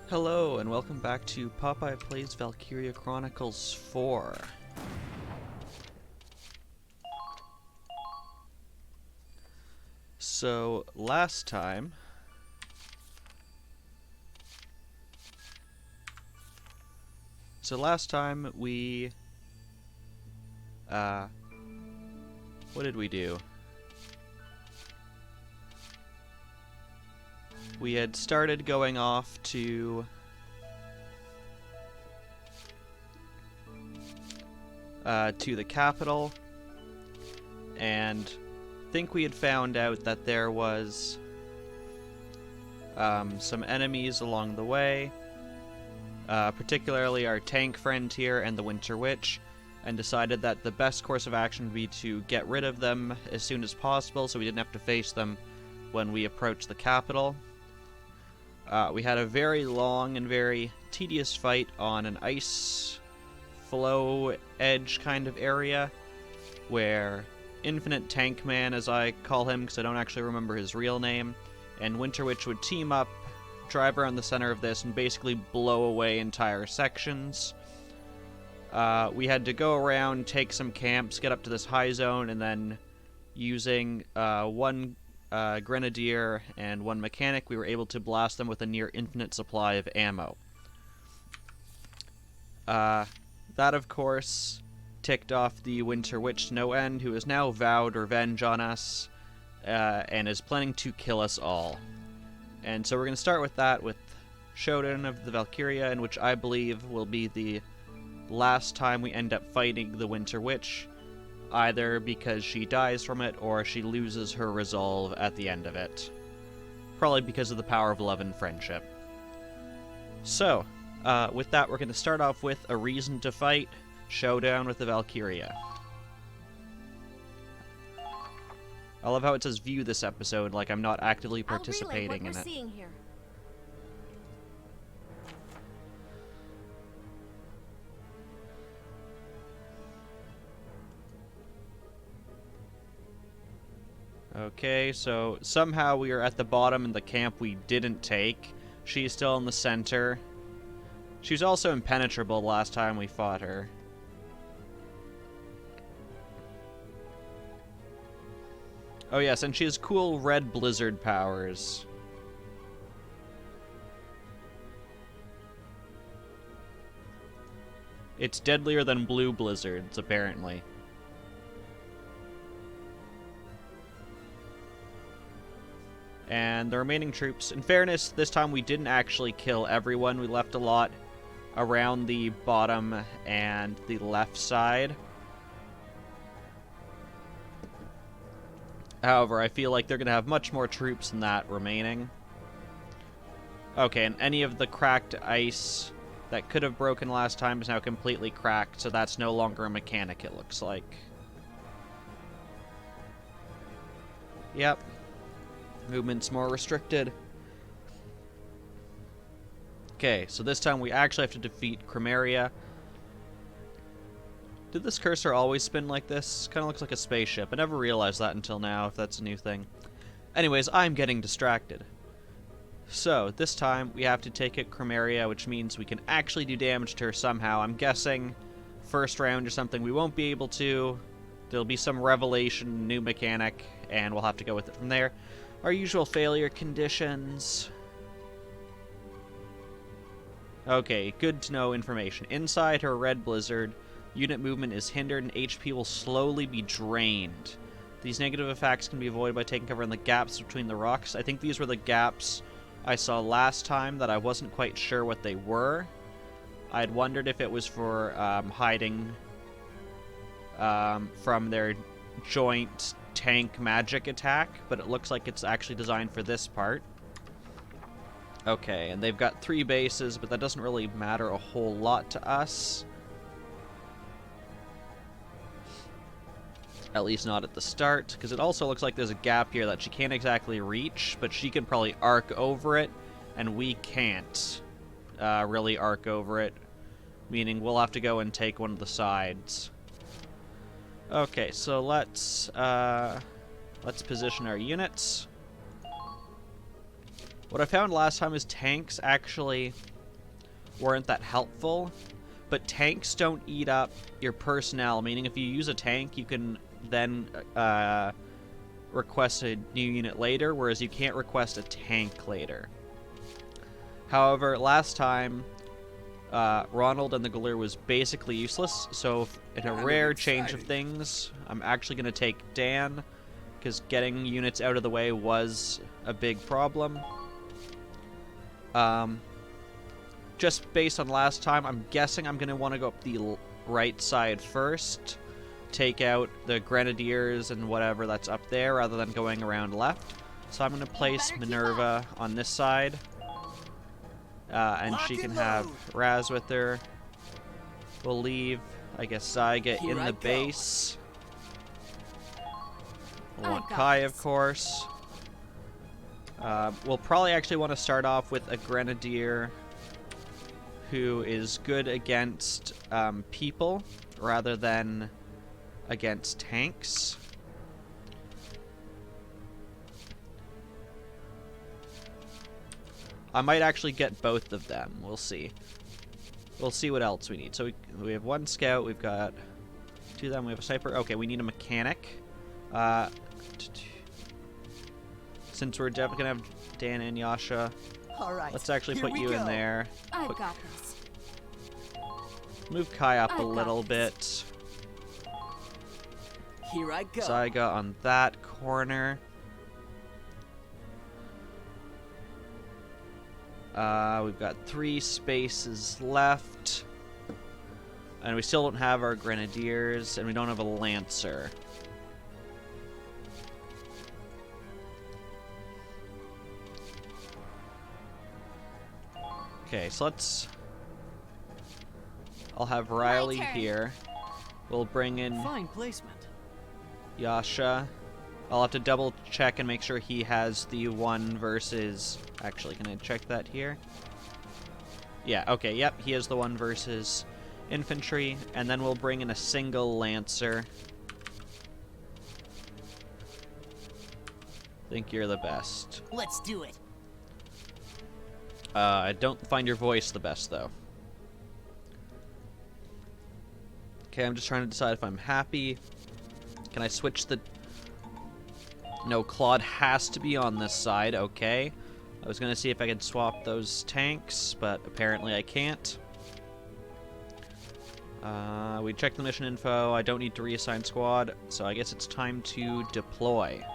Hello, and welcome back to Popeye Plays Valkyria Chronicles 4. So, last time... we... what did we do? We had started going off to the capital, and think we had found out that there was some enemies along the way, particularly our tank friend here and the Winter Witch, and decided that the best course of action would be to get rid of them as soon as possible so we didn't have to face them when we approached the capital. We had a very long and very tedious fight on an ice flow edge kind of area where Infinite Tank Man, as I call him because I don't actually remember his real name, and Winter Witch would team up, drive around the center of this, and basically blow away entire sections. We had to go around, take some camps, get up to this high zone, and then using one grenadier and one mechanic, we were able to blast them with a near infinite supply of ammo. That, of course, ticked off the Winter Witch to no end, who has now vowed revenge on us, and is planning to kill us all. And so we're going to start with that, with Showdown of the Valkyria, in which I believe will be the last time we end up fighting the Winter Witch, either because she dies from it or she loses her resolve at the end of it. Probably because of the power of love and friendship. So, with that, we're going to start off with A Reason to Fight, Showdown with the Valkyria. I love how it says view this episode, like I'm not actively participating in it. Seeing here. Okay, so somehow we are at the bottom in the camp we didn't take. She's still in the center. She was also impenetrable the last time we fought her. Oh yes, and she has cool red blizzard powers. It's deadlier than blue blizzards, apparently. And the remaining troops, in fairness, this time we didn't actually kill everyone. We left a lot around the bottom and the left side. However, I feel like they're going to have much more troops than that remaining. Okay, and any of the cracked ice that could have broken last time is now completely cracked, so that's no longer a mechanic, it looks like. Yep. Movement's more restricted. Okay, so this time we actually have to defeat Chromaria. Did this cursor always spin like this? Kind of looks like a spaceship. I never realized that until now, if that's a new thing. Anyways, I'm getting distracted. So, this time we have to take out Chromaria, which means we can actually do damage to her somehow. I'm guessing first round or something we won't be able to. There'll be some revelation, new mechanic, and we'll have to go with it from there. Our usual failure conditions. Okay, good to know information. Inside her red blizzard, unit movement is hindered and HP will slowly be drained. These negative effects can be avoided by taking cover in the gaps between the rocks. I think these were the gaps I saw last time that I wasn't quite sure what they were. I'd wondered if it was for hiding from their joint tank magic attack, but it looks like it's actually designed for this part. Okay, and they've got 3 bases, but that doesn't really matter a whole lot to us. At least not at the start, because it also looks like there's a gap here that she can't exactly reach, but she can probably arc over it, and we can't really arc over it, meaning we'll have to go and take one of the sides. Okay, so let's position our units. What I found last time is tanks actually weren't that helpful. But tanks don't eat up your personnel, meaning if you use a tank, you can then request a new unit later, whereas you can't request a tank later. However, last time, Ronald and the Galure was basically useless, so in a rare change of things, I'm actually going to take Dan, because getting units out of the way was a big problem. Just based on last time, I'm guessing I'm going to want to go up the right side first, take out the Grenadiers and whatever that's up there, rather than going around left. So I'm going to place Minerva on this side, and she can have Raz with her. We'll leave, I guess, Zyga in the base. We'll want Kai, of course. We'll probably actually want to start off with a Grenadier who is good against people rather than against tanks. I might actually get both of them. We'll see. We'll see what else we need. So we have one scout. We've got two of them. We have a sniper. Okay, we need a mechanic. Since we're definitely going to have Dan and Yasha, let's actually put you in there. I got this. Move Kai up a little bit. Here I go. Zyga on that corner. We've got 3 spaces left. And we still don't have our Grenadiers, and we don't have a Lancer. Okay, so let's... I'll have Riley here. We'll bring in Fine placement. Yasha. I'll have to double check and make sure he has the one versus... Actually, can I check that here? Yeah, okay, yep, he has the one versus infantry. And then we'll bring in a single Lancer. Think you're the best. Let's do it. I don't find your voice the best, though. Okay, I'm just trying to decide if I'm happy. Can I switch the... No, Claude has to be on this side. Okay. I was going to see if I could swap those tanks, but apparently I can't. We checked the mission info. I don't need to reassign squad, so I guess it's time to deploy.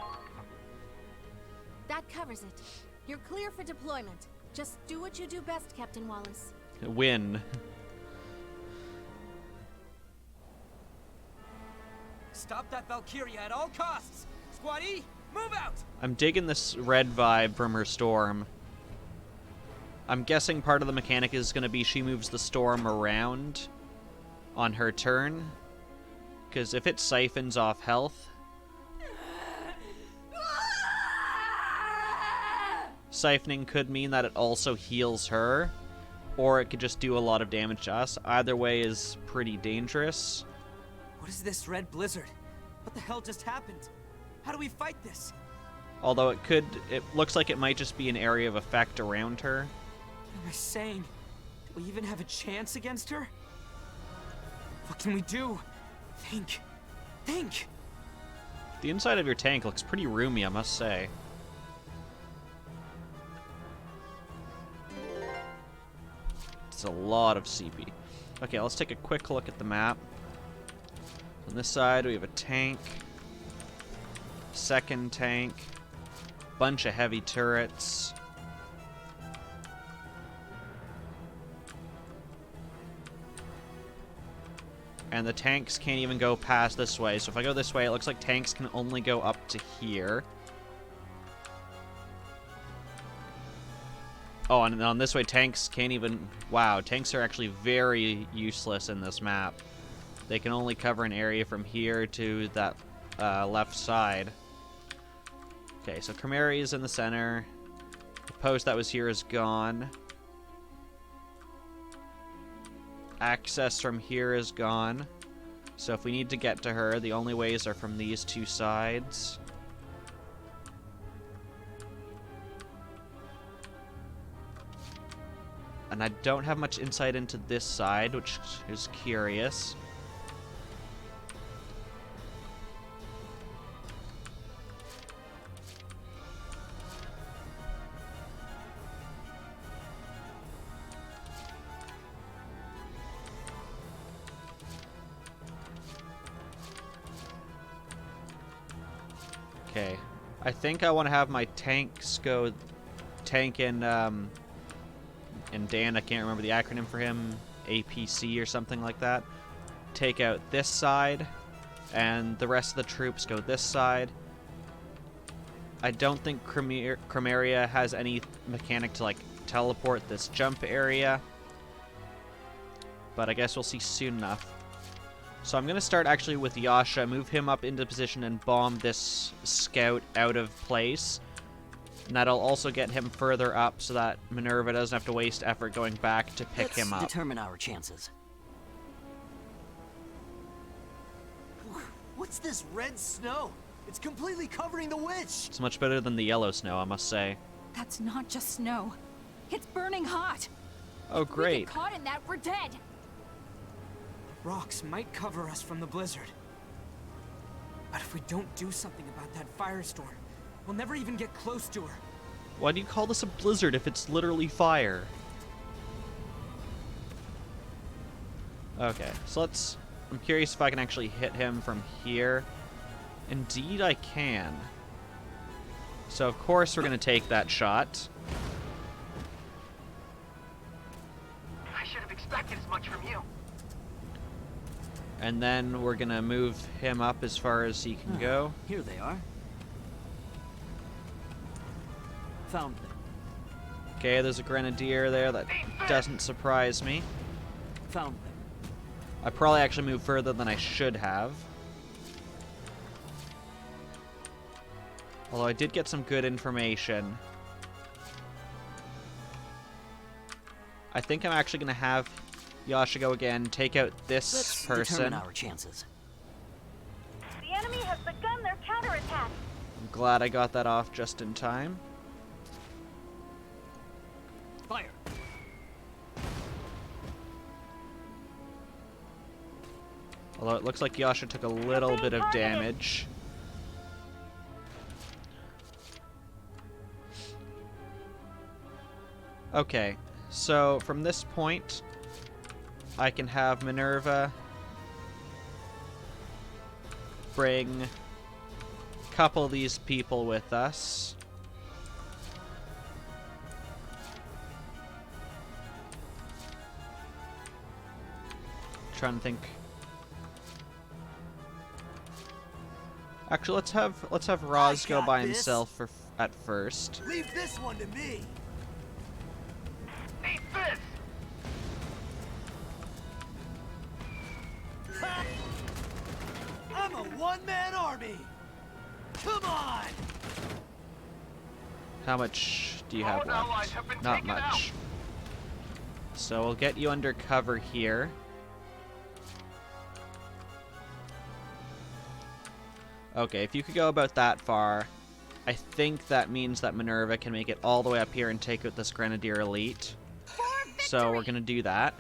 That covers it. You're clear for deployment. Just do what you do best, Captain Wallace. Win. Stop that Valkyria at all costs. Squad E, move out! I'm digging this red vibe from her storm. I'm guessing part of the mechanic is going to be she moves the storm around on her turn. Because if it siphons off health... Siphoning could mean that it also heals her, or it could just do a lot of damage to us. Either way is pretty dangerous. What is this red blizzard? What the hell just happened? How do we fight this? Although it looks like it might just be an area of effect around her. What am I saying? Do we even have a chance against her? What can we do? Think. The inside of your tank looks pretty roomy, I must say. It's a lot of CP. Okay, let's take a quick look at the map. On this side, we have a tank. Second tank. Bunch of heavy turrets. And the tanks can't even go past this way. So if I go this way, it looks like tanks can only go up to here. Oh, and on this way, tanks can't even... Wow, tanks are actually very useless in this map. They can only cover an area from here to that left side. Okay, so Chimeri is in the center. The post that was here is gone. Access from here is gone. So if we need to get to her, the only ways are from these two sides. And I don't have much insight into this side, which is curious. Okay. I think I want to have my tanks go... Tank and Dan, I can't remember the acronym for him, APC or something like that. Take out this side, and the rest of the troops go this side. I don't think Chromaria has any mechanic to, like, teleport this jump area. But I guess we'll see soon enough. So I'm going to start actually with Yasha, move him up into position, and bomb this scout out of place. And that'll also get him further up so that Minerva doesn't have to waste effort going back to pick him up. Let's determine our chances. What's this red snow? It's completely covering the witch! It's much better than the yellow snow, I must say. That's not just snow. It's burning hot. Oh, We great. get caught in that, we're dead. Rocks might cover us from the blizzard. But if we don't do something about that firestorm, we'll never even get close to her. Why do you call this a blizzard if it's literally fire? Okay, so let's... I'm curious if I can actually hit him from here. Indeed I can. So of course we're going to take that shot. I should have expected as much from you. And then we're going to move him up as far as he can go. Here they are. Found them. Okay, there's a grenadier there. That doesn't surprise me. Found them. I probably actually moved further than I should have. Although I did get some good information. I think I'm actually going to have Yasha go again, take out this Let's person. determine our chances. The enemy has begun their counterattack. I'm glad I got that off just in time. Fire. Although it looks like Yasha took a little bit of damage. Okay, so from this point, I can have Minerva bring a couple of these people with us. Trying to think. Actually, let's have Roz go got by this. himself at first. Leave this one to me! Eat this! Ha! I'm a one-man army! Come on! How much do you have All allies left? have been Not taken much. out. So we'll get you under cover here. Okay, if you could go about that far, I think that means that Minerva can make it all the way up here and take out this Grenadier Elite. So we're gonna do that.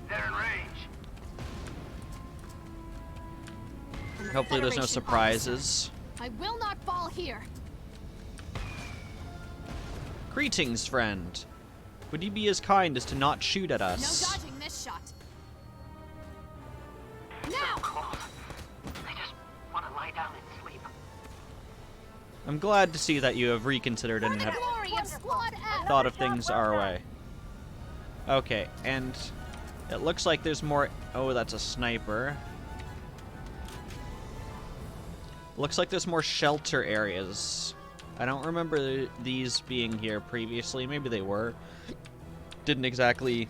They're in range. Hopefully there's no Federation surprises. I will not fall here. Greetings, friend. Would you be as kind as to not shoot at No us? dodging this shot. Now! I just want to lie down and sleep. I'm glad to see that you have reconsidered and The have glory of Squad F! thought of things our way. Okay, and it looks like there's more... Oh, that's a sniper. Looks like there's more shelter areas. I don't remember these being here previously. Maybe they were. Didn't exactly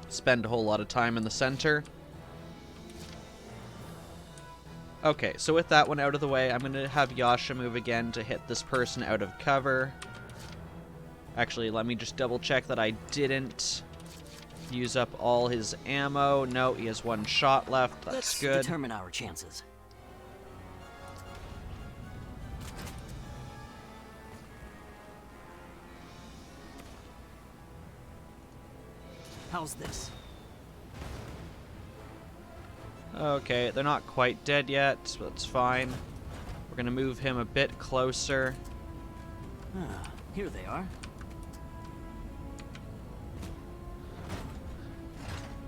spend a whole lot of time in the center. Okay, so with that one out of the way, I'm going to have Yasha move again to hit this person out of cover. Actually, let me just double check that I didn't use up all his ammo. No, he has one shot left. That's Let's good. determine our chances. How's this? Okay, they're not quite dead yet, so that's fine. We're gonna move him a bit closer. Ah, here they are.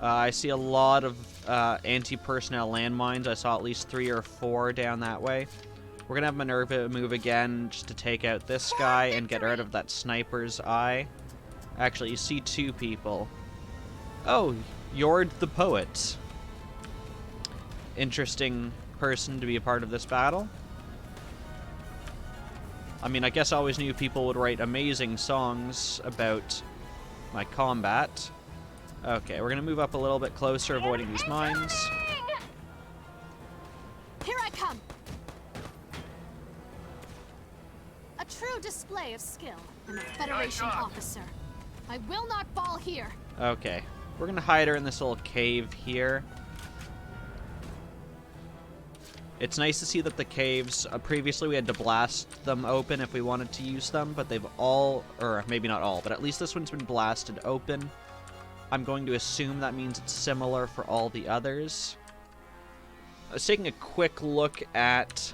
I see a lot of anti-personnel landmines. I saw at least 3 or 4 down that way. We're gonna have Minerva move again just to take out this guy and get rid of that sniper's eye. Actually, you see 2 people. Oh, Yord the Poet. Interesting person to be a part of this battle. I mean, I guess I always knew people would write amazing songs about my combat. Okay, we're gonna move up a little bit closer, avoiding these mines. Here I come! A true display of skill. I'm a Federation officer. I will not fall here. Okay, we're gonna hide her in this little cave here. It's nice to see that the caves, previously we had to blast them open if we wanted to use them, but they've all, or maybe not all, but at least this one's been blasted open. I'm going to assume that means it's similar for all the others. I was taking a quick look at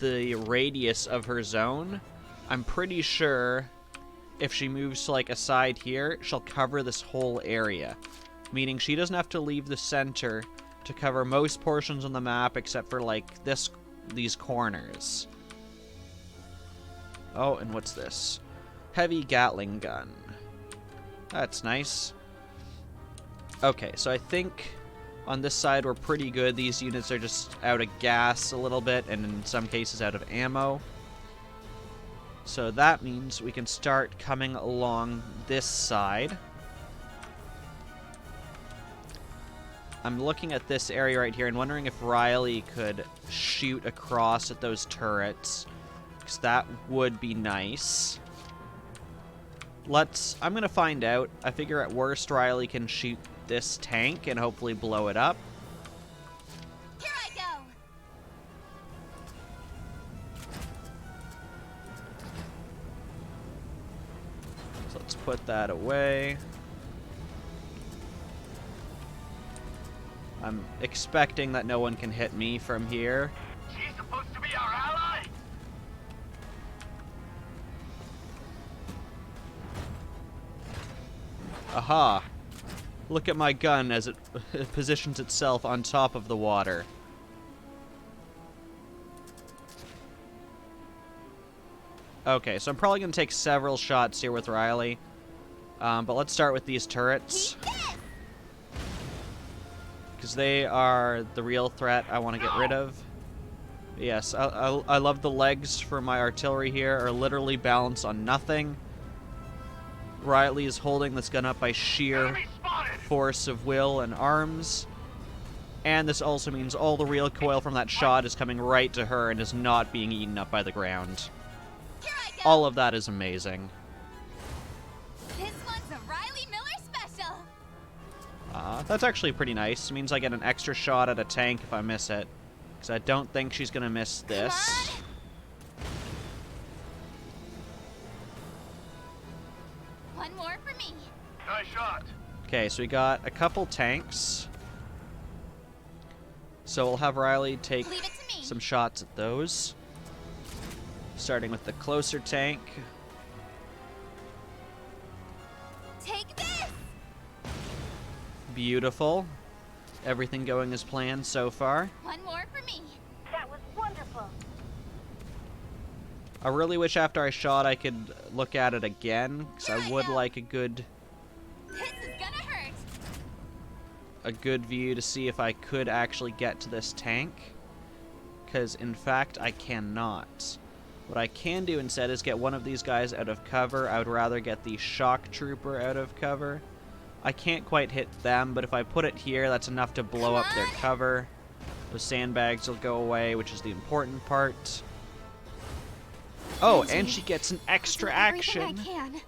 the radius of her zone. I'm pretty sure if she moves to like a side here, she'll cover this whole area. Meaning she doesn't have to leave the center to cover most portions on the map except for like these corners. Oh, and what's this? Heavy Gatling gun. That's nice. Okay, so I think on this side we're pretty good. These units are just out of gas a little bit, and in some cases out of ammo. So that means we can start coming along this side. I'm looking at this area right here and wondering if Riley could shoot across at those turrets, because that would be nice. I'm gonna find out. I figure at worst Riley can shoot this tank and hopefully blow it up. Here I go! So let's put that away. I'm expecting that no one can hit me from here. She's supposed to be our ally? Aha! Look at my gun as it positions itself on top of the water. Okay, so I'm probably going to take several shots here with Riley. But let's start with these turrets. Because they are the real threat I want to get rid of. Yes, I love the legs for my artillery here are literally balanced on nothing. Riley is holding this gun up by sheer force of will and arms. And this also means all the recoil from that shot is coming right to her and is not being eaten up by the ground. All of that is amazing. This one's a Riley Miller special. That's actually pretty nice. It means I get an extra shot at a tank if I miss it. Because I don't think she's going to miss this. One more for me. Nice shot. Okay, so we got a couple tanks. So we'll have Riley take Leave it to me. some shots at those. Starting with the closer tank. Take this. Beautiful. Everything going as planned so far. One more for me. That was wonderful. I really wish after I shot I could look at it again, because I would like a good This is gonna hurt. view to see if I could actually get to this tank. Because in fact I cannot. What I can do instead is get one of these guys out of cover. I would rather get the shock trooper out of cover. I can't quite hit them, but if I put it here, that's enough to blow up their cover. Those sandbags will go away, which is the important part. Oh, and she gets an extra action. Everything I can.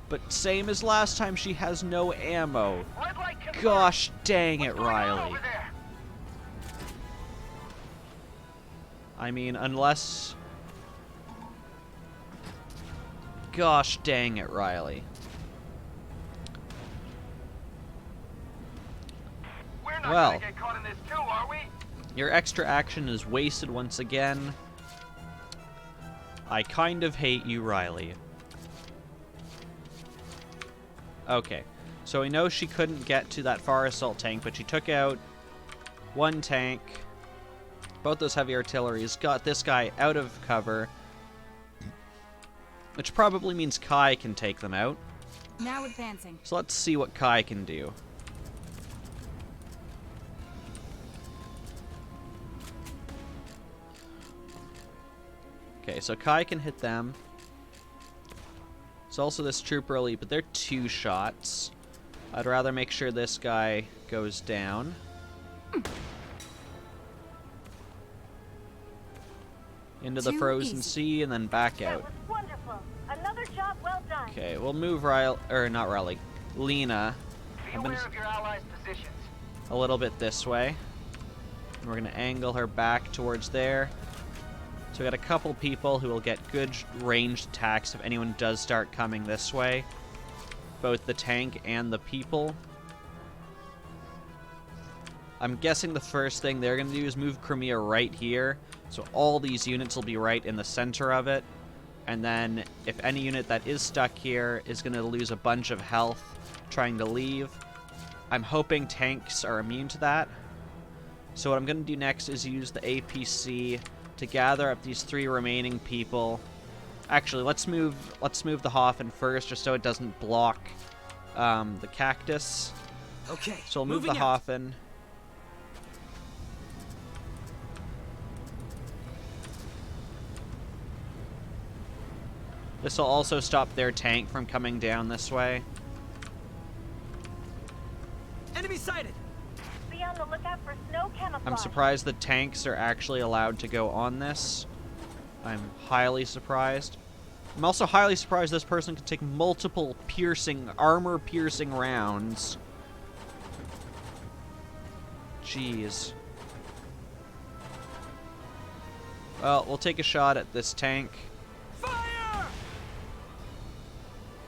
But same as last time, she has no ammo. Red light confirmed. Gosh dang it, What's going on Riley. over there? I mean, unless... Gosh dang it, Riley. not Well. gonna get caught in this too, are we? Your extra action is wasted once again. I kind of hate you, Riley. Okay, so we know she couldn't get to that far assault tank, but she took out one tank. Both those heavy artilleries got this guy out of cover, which probably means Kai can take them out. Now advancing. So let's see what Kai can do. Okay, so Kai can hit them. It's also this trooper elite, but they're 2 shots. I'd rather make sure this guy goes down. Into the Too frozen easy. sea and then back That out. was wonderful. Another job well done. Okay, we'll move Riley, or not Riley, Lena Be aware of your allies' positions. a little bit this way. And we're going to angle her back towards there. So we got a couple people who will get good ranged attacks if anyone does start coming this way. Both the tank and the people. I'm guessing the first thing they're going to do is move Crimea right here. So all these units will be right in the center of it. And then if any unit that is stuck here is going to lose a bunch of health trying to leave. I'm hoping tanks are immune to that. So what I'm going to do next is use the APC to gather up these 3 remaining people. Actually, let's move the Hoffen first, just so it doesn't block the cactus. Okay. So we'll move the moving out. Hoffen. This will also stop their tank from coming down this way. Enemy sighted. Be on the lookout for snow camouflage. I'm surprised the tanks are actually allowed to go on this. I'm highly surprised. I'm also highly surprised this person can take multiple armor-piercing rounds. Jeez. Well, we'll take a shot at this tank. Fire!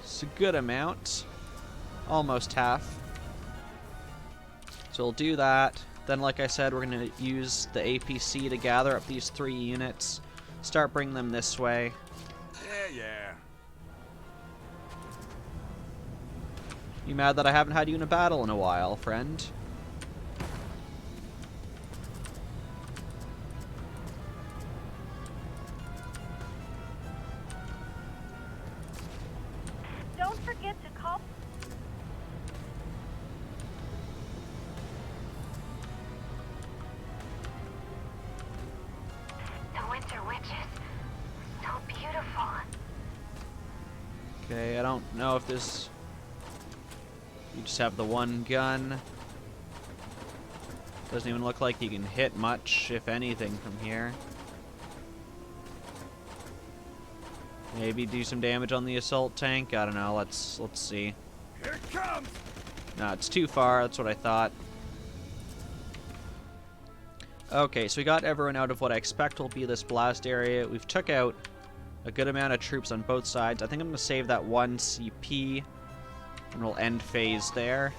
It's a good amount. Almost half. So we'll do that. Then, like I said, we're going to use the APC to gather up these 3 units. Start bringing them this way. Yeah. You mad that I haven't had you in a battle in a while, friend? Don't forget to call. The winter witches. So beautiful. Okay, I don't know if this... You just have the one gun. Doesn't even look like you can hit much, if anything, from here. Maybe do some damage on the assault tank. I don't know. Let's see. Here it comes! No, it's too far. That's what I thought. Okay, so we got everyone out of what I expect will be this blast area. We've took out a good amount of troops on both sides. I think I'm going to save that 1 CP, and we'll end phase there.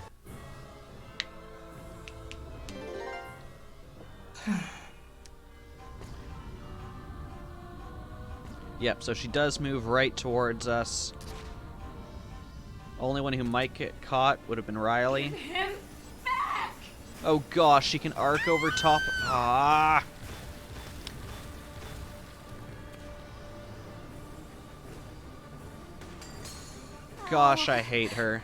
Yep, so she does move right towards us. Only one who might get caught would have been Riley. Oh gosh, she can arc over top. Ah! Gosh, I hate her.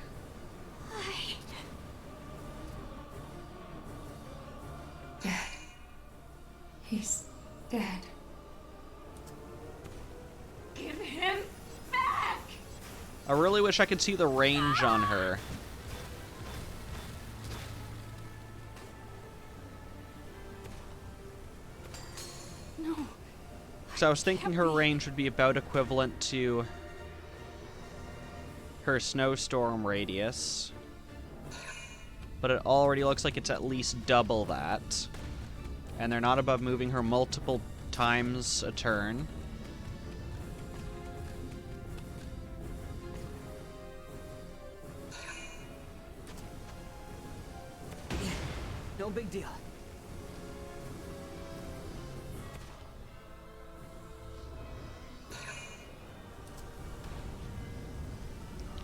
He's dead. Give him back! I really wish I could see the range on her. No. So I was thinking her range would be about equivalent to her snowstorm radius. But it already looks like it's at least double that. And they're not above moving her multiple times a turn. No No big deal.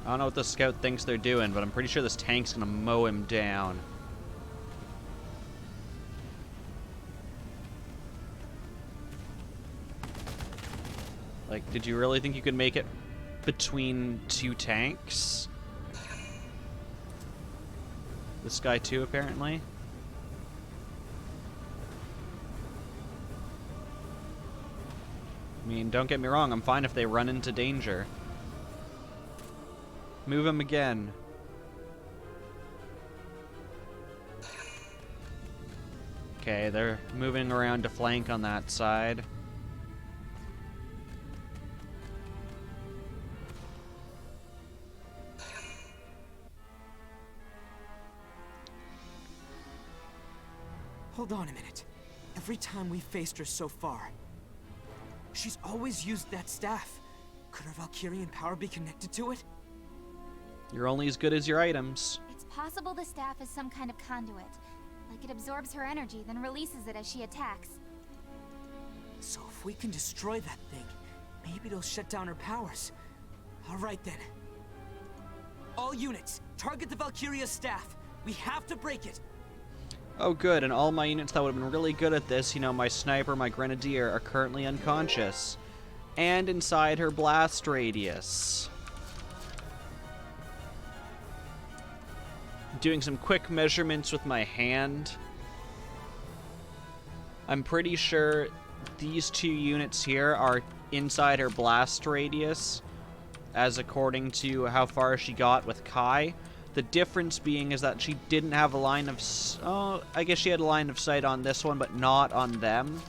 I don't know what the scout thinks they're doing, but I'm pretty sure this tank's gonna mow him down. Like, did you really think you could make it between two tanks? This guy too, apparently. I mean, don't get me wrong, I'm fine if they run into danger. Move him again. Okay, they're moving around to flank on that side. Hold on a minute. Every time we faced her so far, she's always used that staff. Could her Valkyrian power be connected to it? You're only as good as your items. It's possible the staff is some kind of conduit. Like it absorbs her energy, then releases it as she attacks. So if we can destroy that thing, maybe it'll shut down her powers. Alright then. All units, target the Valkyria staff. We have to break it. Oh good, and all my units that would have been really good at this, you know, my sniper, my grenadier, are currently unconscious. And inside her blast radius. Doing some quick measurements with my hand. I'm pretty sure these two units here are inside her blast radius, as according to how far she got with Kai. The difference being is that she didn't have a line of... Oh, I guess she had a line of sight on this one, but not on them.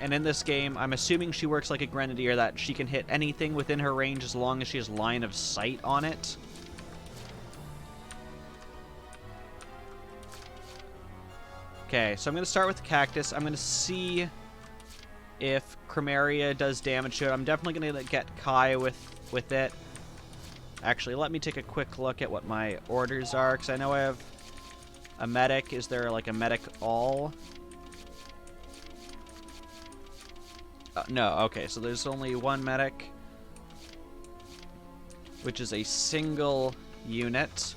And in this game, I'm assuming she works like a grenadier, that she can hit anything within her range as long as she has line of sight on it. Okay, so I'm going to start with the cactus. I'm going to see if Chromaria does damage to it. I'm definitely going to get Kai with it. Actually, let me take a quick look at what my orders are, because I know I have a medic. Is there like a medic all? No, okay, so there's only one medic, which is a single unit.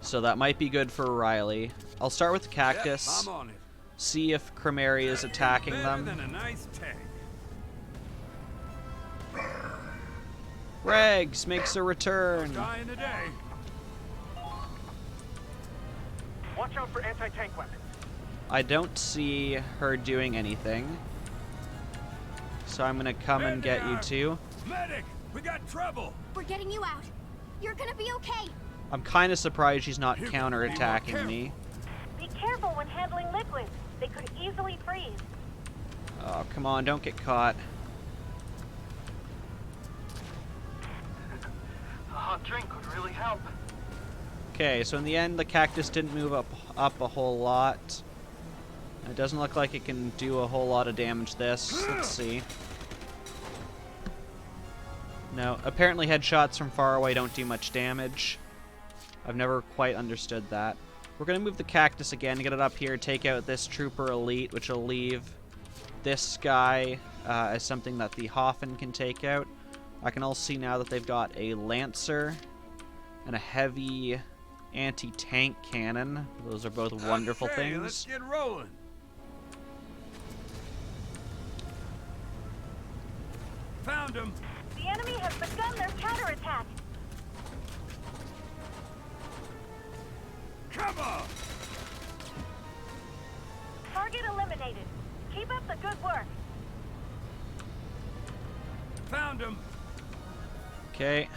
So that might be good for Riley. I'll start with the cactus, Yep, I'm on it. see if Chromaria is attacking Better them. than a nice tank. Regs makes a return. Dying today. Watch out for anti-tank weapons. I don't see her doing anything. So I'm gonna come and get you two. Medic, we got trouble. We're getting you out. You're gonna be okay. I'm kind of surprised she's not Here, be counterattacking more me. Be careful when handling liquids. They could easily freeze. Oh, come on, don't get caught. A hot drink would really help. Okay, so in the end, the cactus didn't move up a whole lot. It doesn't look like it can do a whole lot of damage this. Let's see. No, apparently headshots from far away don't do much damage. I've never quite understood that. We're going to move the cactus again, get it up here, take out this trooper elite, which will leave this guy as something that the Hoffen can take out. I can also see now that they've got a lancer and a heavy anti-tank cannon. Those are both wonderful Okay, things. Let's get rolling. Found him. The enemy has begun their counterattack. Come on. Target eliminated. Keep up the good work. Found him. Okay.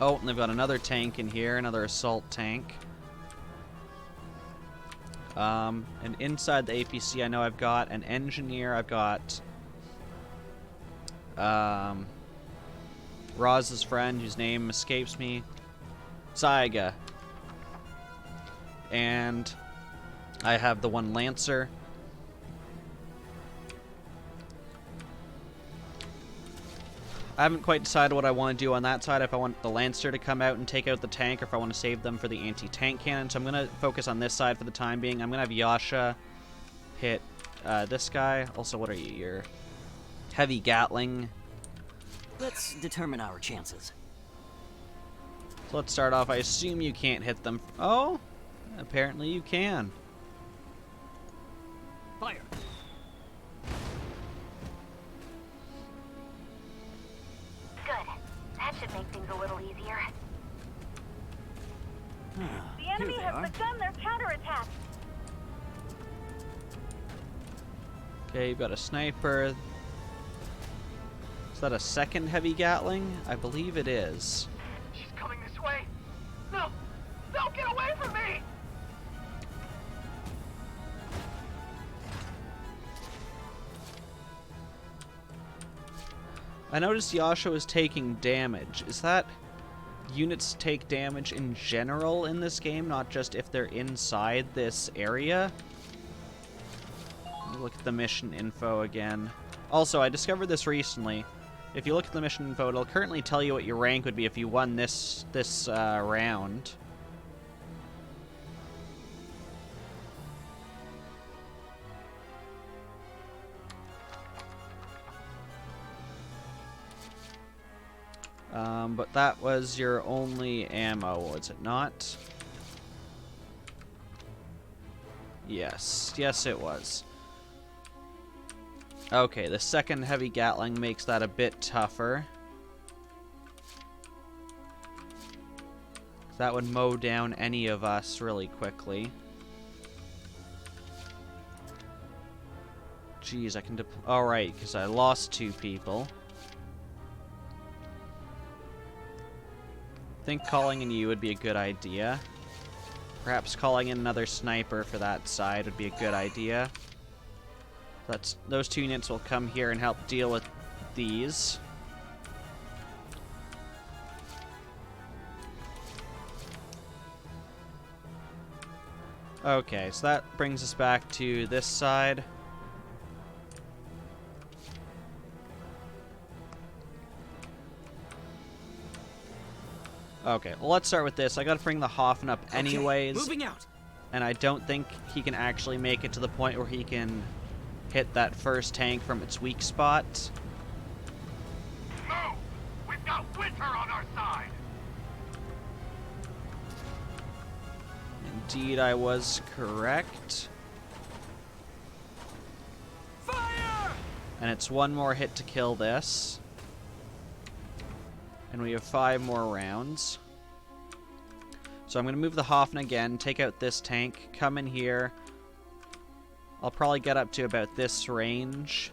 Oh, and they've got another tank in here, another assault tank. And inside the APC, I know I've got an engineer, I've got Roz's friend, whose name escapes me, Zyga. And I have the one Lancer. I haven't quite decided what I want to do on that side, if I want the Lancer to come out and take out the tank, or if I want to save them for the anti-tank cannon. So I'm going to focus on this side for the time being. I'm going to have Yasha hit this guy. Also, what are you? You're heavy Gatling. Let's determine our chances. So let's start off. I assume you can't hit them. Oh, apparently you can. Fire! Good. That should make things a little easier. The enemy Here they has are. begun their counterattack. Okay, you've got a sniper. Is that a second heavy Gatling? I believe it is. She's coming this way. No! No, get away from me! I noticed Yasha was taking damage. Is that units take damage in general in this game, not just if they're inside this area? Let me look at the mission info again. Also, I discovered this recently. If you look at the mission info, it'll currently tell you what your rank would be if you won this round. But that was your only ammo, was it not? Yes. Yes, it was. Okay, the second heavy Gatling makes that a bit tougher. That would mow down any of us really quickly. Jeez, I can alright, because I lost 2 people. I think calling in you would be a good idea. Perhaps calling in another sniper for that side would be a good idea. Those 2 units will come here and help deal with these. Okay, so that brings us back to this side. Okay, well, let's start with this. I gotta bring the Hoffen up anyways. Moving out. And I don't think he can actually make it to the point where he can hit that first tank from its weak spot. Move! We've got winter on our side! Indeed, I was correct. Fire! And it's 1 more hit to kill this. And we have 5 more rounds. So I'm going to move the Hoffen again, take out this tank, come in here. I'll probably get up to about this range.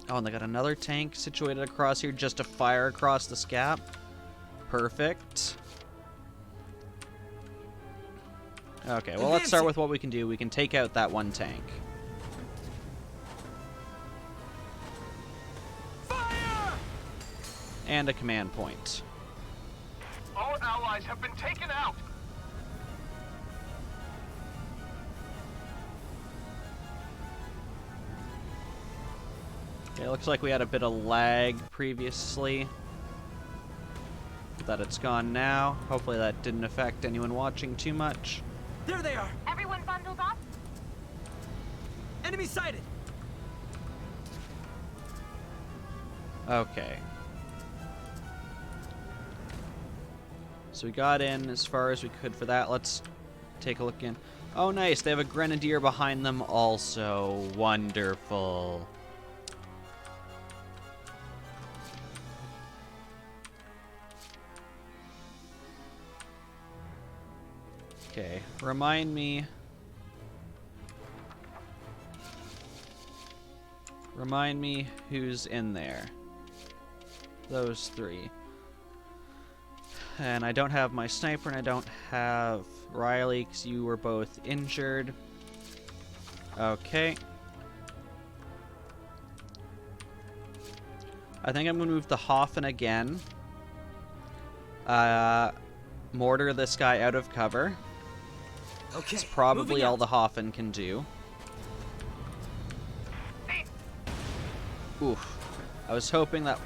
Oh, and they got another tank situated across here just to fire across the scap. Perfect. Okay, well, let's start with what we can do. We can take out that 1 tank. Fire! And a command point. All allies have been taken out! Okay, looks like we had a bit of lag previously. That it's gone now. Hopefully that didn't affect anyone watching too much. There they are. Everyone bundled up? Enemy sighted. Okay. So we got in as far as we could for that. Let's take a look again. Oh, nice. They have a grenadier behind them also. Wonderful. Okay, remind me who's in there. Those 3. And I don't have my sniper, and I don't have Riley, because you were both injured. Okay. I think I'm going to move the Hoffen again. Mortar this guy out of cover. Okay. It's probably moving all out. the Hoffen can do. Oof. I was hoping that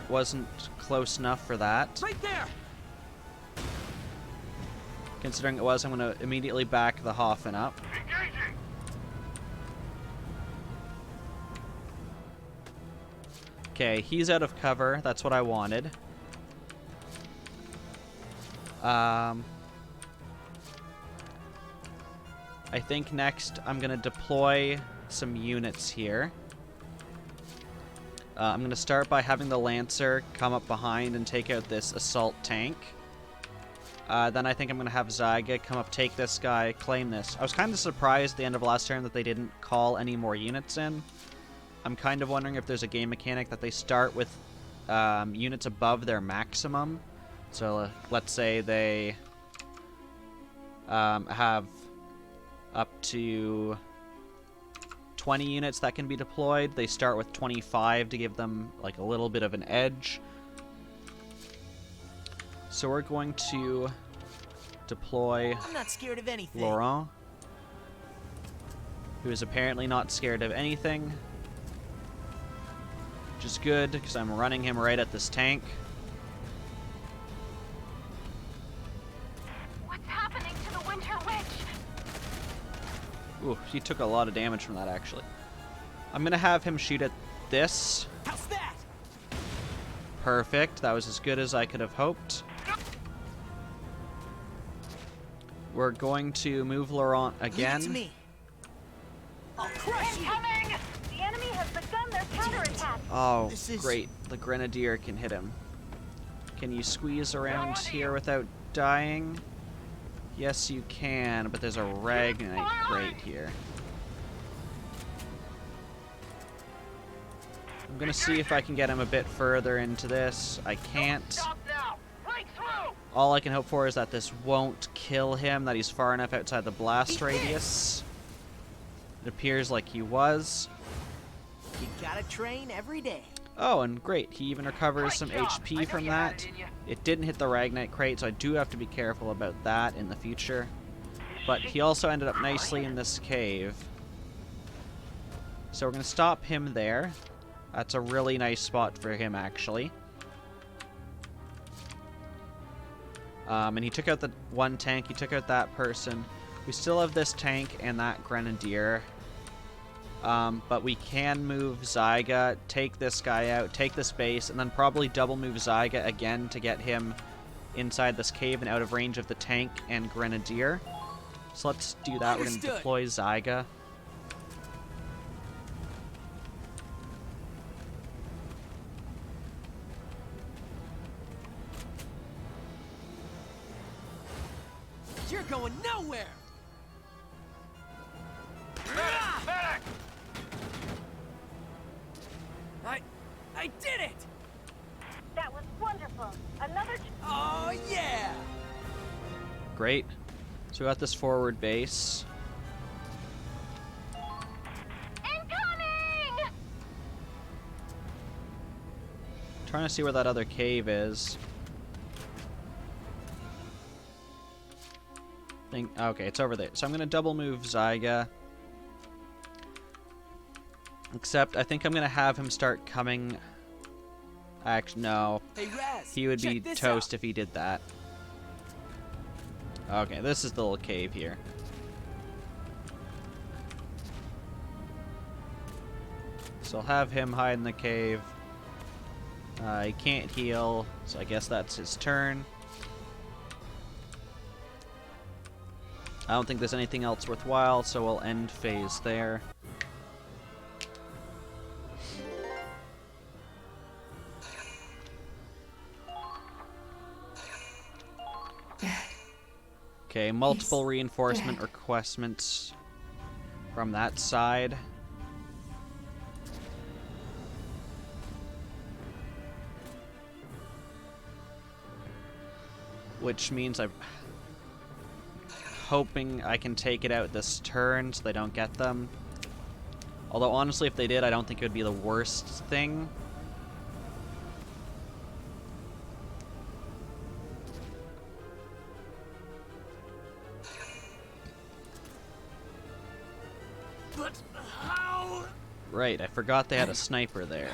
wasn't close enough for that. Right there! Considering it was, I'm going to immediately back the Hoffen up. Engaging! Okay, he's out of cover. That's what I wanted. I think next I'm going to deploy some units here. I'm going to start by having the Lancer come up behind and take out this assault tank. Then I think I'm going to have Zyga come up, take this guy, claim this. I was kind of surprised at the end of last turn that they didn't call any more units in. I'm kind of wondering if there's a game mechanic that they start with units above their maximum. So let's say they have up to 20 units that can be deployed. They start with 25 to give them like a little bit of an edge. So we're going to deploy I'm not scared of anything. Laurent, who is apparently not scared of anything. Which is good, because I'm running him right at this tank. What's happening to the Winter Witch? Ooh, he took a lot of damage from that, actually. I'm going to have him shoot at this. How's that? Perfect. That was as good as I could have hoped. We're going to move Laurent Leave it to again. me. I'll crush you! Incoming! The enemy has begun their counterattack. Oh, This is- great. The Grenadier can hit him. Can you squeeze around here without dying? Yes, you can, but there's a Ragnite crate here. I'm gonna see if I can get him a bit further into this. I can't. Stop now! Break through! All I can hope for is that this won't kill him, that he's far enough outside the blast Eat radius. It appears like he was. You gotta train every day. Oh, and great, he even recovers some Great job. I HP know from you had that. it in ya. It didn't hit the Ragnite crate, so I do have to be careful about that in the future. But he also ended up nicely in this cave. So we're going to stop him there. That's a really nice spot for him, actually. And he took out the one tank, he took out that person. We still have this tank and that Grenadier. But we can move Zyga, take this guy out, take this base, and then probably double move Zyga again to get him inside this cave and out of range of the tank and Grenadier. So let's do that. We're going to Understood. deploy Zyga. You're going nowhere! Medic! I did it! That was wonderful. Another Oh, yeah! Great. So we got this forward base. incoming! Trying to see where that other cave is. Okay, it's over there. So I'm going to double move Zyga. Except I think I'm going to have him start coming. Actually, no. Hey, Raz, He would be check this toast out. if he did that. Okay, this is the little cave here. So I'll have him hide in the cave. He can't heal, so I guess that's his turn. I don't think there's anything else worthwhile, so we'll end phase there. Okay, multiple reinforcement requestments from that side. Which means I'm hoping I can take it out this turn so they don't get them. Although honestly, if they did, I don't think it would be the worst thing. But how? Right, I forgot they had a sniper there.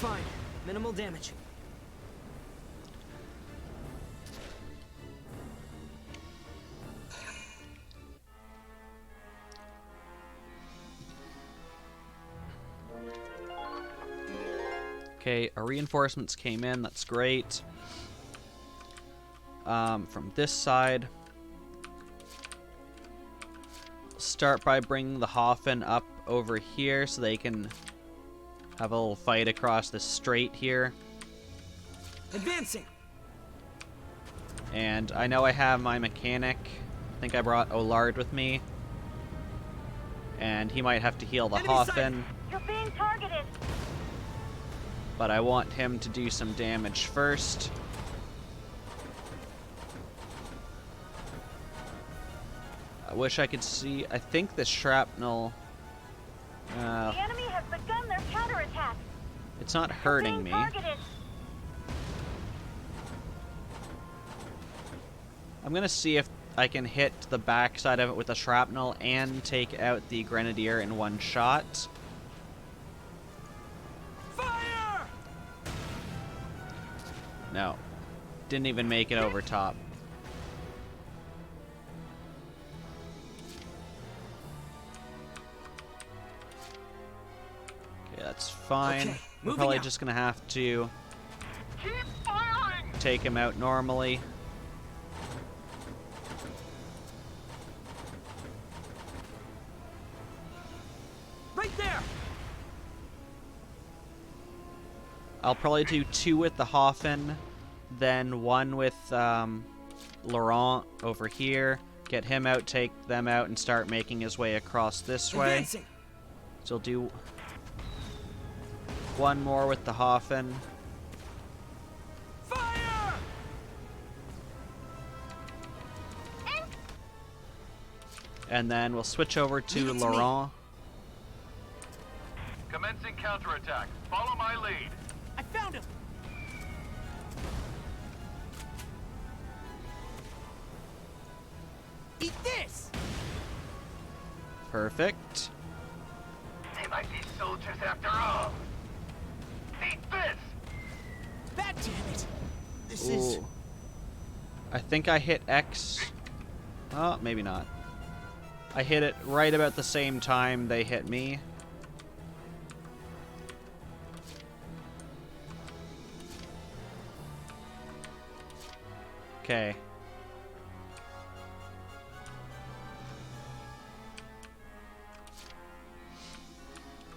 fine. Minimal damage. Okay, our reinforcements came in. That's great. From this side, start by bringing the Hoffen up over here so they can have a little fight across the strait here. Advancing. And I know I have my mechanic. I think I brought Olard with me. And he might have to heal the Hoffen. You're being targeted. But I want him to do some damage first. I wish I could see. I think the shrapnel. The enemy has begun their counterattack. It's not hurting me. Targeted. I'm gonna see if I can hit the backside of it with the shrapnel and take out the grenadier in one shot. Fire! No, didn't even make it over top. Okay, that's fine. Okay, We're moving probably out. just gonna have to Keep firing! take him out normally. Right there! I'll probably do 2 with the Hoffen, then 1 with Laurent over here. Get him out, take them out, and start making his way across this way. Advancing. So I'll do 1 more with the Hoffen. Fire! And then we'll switch over to Leave it to me. Laurent. Commencing counterattack. Follow my lead. I found him! Eat this! Perfect. They might be soldiers after all. Eat this! That damn it! This is... Ooh. I think I hit X. Oh, maybe not. I hit it right about the same time they hit me. Okay.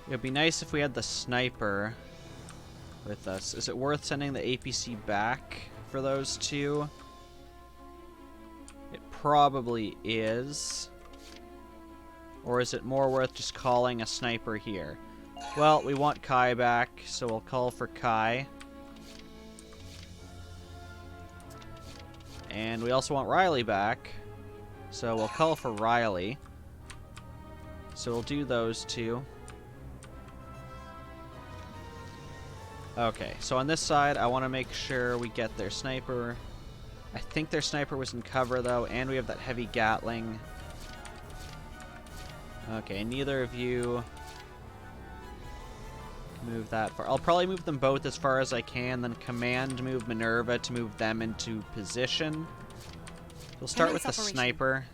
It would be nice if we had the sniper with us. Is it worth sending the APC back for those two? It probably is. Or is it more worth just calling a sniper here? Well, we want Kai back, so we'll call for Kai. And we also want Riley back, so we'll call for Riley. So we'll do those two. Okay, so on this side, I want to make sure we get their sniper. I think their sniper was in cover, though, and we have that heavy Gatling. Okay, neither of you can move that far. I'll probably move them both as far as I can, then command move Minerva to move them into position. We'll start with the sniper.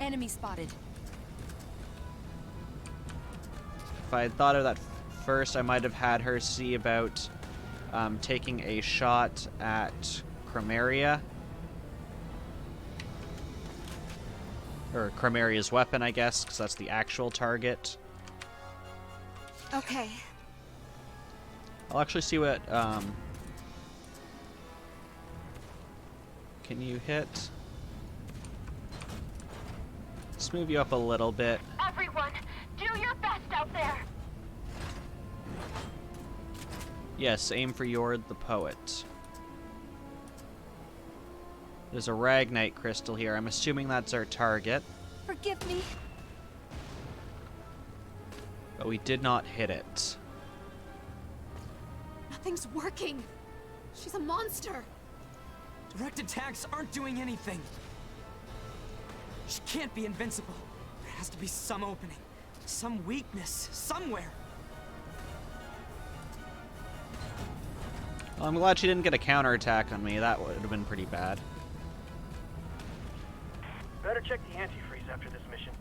Enemy spotted. If I had thought of that first, I might have had her see about taking a shot at Chromaria. Or Chromaria's weapon, I guess, because that's the actual target. Okay. I'll actually see what... can you hit? Let's move you up a little bit. Everyone, do your best out there. Yes, aim for Yord the Poet. There's a Ragnite crystal here. I'm assuming that's our target. Forgive me. But we did not hit it. Nothing's working. She's a monster. Direct attacks aren't doing anything. She can't be invincible. There has to be some opening. Some weakness. Somewhere. Well, I'm glad she didn't get a counterattack on me. That would have been pretty bad. Better check the antifreeze after this mission.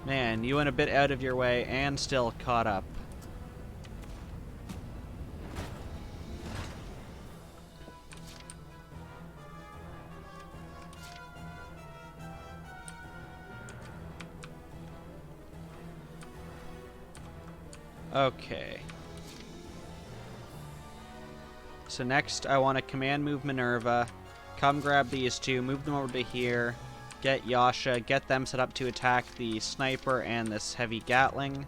Man, you went a bit out of your way and still caught up. Okay. So next, I want to command move Minerva. Come grab these two, move them over to here. Get Yasha, get them set up to attack the sniper and this heavy Gatling.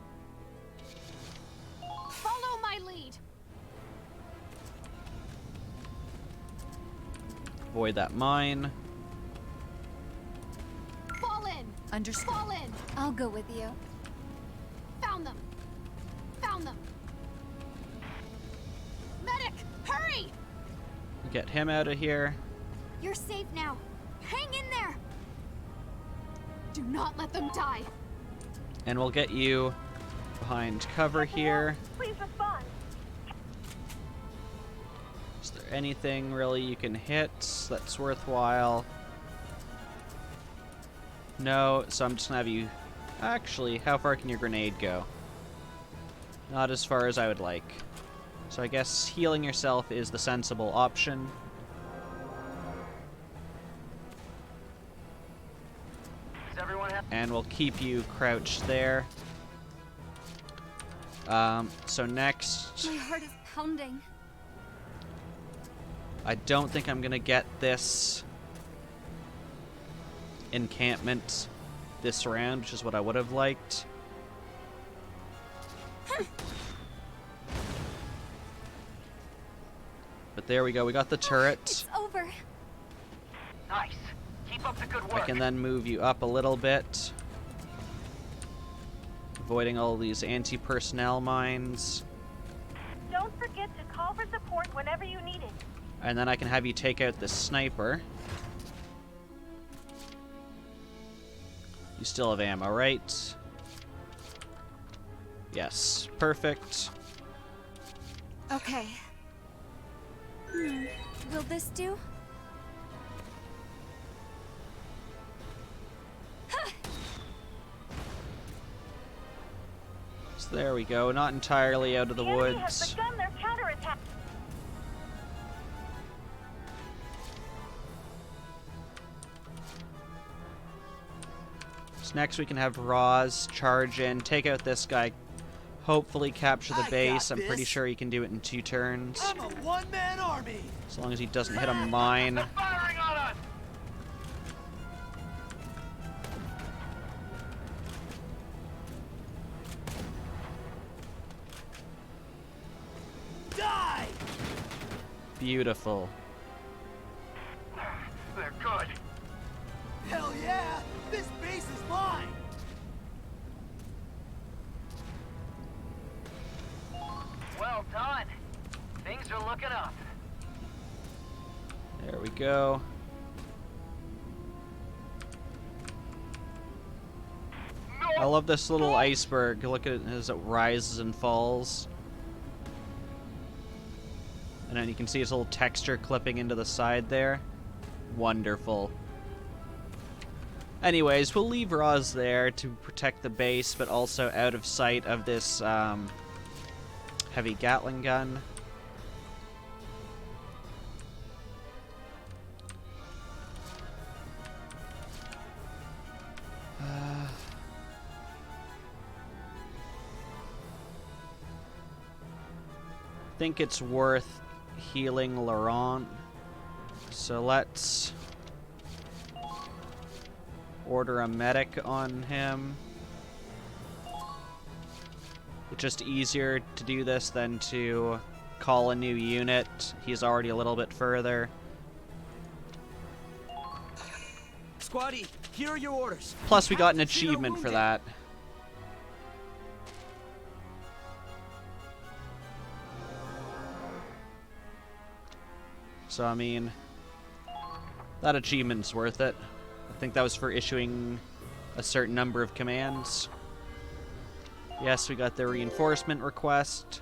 Follow my lead. Avoid that mine. Fall in. Understood. Fall in. I'll go with you. Found them. Found them. Medic, hurry! Get him out of here. You're safe now. Hang in there. Do not let them die. And we'll get you behind cover here. Please respond. Is there anything really you can hit that's worthwhile? No, so I'm just gonna have you... Actually, how far can your grenade go? Not as far as I would like. So I guess healing yourself is the sensible option. Does everyone have... And we'll keep you crouched there. So next... My heart is pounding. I don't think I'm gonna get this encampment this round, which is what I would have liked. But there we go, we got the turret. It's over. Nice. Keep up the good I work. can then move you up a little bit, avoiding all these anti-personnel mines. Don't forget to call for support whenever you need it. And then I can have you take out the sniper. You still have ammo, right? Yes, perfect. Okay. Will this do? So there we go, not entirely out of the enemy has woods. begun their counterattack. So next we can have Roz charge in, take out this guy, hopefully capture the I base. got I'm pretty this. sure he can do it in 2 turns. I'm a one-man army. As long as he doesn't hit a mine. They're firing on us! Die! Beautiful. They're good. Hell yeah! This base is mine! Well done. Things are looking up. There we go. I love this little iceberg. Look at it as it rises and falls. And then you can see its little texture clipping into the side there. Wonderful. Anyways, we'll leave Roz there to protect the base, but also out of sight of this heavy Gatling gun. I think it's worth healing Laurent. So let's order a medic on him. It's just easier to do this than to call a new unit. He's already a little bit further. Squatty, here are your orders. Plus we got an Have to see the achievement for wounded. that. So, I mean, that achievement's worth it. I think that was for issuing a certain number of commands. Yes, we got the reinforcement request.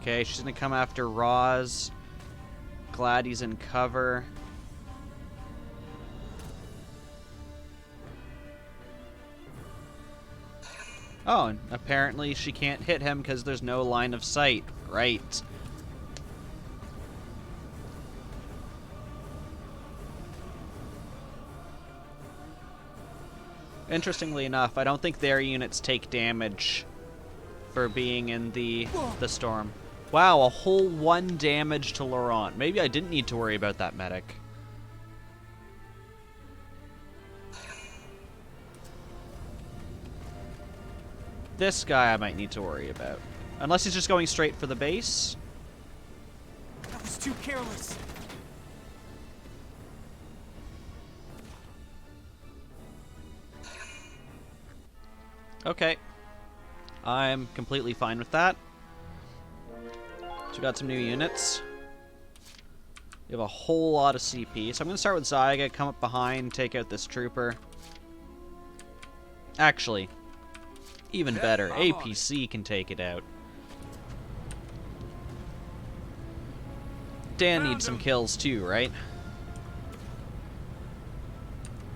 Okay, she's gonna come after Roz. Glad he's in cover. Oh, and apparently she can't hit him because there's no line of sight. Right. Interestingly enough, I don't think their units take damage for being in the storm. Wow, a whole 1 damage to Laurent. Maybe I didn't need to worry about that medic. This guy I might need to worry about. Unless he's just going straight for the base. That was too careless. Okay. I'm completely fine with that. So we got some new units. We have a whole lot of CP. So I'm going to start with Zyga, come up behind, take out this trooper. Actually, even better, APC can take it out. Dan needs some kills too, right?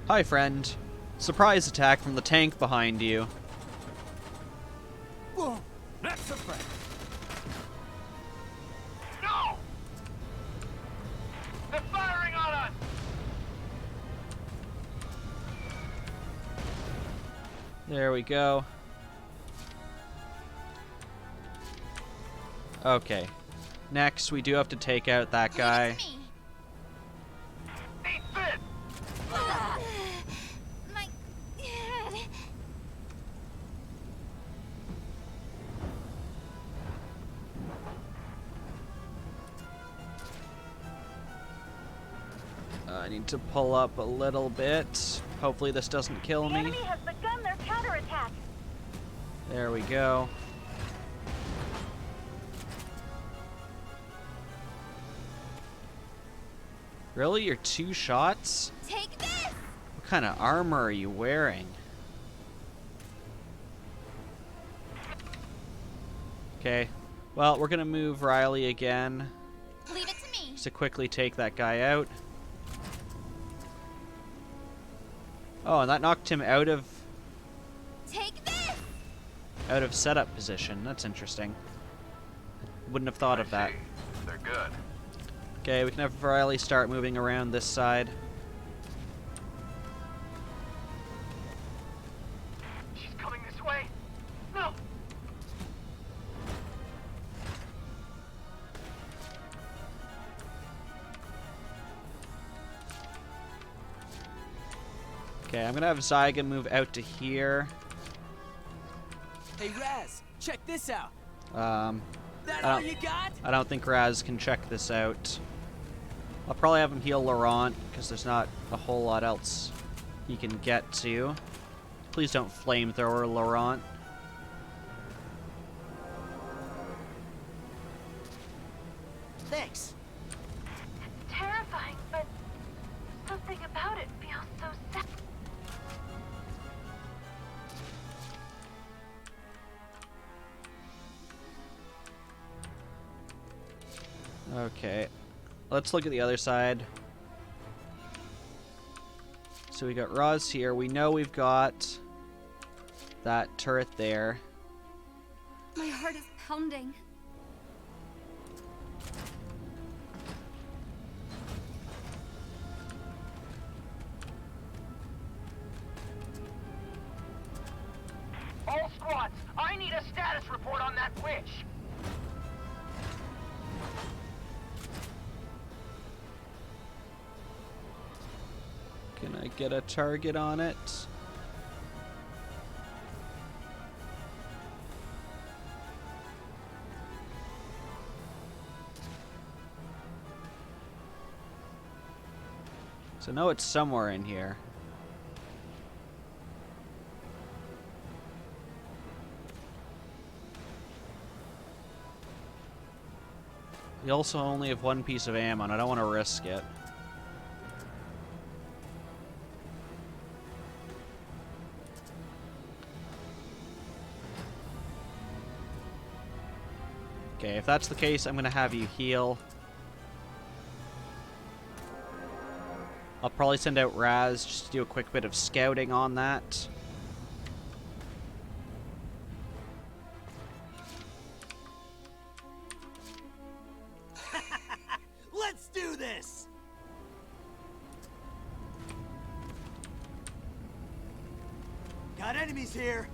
Hi, friend. Surprise attack from the tank behind you. Whoa! That's a fact. No! They're firing on us! There we go. Okay. Next, we do have to take out that guy. Need this! My head. I need to pull up a little bit. Hopefully this doesn't kill The me. enemy has begun their counterattack. There we go. Really? You're 2 shots? Take this! What kind of armor are you wearing? Okay. Well, we're gonna move Riley again. Leave it to me. Just to quickly take that guy out. Oh, and that knocked him out of Take this! setup position. That's interesting. Wouldn't have thought of that. They're good. Okay, we can have Riley start moving around this side. She's coming this way. No! Okay, I'm gonna have Zyga move out to here. Hey, Raz, check this out. That I all don't- you got? I don't think Raz can check this out. I'll probably have him heal Laurent, because there's not a whole lot else he can get to. Please don't flamethrower Laurent. Thanks. It's terrifying, but something about it feels so sad. Okay, let's look at the other side. So we got Roz here. We know we've got that turret there. My heart is pounding. All squads, I need a status report on that witch. Can I get a target on it? So I know it's somewhere in here. We also only have 1 piece of ammo, and I don't want to risk it. Okay, if that's the case, I'm gonna have you heal. I'll probably send out Raz just to do a quick bit of scouting on that. Let's do this! Got enemies here!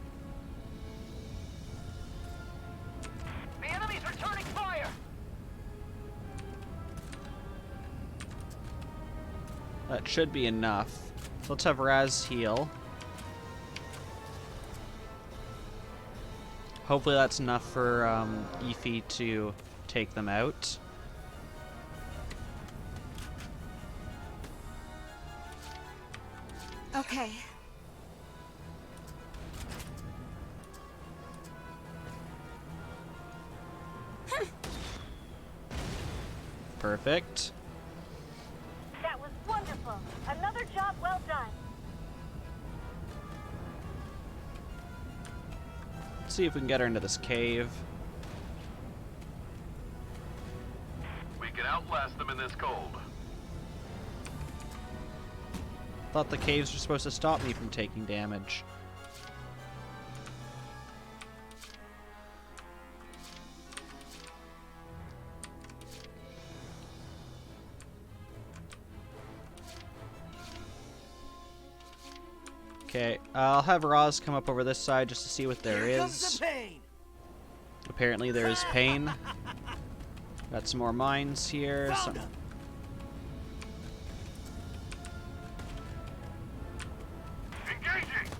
The enemy's returning fire! That should be enough. So let's have Raz heal. Hopefully that's enough for Efi to take them out. Okay. Perfect. That was wonderful. Another job well done. Let's see if we can get her into this cave. We can outlast them in this cold. Thought the caves were supposed to stop me from taking damage. Okay, I'll have Roz come up over this side just to see what there Here comes is. the pain. Apparently there is pain. Got some more mines here. Found 'em. Engaging!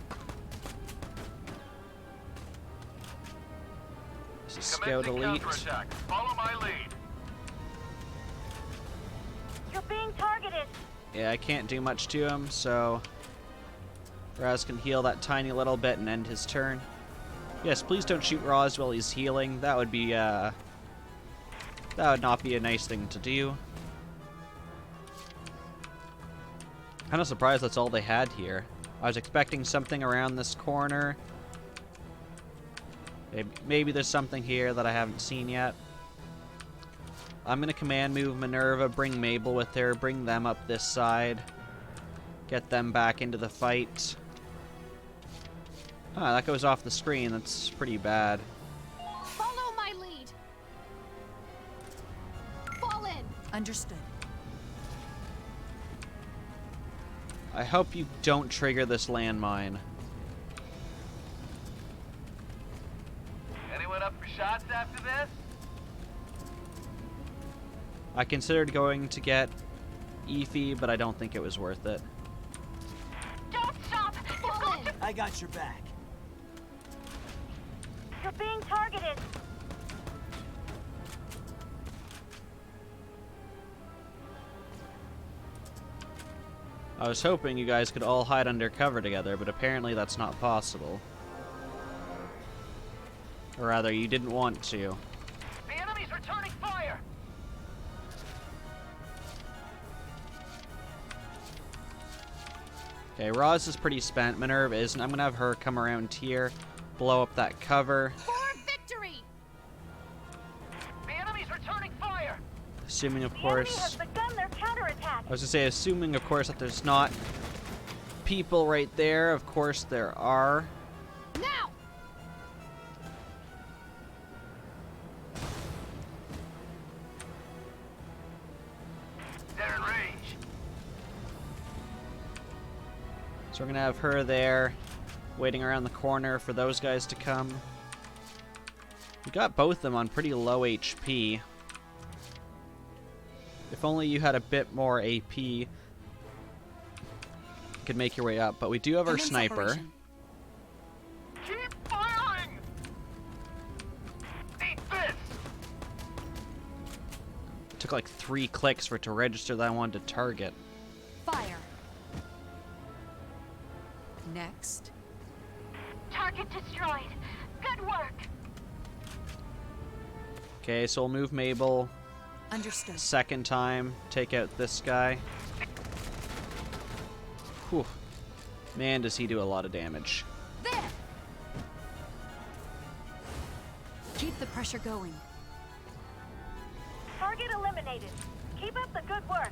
This is Scout Commencing Elite. counterattack. Follow my lead. You're being targeted. Yeah, I can't do much to him, so Raz can heal that tiny little bit and end his turn. Yes, please don't shoot Raz while he's healing. That would be, that would not be a nice thing to do. Kind of surprised that's all they had here. I was expecting something around this corner. Maybe there's something here that I haven't seen yet. I'm gonna command move Minerva, bring Mabel with her, bring them up this side. Get them back into the fight. Ah, that goes off the screen. That's pretty bad. Follow my lead. Fall in. Understood. I hope you don't trigger this landmine. Anyone up for shots after this? I considered going to get Efi, but I don't think it was worth it. Don't stop! Fall in. I got your back. You're being targeted. I was hoping you guys could all hide under cover together, but apparently that's not possible. Or rather, you didn't want to. The enemy's returning fire! Okay, Roz is pretty spent. Minerva isn't. I'm gonna have her come around here, blow up that cover. For victory. The enemy's returning fire! Assuming, of The enemy has course... begun their counterattack. I was gonna say, assuming, of course, that there's not people right there. Of course there are. Now. They're in range. So we're gonna have her there, waiting around the corner for those guys to come. We got both of them on pretty low HP. If only you had a bit more AP, you could make your way up. But we do have our Commence sniper. operation. Keep firing! Eat this! It took like 3 clicks for it to register that I wanted to target. Fire. Next. Target destroyed. Good work. Okay, so we'll move Mabel Understood. second time, take out this guy. Whew. Man, does he do a lot of damage. There. Keep the pressure going. Target eliminated. Keep up the good work.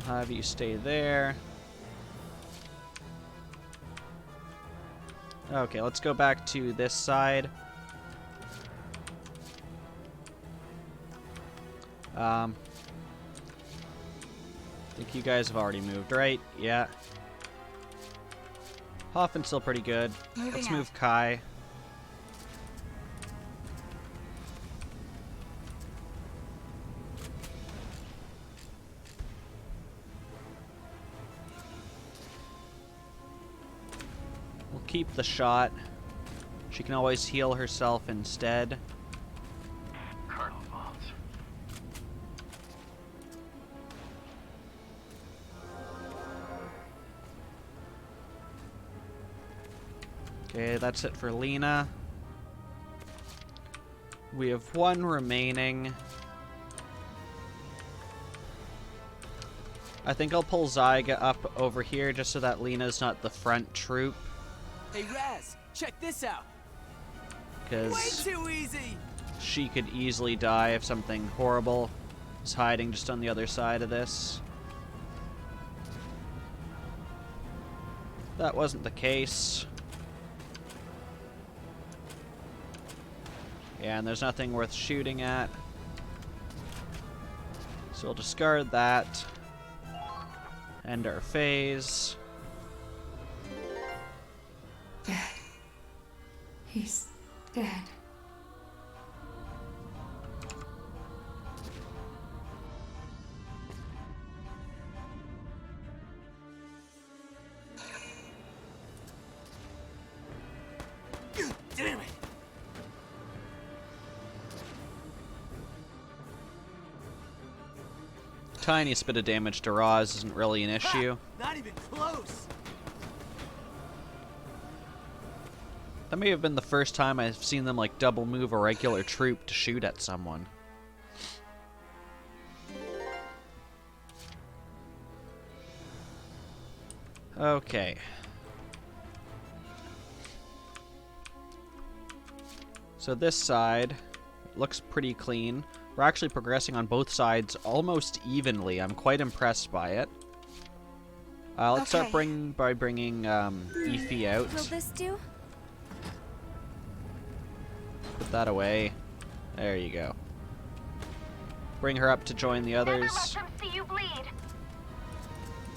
I'll have you stay there. Okay, let's go back to this side. I think you guys have already moved, right? Yeah. Hoffin's still pretty good. Let's move Kai. We'll keep the shot. She can always heal herself instead. Colonel Vault. Okay, that's it for Lena. We have one remaining. I think I'll pull Zyga up over here just so that Lena's not the front troop. Hey, Raz, check this out. Because Way too easy. she could easily die if something horrible is hiding just on the other side of this. That wasn't the case. Yeah, and there's nothing worth shooting at. So we'll discard that. End our phase. Dead. He's dead. Damn it. Tiniest bit of damage to Roz isn't really an issue. Not even close. That may have been the first time I've seen them like double move a regular troop to shoot at someone. Okay. So this side looks pretty clean. We're actually progressing on both sides almost evenly. I'm quite impressed by it. Let's start by bringing Ify out. Will this do? Put that away. There you go. Bring her up to join the others. Never let them see you bleed.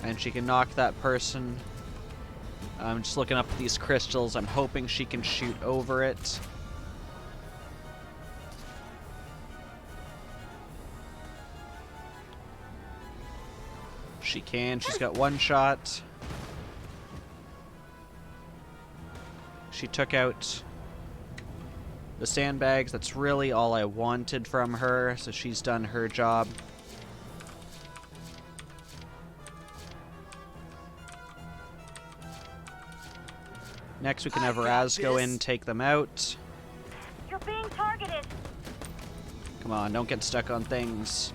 And she can knock that person. I'm just looking up at these crystals. I'm hoping she can shoot over it. She can. She's got one shot. She took out the sandbags. That's really all I wanted from her, so she's done her job. Next, we can have Raz go in, take them out. You're being targeted. Come on, don't get stuck on things.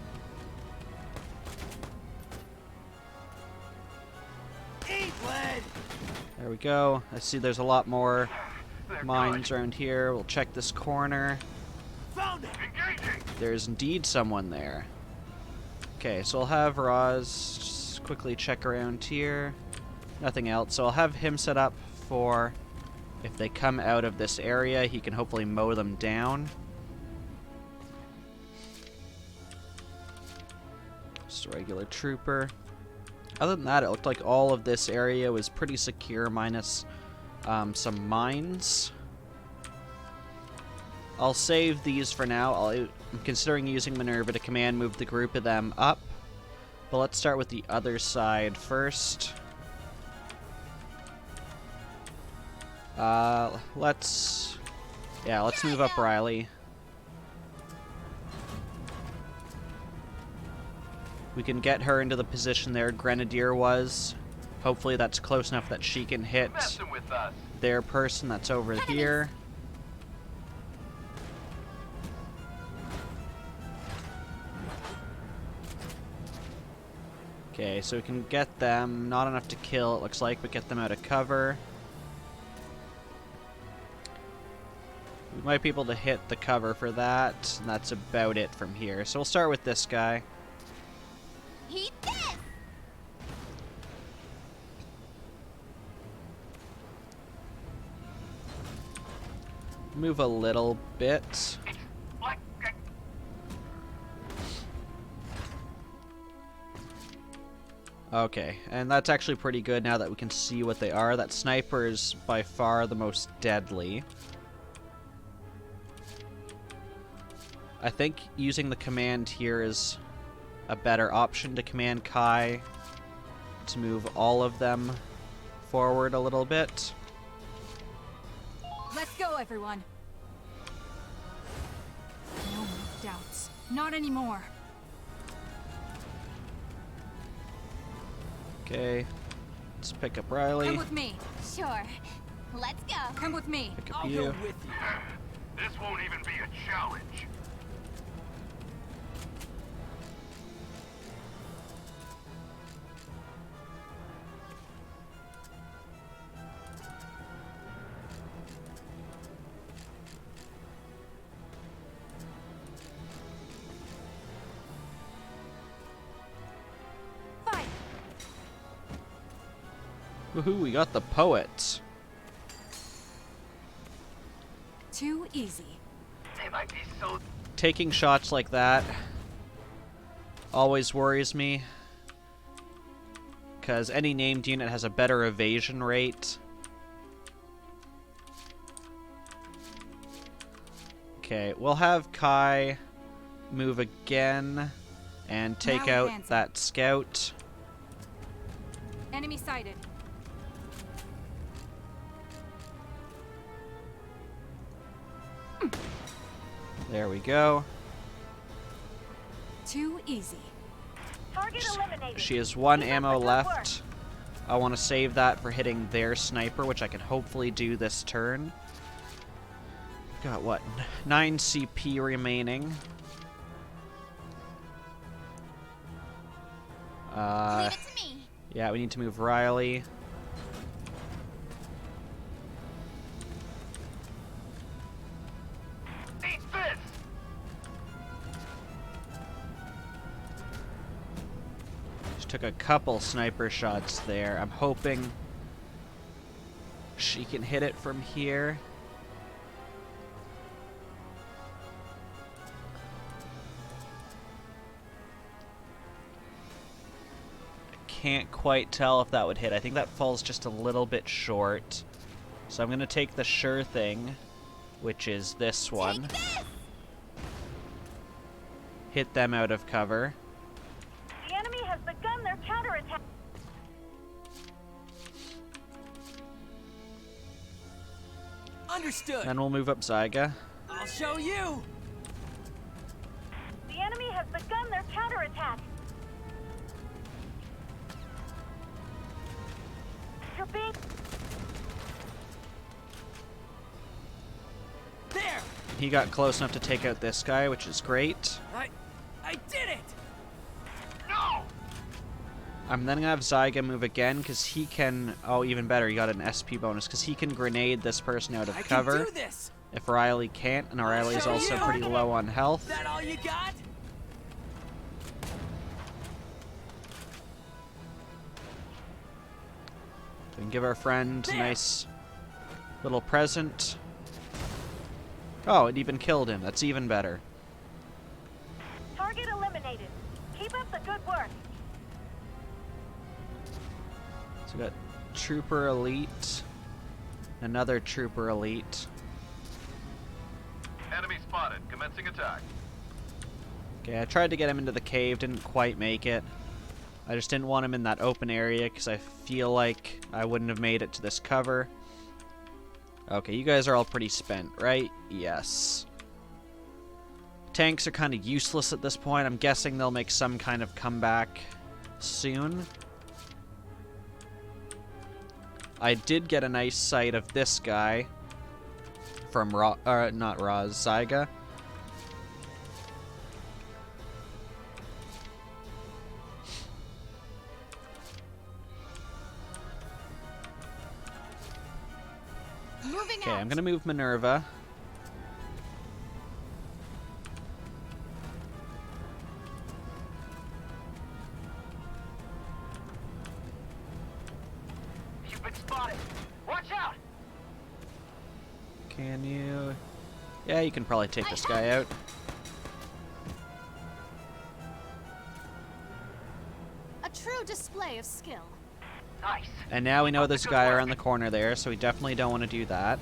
There we go. I see there's a lot more mines around here. We'll check this corner. Found it. Engaging. There's indeed someone there. Okay, so I'll have Roz just quickly check around here. Nothing else. So I'll have him set up for if they come out of this area, he can hopefully mow them down. Just a regular trooper. Other than that, it looked like all of this area was pretty secure, minus some mines. I'll save these for now. I'm considering using Minerva to command move the group of them up. But let's start with the other side first. Let's move up Riley. We can get her into the position there Grenadier was. Hopefully that's close enough that she can hit Messing with us. their person that's over here. Okay, so we can get them. Not enough to kill, it looks like, but get them out of cover. We might be able to hit the cover for that, and that's about it from here. So we'll start with this guy. Eat this! Move a little bit. Like, Okay, and that's actually pretty good now that we can see what they are. That sniper is by far the most deadly. I think using the command here is a better option to command Kai to move all of them forward a little bit. Let's go, everyone. No more doubts. Not anymore. Okay, let's pick up Riley. Come with me. Sure. Let's go. Come with me. Pick up I'll you. go with you. this won't even be a challenge. Fight. Woohoo, we got the poet. Too easy. They might be so... Taking shots like that always worries me, because any named unit has a better evasion rate. Okay, we'll have Kai move again and take Now out advancing. that scout. Enemy sighted. There we go. Too easy. Target eliminated. She has one Keep up ammo the good left. I want to save that for hitting their sniper, which I can hopefully do this turn. Got what? 9 CP remaining. Leave it to me. Yeah, we need to move Riley. Eat this! Just took a couple sniper shots there. I'm hoping she can hit it from here. Can't quite tell if that would hit. I think that falls just a little bit short. So I'm going to take the sure thing, which is this one. Take this! Hit them out of cover. The enemy has begun their counterattack. Understood. Then we'll move up Zyga. I'll show you. The enemy has begun their counterattack. You're being... There. He got close enough to take out this guy, which is great. I did it. No! I'm then gonna have Zyga move again, because he can... Oh, even better, he got an SP bonus, because he can grenade this person out of I cover. can do this. If Riley can't, and Riley's show also you. pretty low on health. That all you got? We can give our friend a There. nice little present. Oh, it even killed him. That's even better. Target eliminated. Keep up the good work. So we got Trooper Elite. Another Trooper Elite. Enemy spotted. Commencing attack. Okay, I tried to get him into the cave, didn't quite make it. I just didn't want him in that open area because I feel like I wouldn't have made it to this cover. Okay, you guys are all pretty spent, right? Yes. Tanks are kind of useless at this point. I'm guessing they'll make some kind of comeback soon. I did get a nice sight of this guy from Zyga. Moving Okay, out. I'm gonna move Minerva. You've been spotted. Watch out! Can you... Yeah, you can probably take this guy out. A true display of skill. Nice. And now we know That's there's a good guy work. around the corner there, so we definitely don't want to do that.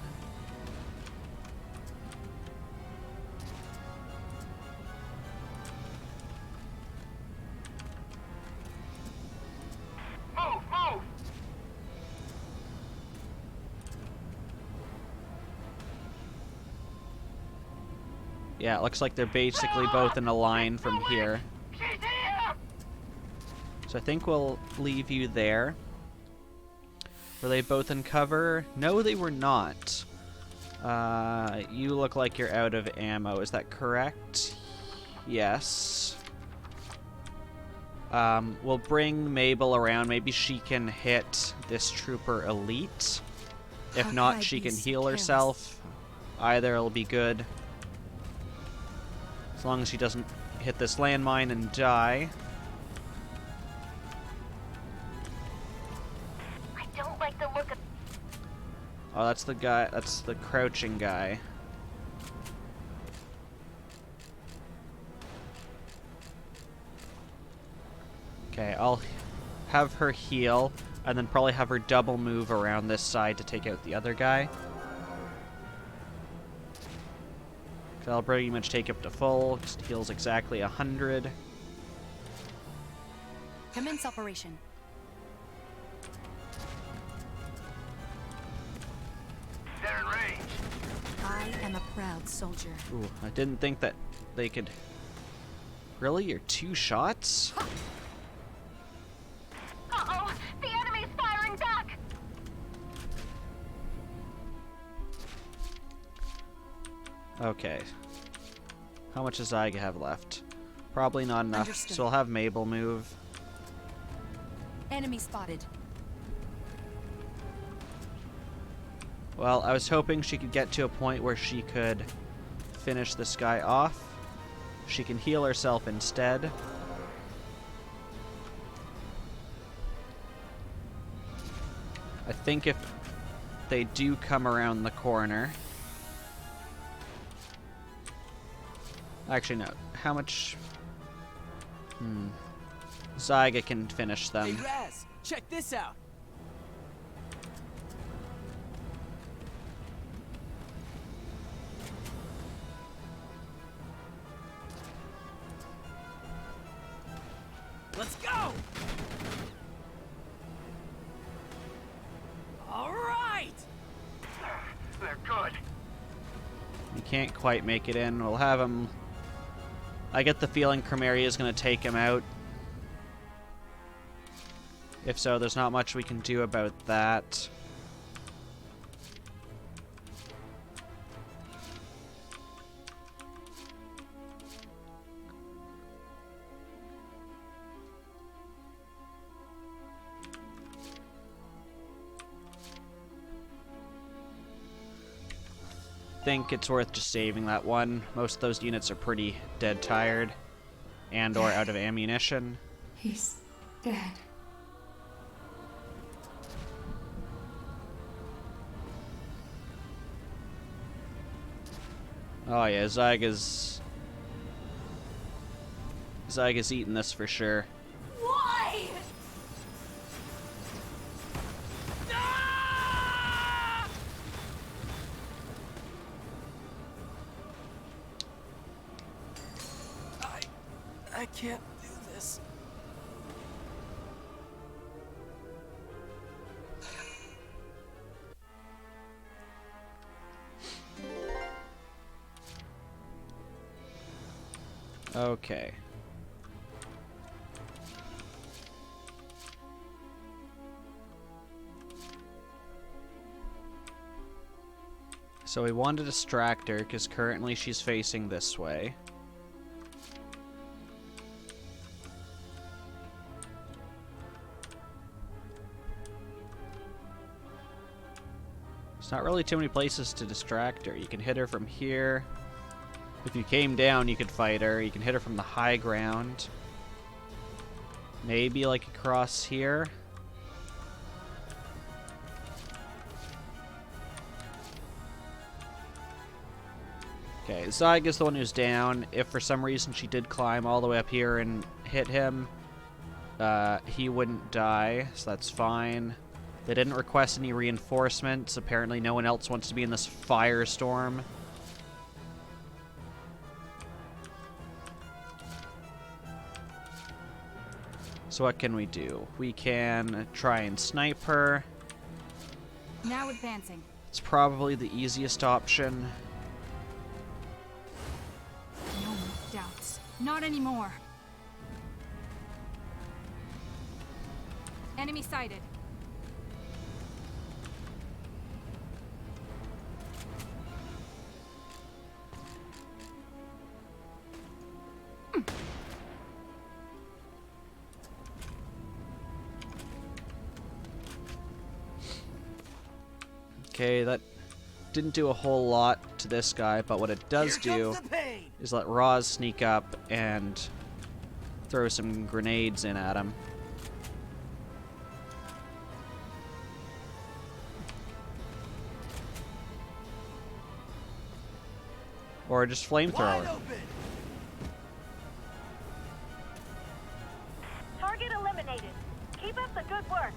Move, move! Yeah, it looks like they're basically both in a line from here. She's here! So I think we'll leave you there. Were they both in cover? No, they were not. You look like you're out of ammo. Is that correct? Yes. We'll bring Mabel around. Maybe she can hit this trooper elite. If How not, could I she be can so heal careless? herself. Either will be good. As long as she doesn't hit this landmine and die. I don't like the look of. Oh, that's the guy. That's the crouching guy. Okay, I'll have her heal, and then probably have her double move around this side to take out the other guy. So I'll pretty much take up to full. Just heals exactly 100. Commence operation. They're in range. I am a proud soldier. Ooh, I didn't think that they could... Really? You're 2 shots? Uh-oh! The enemy's firing back! Okay. How much does Zyga have left? Probably not enough, Understood. so I'll have Mabel move. Enemy spotted. Well, I was hoping she could get to a point where she could finish this guy off. She can heal herself instead. I think if they do come around the corner... Actually, no. How much... Zyga can finish Hey, them. Raz, check this out. Let's go! All right! They're good. You can't quite make it in. We'll have him... I get the feeling Chromeria is going to take him out. If so, there's not much we can do about that. Think it's worth just saving that one. Most of those units are pretty dead tired and or out of ammunition. He's dead. Oh yeah, Zyga's eating this for sure. Why? I can't do this. Okay. So we want to distract her because currently she's facing this way. There's not really too many places to distract her. You can hit her from here. If you came down, you could fight her. You can hit her from the high ground. Maybe like across here. Okay, Zyga's the one who's down. If for some reason she did climb all the way up here and hit him, he wouldn't die, so that's fine. They didn't request any reinforcements. Apparently no one else wants to be in this firestorm. So what can we do? We can try and snipe her. Now advancing. It's probably the easiest option. No more doubts. Not anymore. Enemy sighted. Okay, that didn't do a whole lot to this guy, but what it does do is let Roz sneak up and throw some grenades in at him. Or just flamethrower. Target eliminated. Keep up the good work.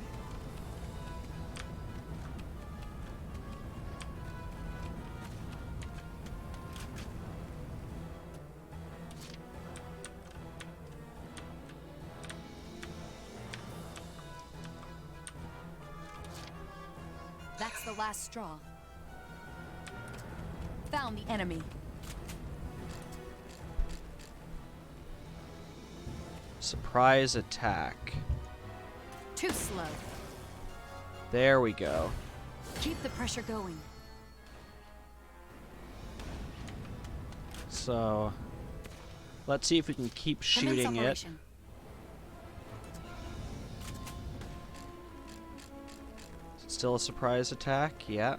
That's the last straw. Found the enemy. Surprise attack. Too slow. There we go. Keep the pressure going. So, let's see if we can keep shooting it. Still a surprise attack? Yeah.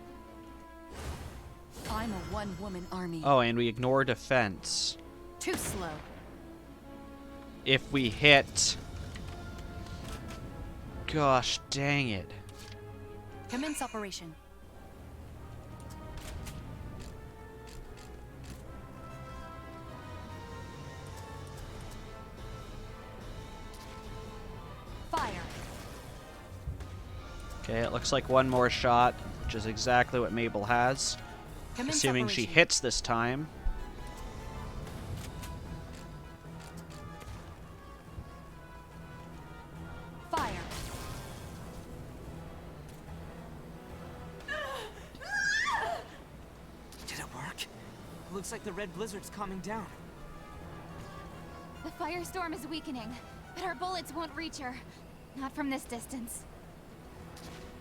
I'm a one-woman army. Oh, and we ignore defense. Too slow. If we hit... Gosh dang it. Commence operation. Fire. Okay, it looks like one more shot, which is exactly what Mabel has. Commence Assuming she operation. hits this time. Fire. Did it work? Looks like the red blizzard's calming down. The firestorm is weakening, but our bullets won't reach her. Not from this distance.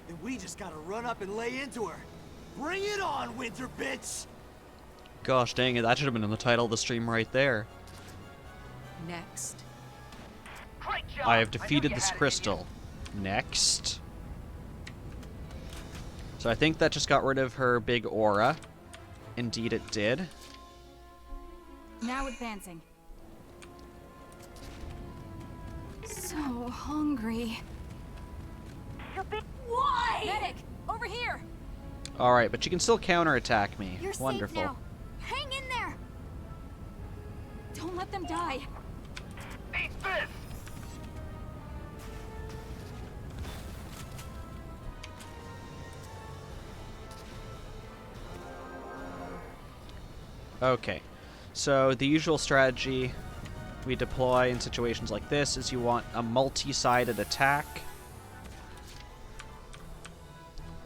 Then we just gotta run up and lay into her. Bring it on, winter bitch! Gosh dang it, that should have been in the title of the stream right there. Next. Great job. I have knew defeated you this had it. crystal. Next. So I think that just got rid of her big aura. Indeed it did. Now advancing. So hungry. Why? Medic, over here. Alright, but you can still counterattack me. You're Wonderful. safe now. Hang in there. Don't let them die. Eat this! Okay, so the usual strategy we deploy in situations like this is you want a multi-sided attack.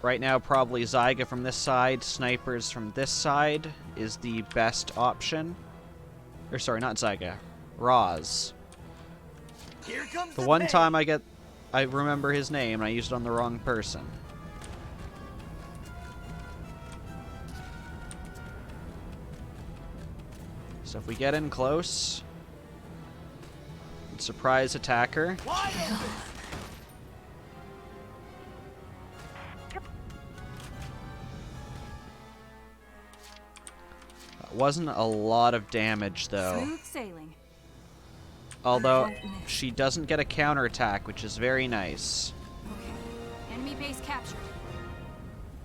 Right now, probably Zyga from this side, snipers from this side is the best option. Or sorry, not Zyga, Roz. Here comes The one time I remember his name and I used it on the wrong person. So if we get in close, surprise attacker. Wide open! Wasn't a lot of damage, though. Smooth sailing. Although, she doesn't get a counterattack, which is very nice. Okay. Enemy base captured.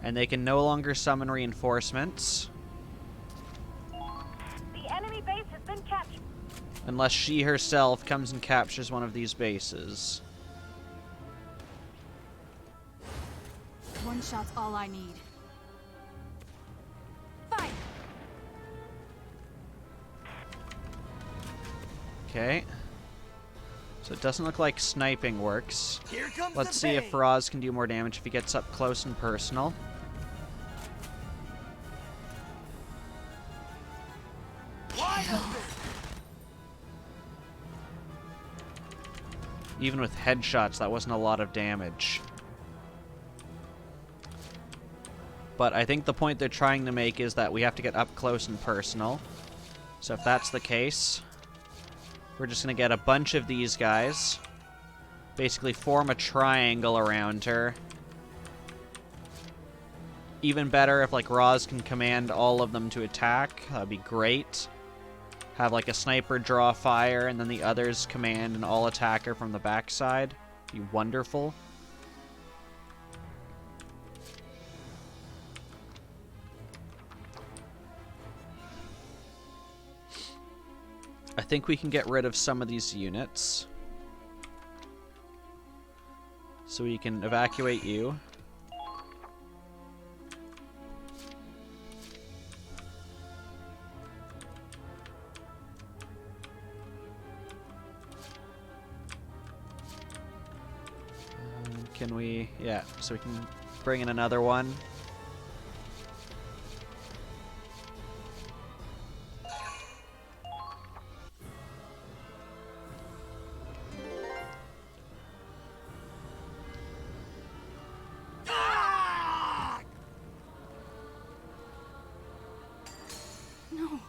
And they can no longer summon reinforcements. The enemy base has been captured. Unless she herself comes and captures one of these bases. One shot's all I need. Fight! Okay. So it doesn't look like sniping works. Here comes Let's the see if bang. Roz can do more damage if he gets up close and personal. Wide open. Even with headshots, that wasn't a lot of damage. But I think the point they're trying to make is that we have to get up close and personal. So if that's the case, we're just going to get a bunch of these guys. Basically form a triangle around her. Even better if, like, Roz can command all of them to attack. That'd be great. Have, like, a sniper draw fire, and then the others command an all-attacker from the backside. Be wonderful. I think we can get rid of some of these units. So we can evacuate you. Can we... yeah, so we can bring in another one. No.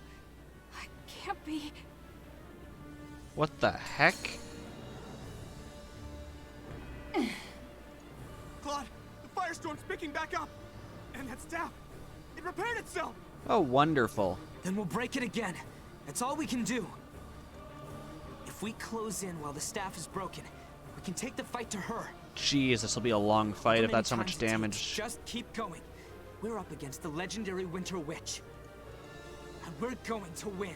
I can't be. What the heck? Claude, the firestorm's picking back up. And that staff, it repaired itself. Oh, wonderful. Then we'll break it again. That's all we can do. If we close in while the staff is broken, we can take the fight to her. Jeez, this will be a long fight if that's how much damage. Just keep going. We're up against the legendary Winter Witch. And we're going to win.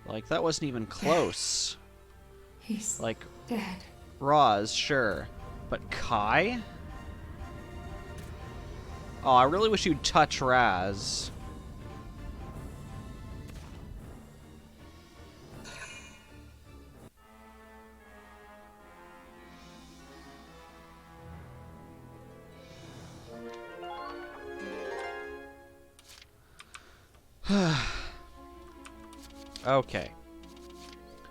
Like, that wasn't even close. He's Like, dead. Roz, sure. But Kai? Oh, I really wish you'd touch Raz. Okay.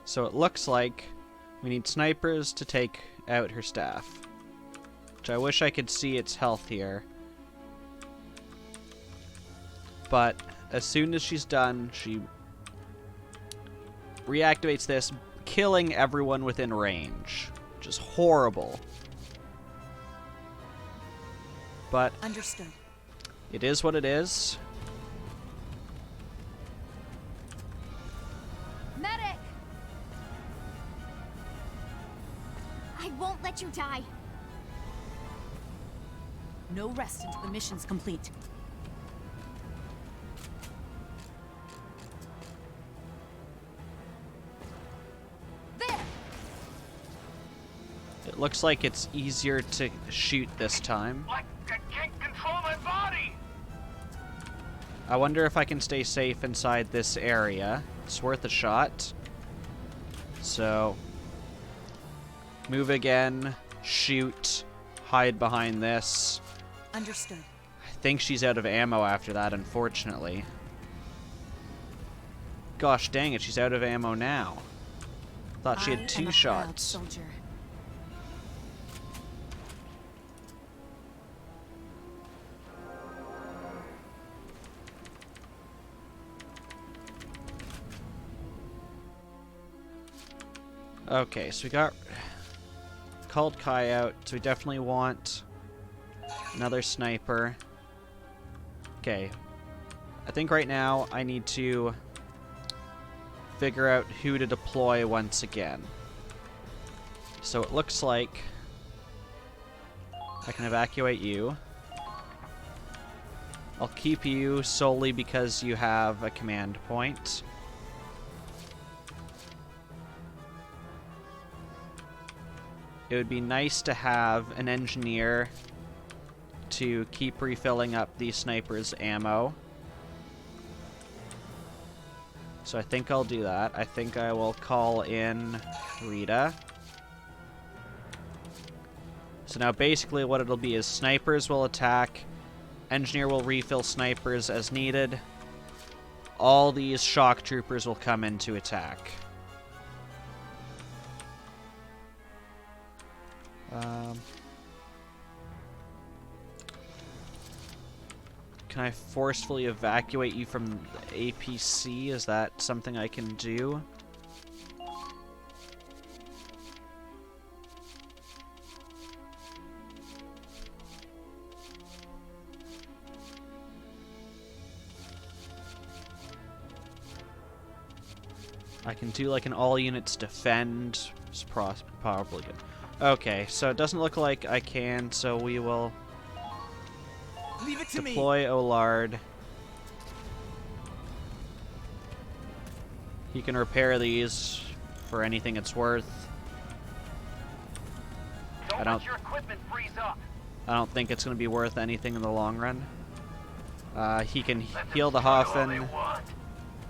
So it looks like we need snipers to take out her staff. Which I wish I could see its health here. But as soon as she's done, she reactivates this, killing everyone within range. Which is horrible. But Understood. it is what it is. Medic! I won't let you die. No rest until the mission's complete. There! It looks like it's easier to shoot this time. Like, I can't control my body! I wonder if I can stay safe inside this area. It's worth a shot. So, move again, shoot, hide behind this. Understood. I think she's out of ammo after that, unfortunately. Gosh dang it, she's out of ammo now. Thought she I had am 2 a proud shots. soldier. Okay, so we got called Kai out, so we definitely want another sniper. Okay. I think right now I need to figure out who to deploy once again. So it looks like I can evacuate you. I'll keep you solely because you have a command point. It would be nice to have an engineer to keep refilling up the sniper's ammo. So I think I'll do that. I think I will call in Rita. So now basically what it'll be is snipers will attack, engineer will refill snipers as needed, all these shock troopers will come in to attack. Can I forcefully evacuate you from the APC? Is that something I can do? I can do like an all units defend. It's probably good. Okay, so it doesn't look like I can, so we will Leave it to me. deploy Olard. He can repair these for anything it's worth. Don't I don't- let your equipment freeze up. I don't think it's going to be worth anything in the long run. He can Let them heal the struggle all they Hoffen. want.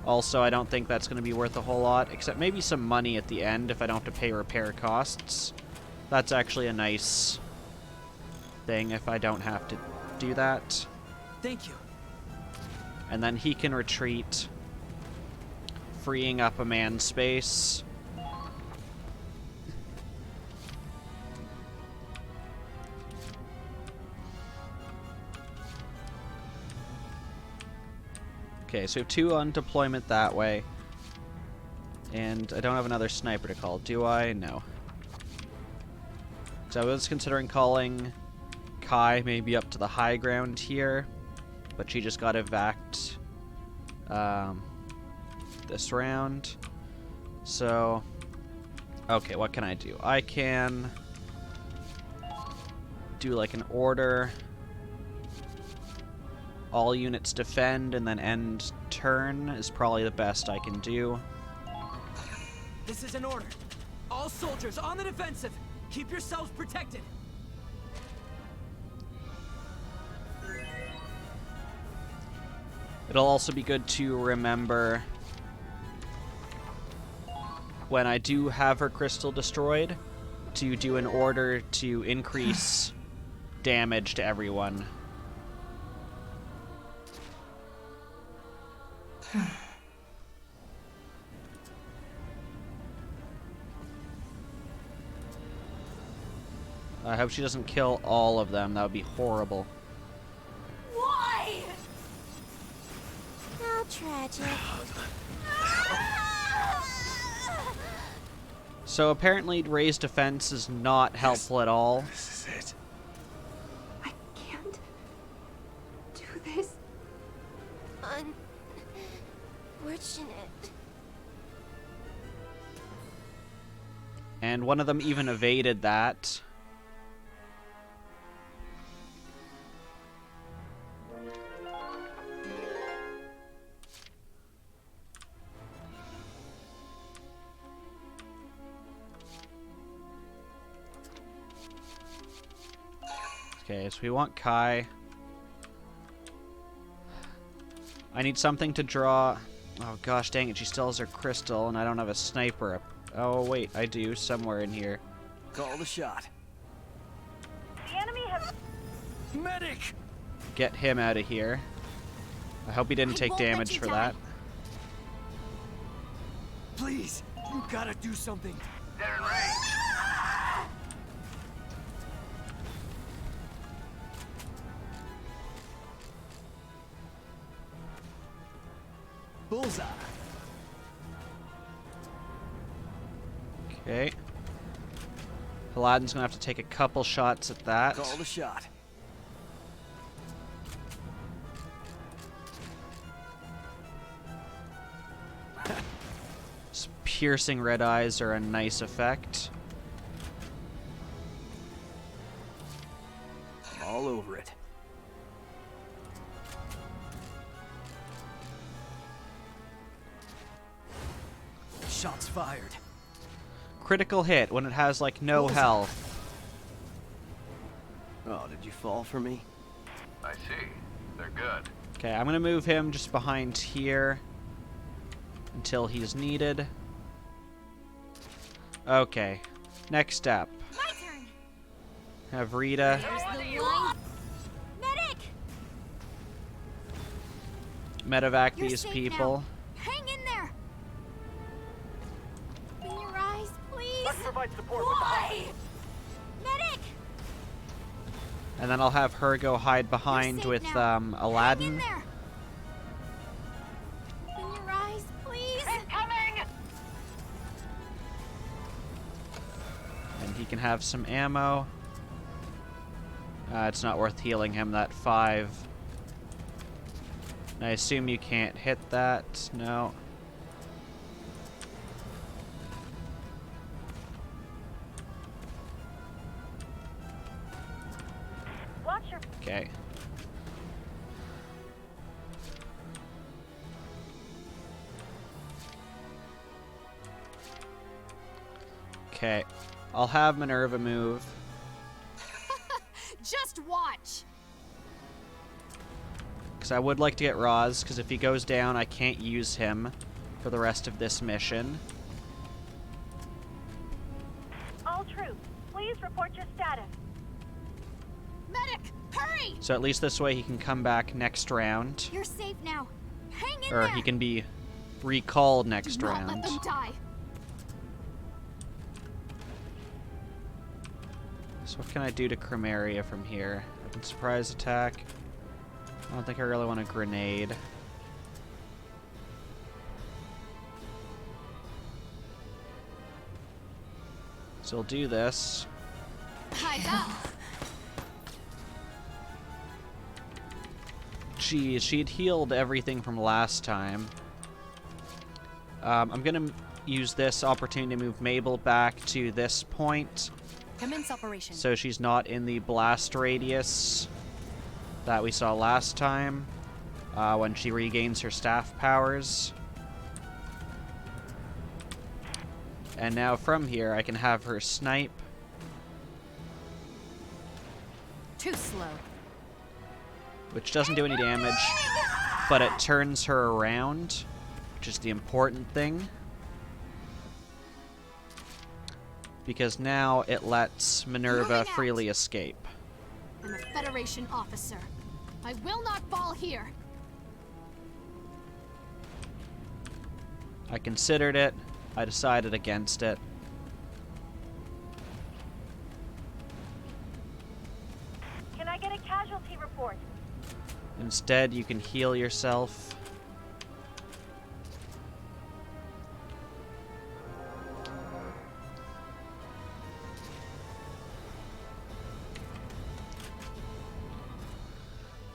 Also, I don't think that's going to be worth a whole lot, except maybe some money at the end if I don't have to pay repair costs. That's actually a nice thing if I don't have to do that. Thank you. And then he can retreat, freeing up a man space. Okay, so we have 2 on deployment that way. And I don't have another sniper to call, do I? No. So I was considering calling Kai maybe up to the high ground here, but she just got evac'd this round. So, okay, what can I do? I can do like an order. All units defend and then end turn is probably the best I can do. This is an order. All soldiers on the defensive. Keep yourselves protected. It'll also be good to remember when I do have her crystal destroyed to do an order to increase damage to everyone. I hope she doesn't kill all of them. That would be horrible. Why? How tragic. So apparently raised defense is not helpful at all. This is it. I can't do this. Unfortunate. And one of them even evaded that. Okay, so we want Kai. I need something to draw. Oh gosh, dang it, she still has her crystal, and I don't have a sniper. Oh wait, I do, somewhere in here. Call the shot. The enemy has... Medic! Get him out of here. I hope he didn't I take won't let damage you for die. that. Please, you gotta do something. They're in range. Bullseye. Okay. Paladin's gonna have to take a couple shots at that. Call the shot. piercing red eyes are a nice effect. I'm all over it. Shots fired. Critical hit when it has, like, no health. Oh, did you fall for me? I see. They're good. Okay, I'm gonna move him just behind here until he's needed. Okay, next step. My turn. Have Rita. There's the one. Medic! Medevac You're these safe people. now. Hang in there. Open your eyes, please. Let's provide support. Why? Medic! And then I'll have her go hide behind safe with now. Hang in Aladdin. there. Open your eyes, please. Coming! And he can have some ammo. It's not worth healing him, that 5. I assume you can't hit that. No. Watch your... Okay. Okay. I'll have Minerva move. Just watch. Because I would like to get Roz, because if he goes down, I can't use him for the rest of this mission. All troops, please report your status. Medic, hurry! So at least this way he can come back next round. You're safe now. Hang in Or there. he can be recalled next Do not round. let them die. So what can I do to Chromaria from here? Surprise attack. I don't think I really want a grenade. So we'll do this. Eyes up. Geez, she'd healed everything from last time. I'm gonna use this opportunity to move Mabel back to this point. Commence operation. So she's not in the blast radius that we saw last time when she regains her staff powers. And now from here I can have her snipe. Too slow. Which doesn't do any damage, but it turns her around, which is the important thing. Because now it lets Minerva freely escape. I'm a Federation officer. I will not fall here. I considered it. I decided against it. Can I get a casualty report? Instead, you can heal yourself.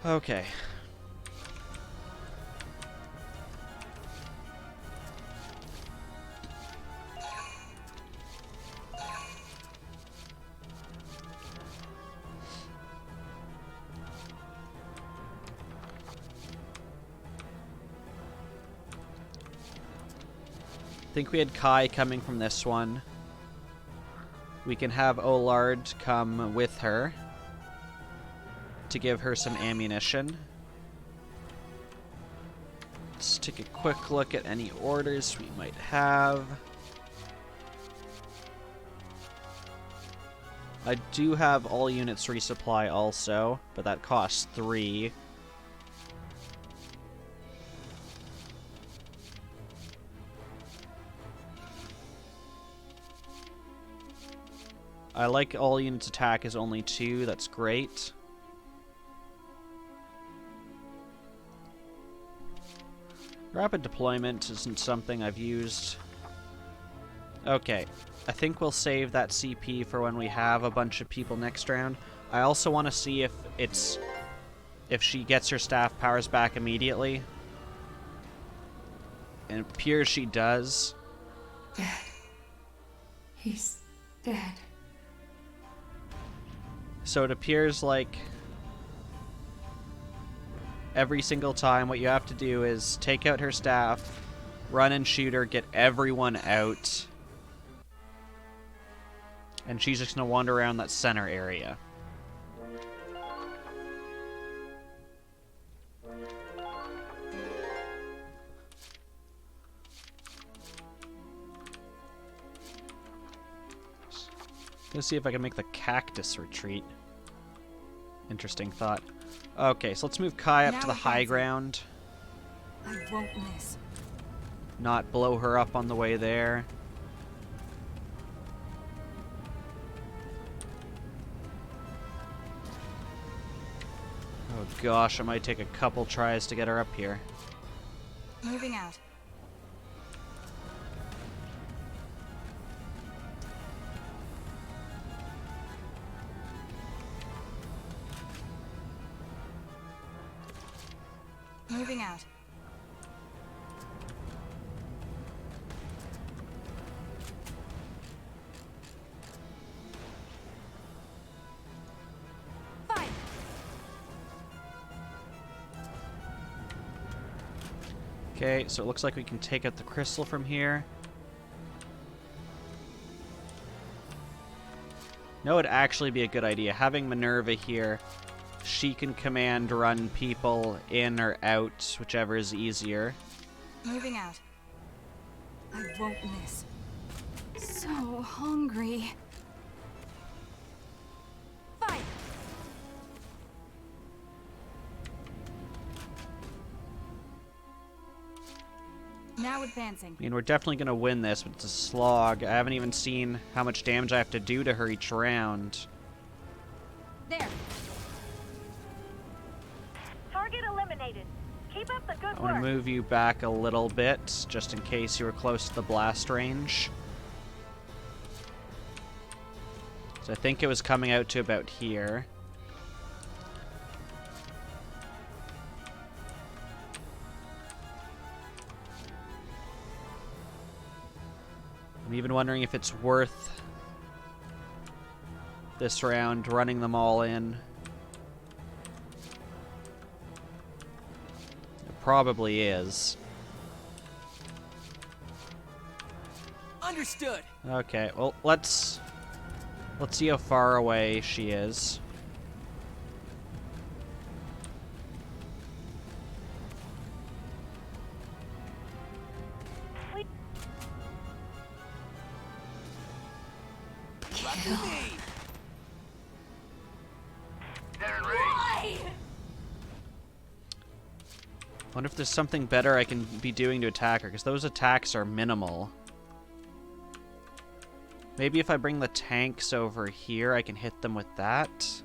Okay. I think we had Kai coming from this one. We can have Olard come with her to give her some ammunition. Let's take a quick look at any orders we might have. I do have all units resupply also, but that costs 3. I like all units attack is only 2, that's great. Rapid deployment isn't something I've used. Okay, I think we'll save that CP for when we have a bunch of people next round. I also want to see if she gets her staff powers back immediately. And it appears she does. Dead. He's dead. So it appears like every single time what you have to do is take out her staff, run and shoot her, get everyone out, and she's just going to wander around that center area. Let's see if I can make the cactus retreat. Interesting thought. Okay, so let's move Kai up to the high ground. I won't miss. Not blow her up on the way there. Oh gosh, I might take a couple tries to get her up here. Moving out. Moving out. Fine. Okay, so it looks like we can take out the crystal from here. No, it'd actually be a good idea. Having Minerva here, she can command run people in or out, whichever is easier. Moving out. I won't miss. So hungry. Fine. Now advancing. I mean, we're definitely going to win this, but it's a slog. I haven't even seen how much damage I have to do to her each round. There. Target eliminated. Keep up the good I want to move you back a little bit, just in case you were close to the blast range. So I think it was coming out to about here. I'm even wondering if it's worth this round running them all in. It probably is. Understood. Okay, well, let's see how far away she is. Lucky me. They're in range. Wonder if there's something better I can be doing to attack her, because those attacks are minimal. Maybe if I bring the tanks over here, I can hit them with that.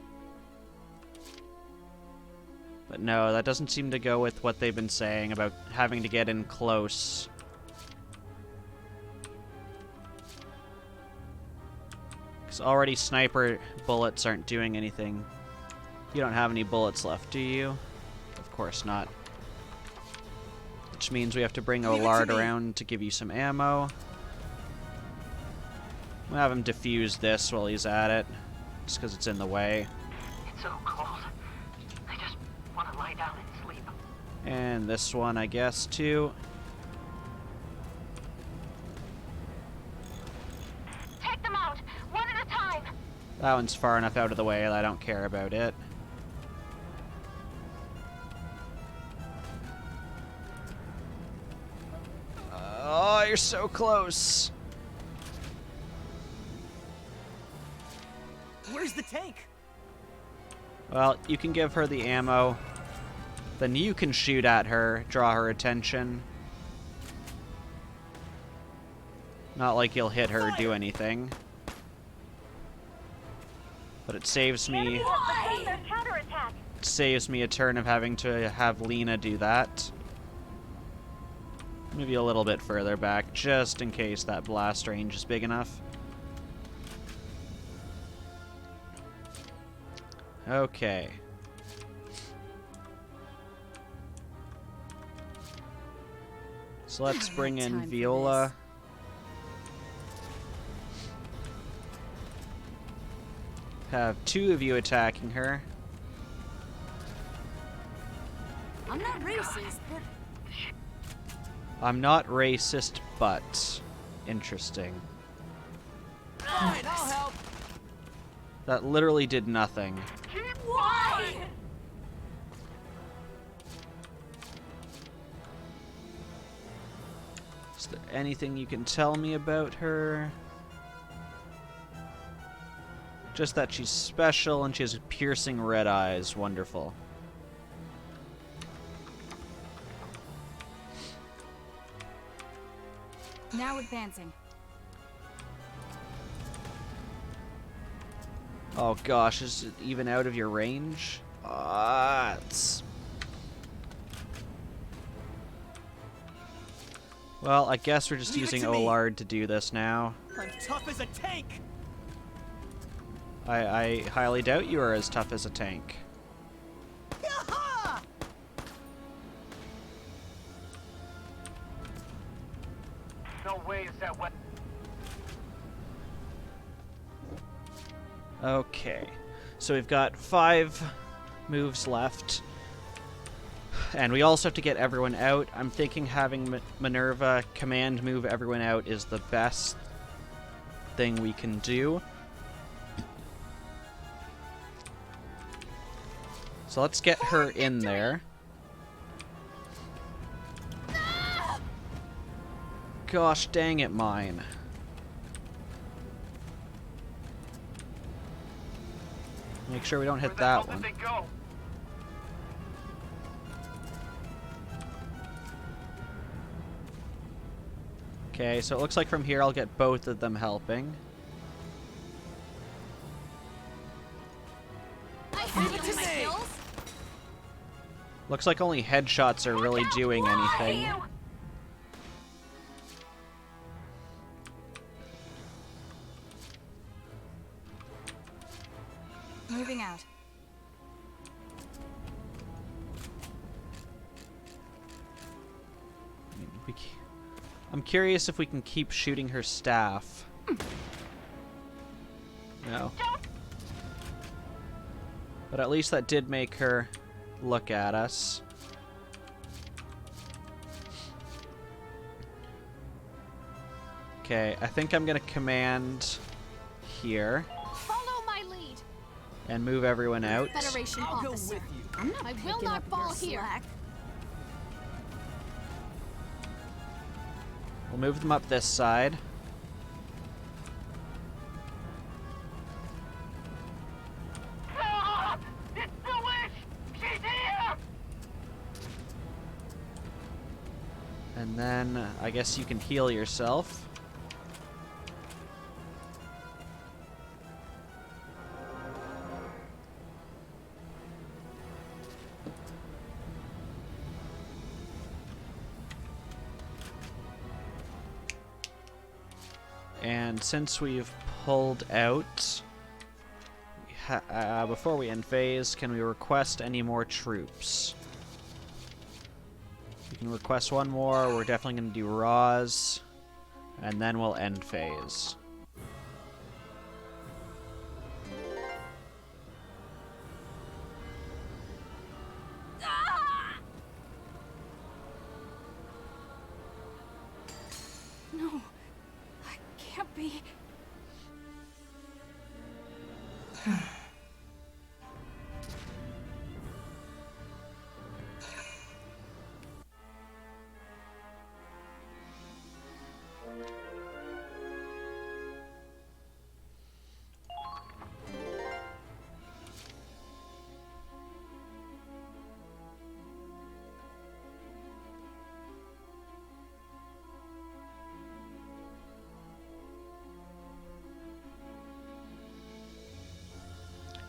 But no, that doesn't seem to go with what they've been saying about having to get in close. Because already sniper bullets aren't doing anything. You don't have any bullets left, do you? Of course not. Which means we have to bring Olard around to give you some ammo. We'll have him defuse this while he's at it, just because it's in the way. It's so cold. I just want to lie down and sleep. And this one, I guess, too. Take them out, one at a time. That one's far enough out of the way that I don't care about it. Oh, you're so close. Where's the tank? Well, you can give her the ammo. Then you can shoot at her, draw her attention. Not like you'll hit her or do anything. But it saves me... Their counterattack. It saves me a turn of having to have Lena do that. Maybe a little bit further back, just in case that blast range is big enough. Okay. So let's bring in Viola. Have two of you attacking her. I'm not racist, but I'm not racist, but interesting. Fine, I'll help. That literally did nothing. why? Is there anything you can tell me about her? Just that she's special and she has piercing red eyes. Wonderful. Now advancing. Oh gosh, is it even out of your range? It's... Well, I guess we're just Leave it using to me. Olard to do this now. I'm tough as a tank. I highly doubt you are as tough as a tank. Yaha! No way is that what. Okay, so we've got 5 moves left. And we also have to get everyone out. I'm thinking having Minerva command move everyone out is the best thing we can do. So let's get her in there. Gosh dang it, mine. Make sure we don't hit that one. Where the hell did they go? Okay, so it looks like from here I'll get both of them helping. I have it to my skills. Looks like only headshots are really doing anything. Moving out. I'm curious if we can keep shooting her staff. No. But at least that did make her look at us. Okay, I think I'm gonna command here Follow my lead. and move everyone out. Federation I'll go officer. with you. I'm not I will not fall here. We'll move them up this side. Ah! It's the witch! She's here! And then I guess you can heal yourself. And since we've pulled out, before we end phase, can we request any more troops? We can request one more. We're definitely going to do Raws, and then we'll end phase. No, I can't be.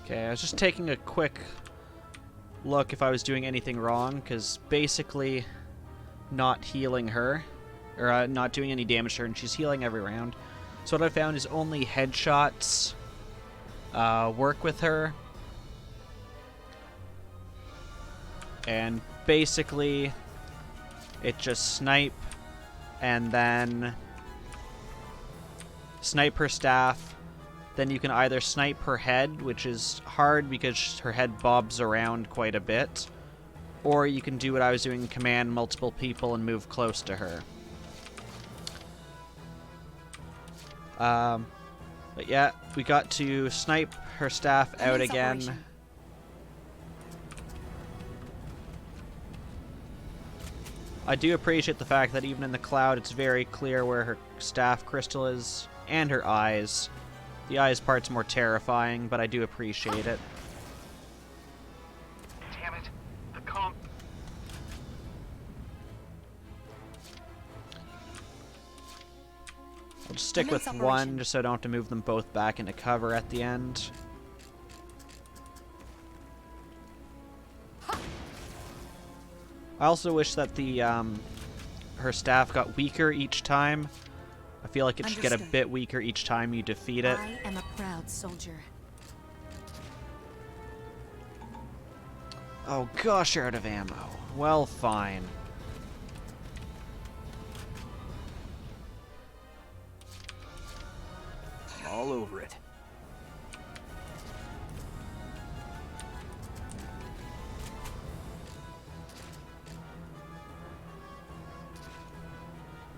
Okay, I was just taking a quick look if I was doing anything wrong, because basically not healing her, or not doing any damage to her, and she's healing every round. So what I found is only headshots work with her. And basically it just snipe and then snipe her staff, then you can either snipe her head, which is hard because her head bobs around quite a bit, or you can do what I was doing, command multiple people and move close to her. But yeah, we got to snipe her staff out again. I do appreciate the fact that even in the cloud, it's very clear where her staff crystal is, and her eyes. The eyes part's more terrifying, but I do appreciate it. Damn it. The comp. I'll just stick with one, just so I don't have to move them both back into cover at the end. I also wish that the her staff got weaker each time. I feel like it should get a bit weaker each time you defeat it. I am a proud soldier. Oh gosh, you're out of ammo. Well, fine. All over it.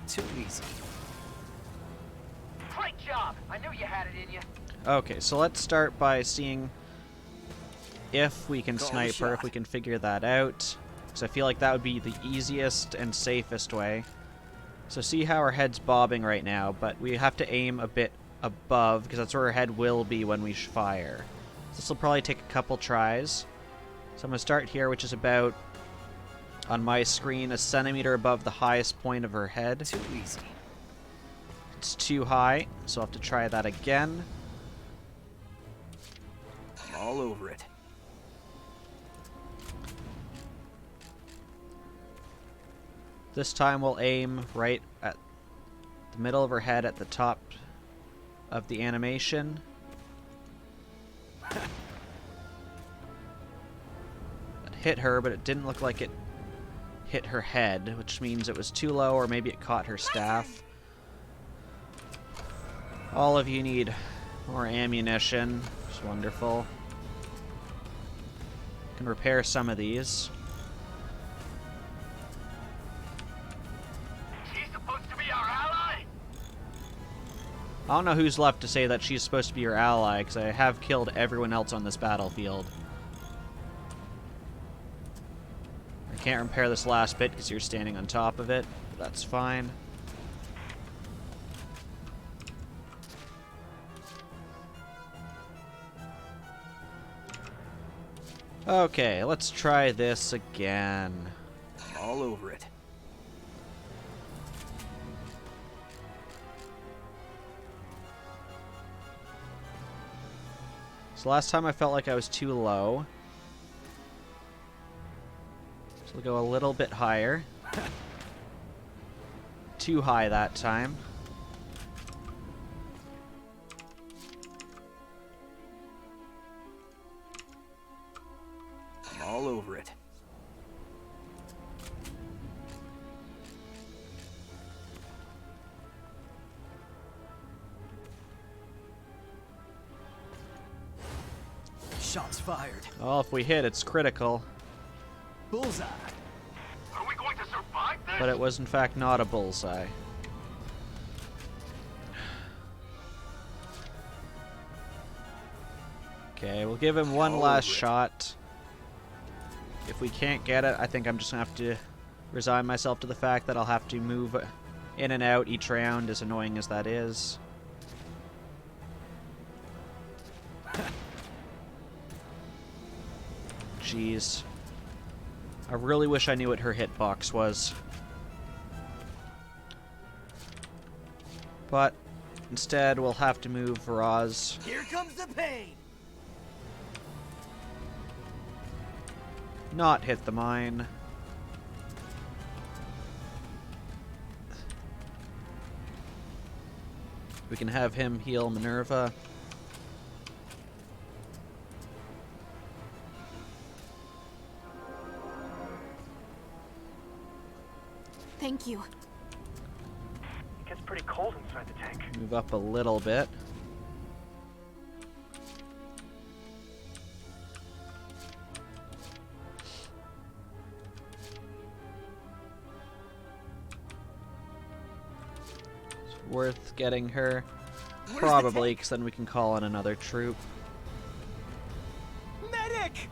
Too easy. Great job! I knew you had it in you. Okay, so let's start by seeing if we can snipe her, if we can figure that out. Because I feel like that would be the easiest and safest way. So see how her head's bobbing right now, but we have to aim a bit above, because that's where her head will be when we fire. This will probably take a couple tries. So I'm going to start here, which is about, on my screen, a centimeter above the highest point of her head. Too easy. It's too high, so I'll have to try that again. All over it. This time we'll aim right at the middle of her head at the top of the animation. It hit her, but it didn't look like it hit her head, which means it was too low, or maybe it caught her staff. All of you need more ammunition. It's wonderful. Can repair some of these. She's supposed to be our ally? I don't know who's left to say that she's supposed to be your ally, because I have killed everyone else on this battlefield. I can't repair this last bit because you're standing on top of it. But that's fine. Okay, let's try this again. All over it. So last time I felt like I was too low. So we'll go a little bit higher. Too high that time. All over it. Shots fired. Oh, if we hit, it's critical. Bullseye. Are we going to survive this? But it was in fact not a bullseye. Okay, we'll give him one last shot. If we can't get it, I think I'm just gonna have to resign myself to the fact that I'll have to move in and out each round, as annoying as that is. Jeez. I really wish I knew what her hitbox was. But instead, we'll have to move Roz. Here comes the pain. Not hit the mine. We can have him heal Minerva. Thank you. It gets pretty cold inside the tank. Move up a little bit. worth getting her? Where's the Probably, tank? because then we can call in another troop. Medic!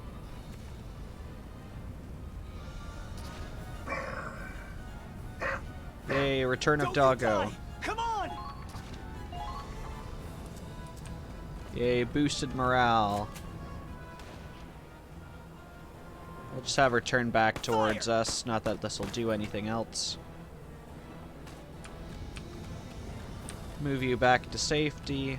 Yay, return of Don't Doggo. die. Come on! Yay, boosted morale. We'll just have her turn back towards us, not that this will do anything else. Move you back to safety.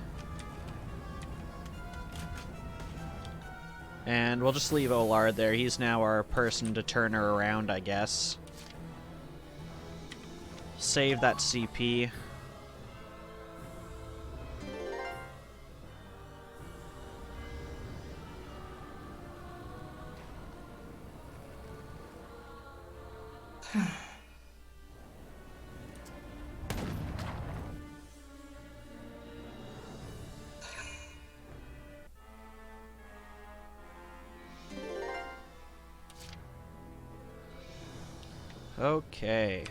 And we'll just leave Olard there. He's now our person to turn her around, I guess. Save that CP. Okay.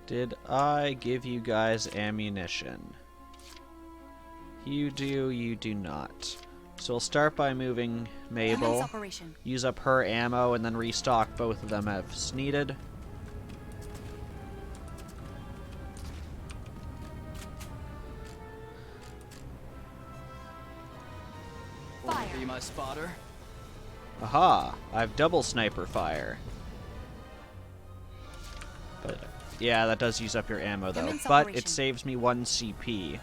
Did I give you guys ammunition? You do, you do not. So we'll start by moving Mabel, use up her ammo, and then restock both of them as needed. Be my spotter. Aha! I have double sniper fire. But yeah, that does use up your ammo though. But it saves me 1 CP,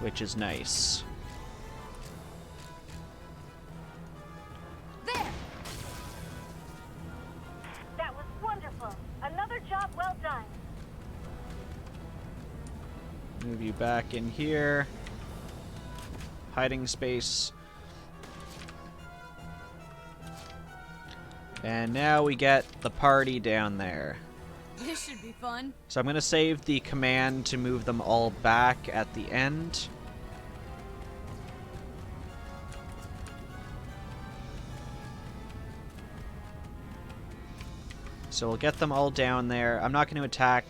which is nice. There! That was wonderful. Another job well done. Move you back in here. Hiding space. And now we get the party down there. This should be fun. So I'm going to save the command to move them all back at the end. So we'll get them all down there. I'm not going to attack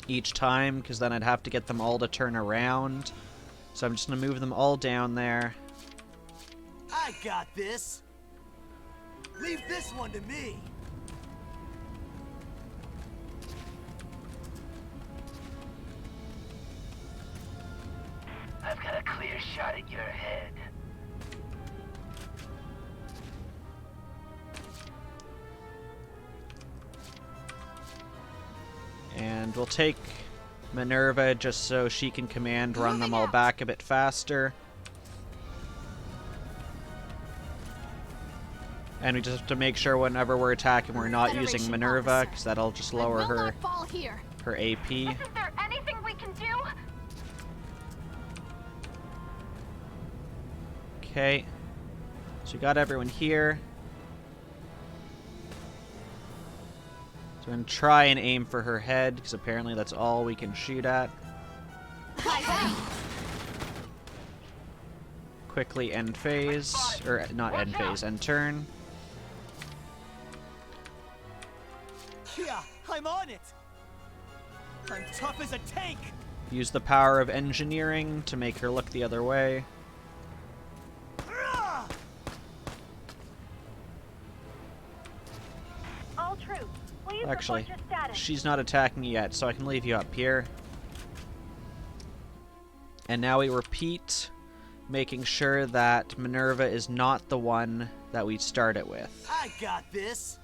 each time, because then I'd have to get them all to turn around. So I'm just going to move them all down there. I got this. Leave this one to me. I've got a clear shot at your head. And we'll take Minerva just so she can command run them all back a bit faster. And we just have to make sure whenever we're attacking we're not using Minerva, because that'll just lower her AP. Isn't there anything we can do? Okay. So we got everyone here. So I'm going to try and aim for her head, because apparently that's all we can shoot at. Quickly end phase, or not end phase, end turn. Yeah, I'm on it. I'm tough as a tank. Use the power of engineering to make her look the other way. All troops, please Actually, report your status. she's not attacking yet, so I can leave you up here. And now we repeat, making sure that Minerva is not the one that we start it with. I got this.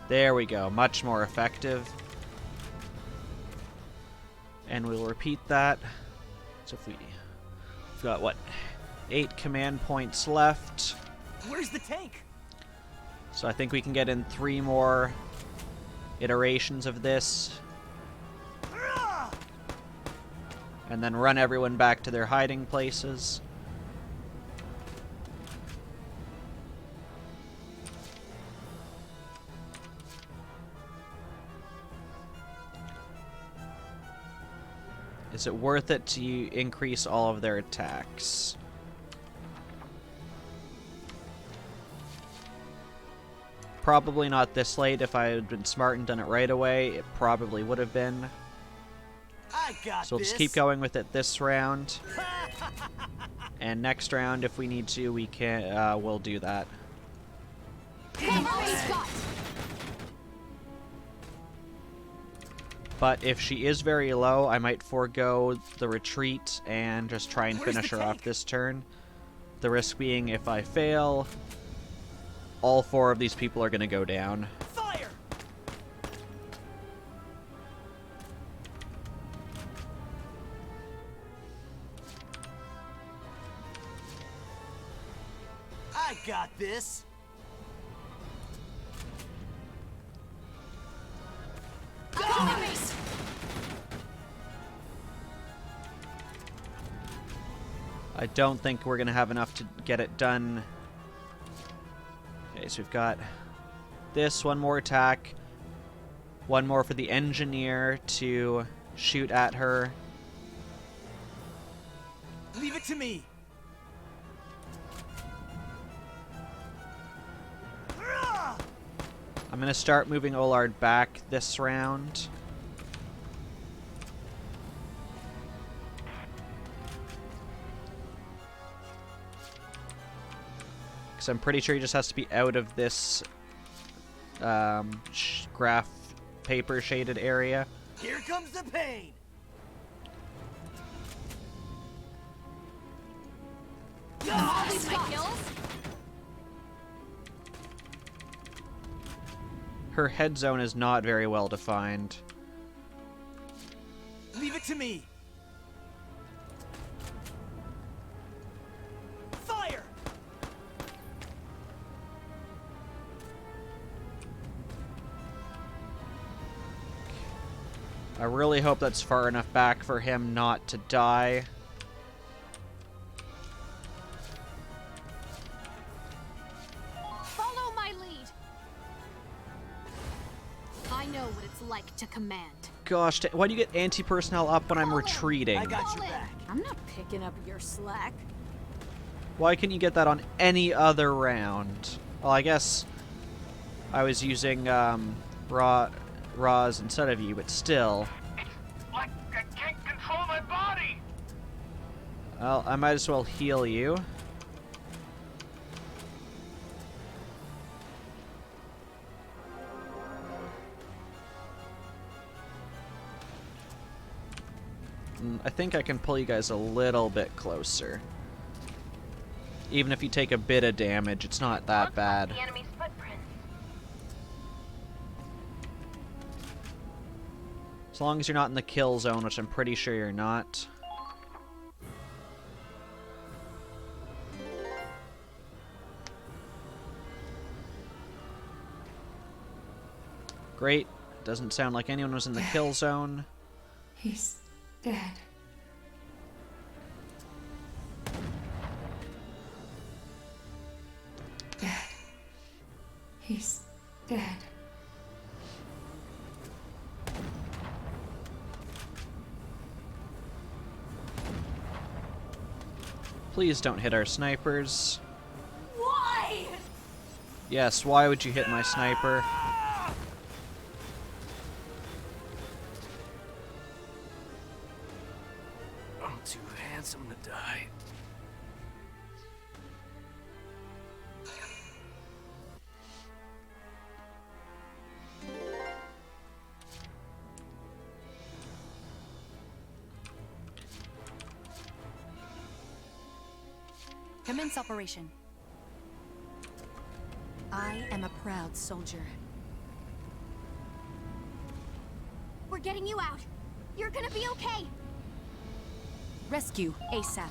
There we go, much more effective. And we'll repeat that. So if we've got, what, 8 command points left. Where's the tank? So I think we can get in 3 more iterations of this. And then run everyone back to their hiding places. Is it worth it to increase all of their attacks? Probably not this late. If I had been smart and done it right away, it probably would have been. I got So we'll just keep going with it this round. And next round, if we need to, we can. We'll do that. But if she is very low, I might forego the retreat and just try and finish her off this turn. The risk being, if I fail, all 4 of these people are going to go down. Fire! I got this. I don't think we're going to have enough to get it done. Okay, so we've got this, one more attack, one more for the engineer to shoot at her. Leave it to me. I'm going to start moving Olard back this round. Because I'm pretty sure he just has to be out of this graph paper shaded area. Here comes the pain. Her head zone is not very well defined. Leave it to me. Fire! I really hope that's far enough back for him not to die. Follow my lead. I know what it's like to command. Gosh, why do you get anti-personnel up when I'm retreating? I got your back. I'm not picking up your slack. Why can't you get that on any other round? Well, I guess I was using Raws instead of you, but still. It's like I can't control my body! Well, I might as well heal you. I think I can pull you guys a little bit closer. Even if you take a bit of damage, it's not that bad. The enemy's footprints. As long as you're not in the kill zone, which I'm pretty sure you're not. Great. Doesn't sound like anyone was in the kill zone. He's dead. Dead. He's dead. Please don't hit our snipers. Why? Yes, why would you hit my sniper? I'm too handsome to die. Commence operation. I am a proud soldier. We're getting you out. You're gonna be okay. Rescue ASAP.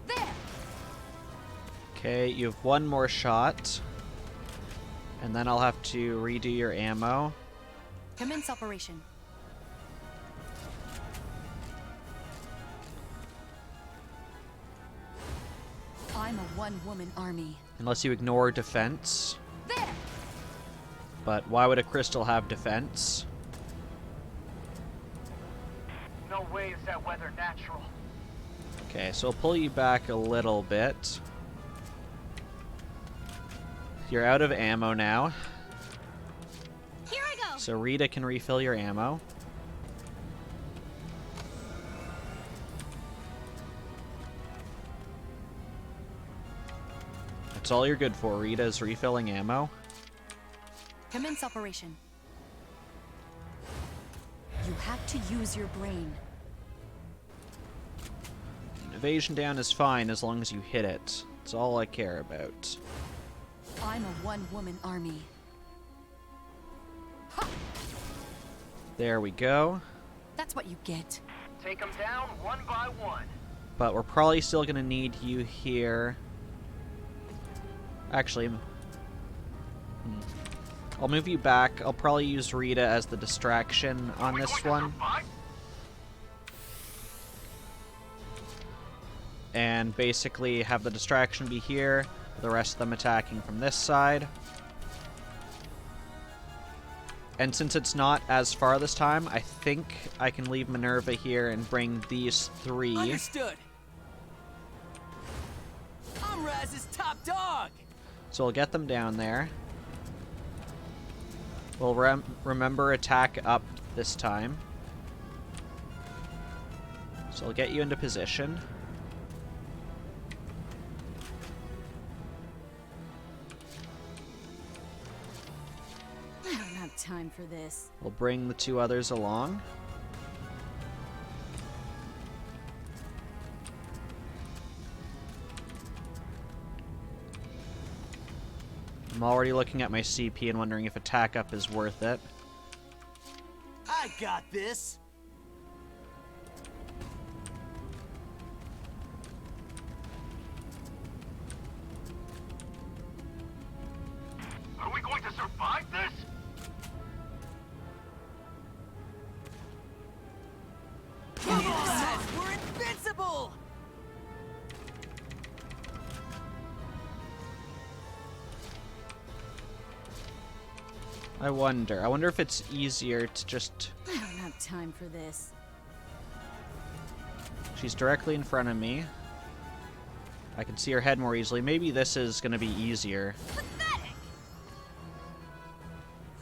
There. Okay, you have one more shot. And then I'll have to redo your ammo. Commence operation. I'm a one-woman army. Unless you ignore defense. There! But why would a crystal have defense? No way is that weather natural. Okay, so I'll pull you back a little bit. You're out of ammo now. Here I go. So Rita can refill your ammo. That's all you're good for, Rita, is refilling ammo. Commence operation. You have to use your brain. Evasion down is fine as long as you hit it. That's all I care about. I'm a one-woman army. There we go. That's what you get. Take them down one by one. But we're probably still going to need you here. Actually, I'll move you back. I'll probably use Rita as the distraction on this one. And basically have the distraction be here, the rest of them attacking from this side. And since it's not as far this time, I think I can leave Minerva here and bring these three. Understood. I'm Raz's top dog. So we'll get them down there. We'll remember attack up this time. So I'll get you into position. I don't have time for this. We'll bring the two others along. I'm already looking at my CP and wondering if attack up is worth it. I got this. Are we going to survive this? Come on! We're invincible! I wonder if it's easier to just... I don't have time for this. She's directly in front of me. I can see her head more easily. Maybe this is going to be easier. Pathetic.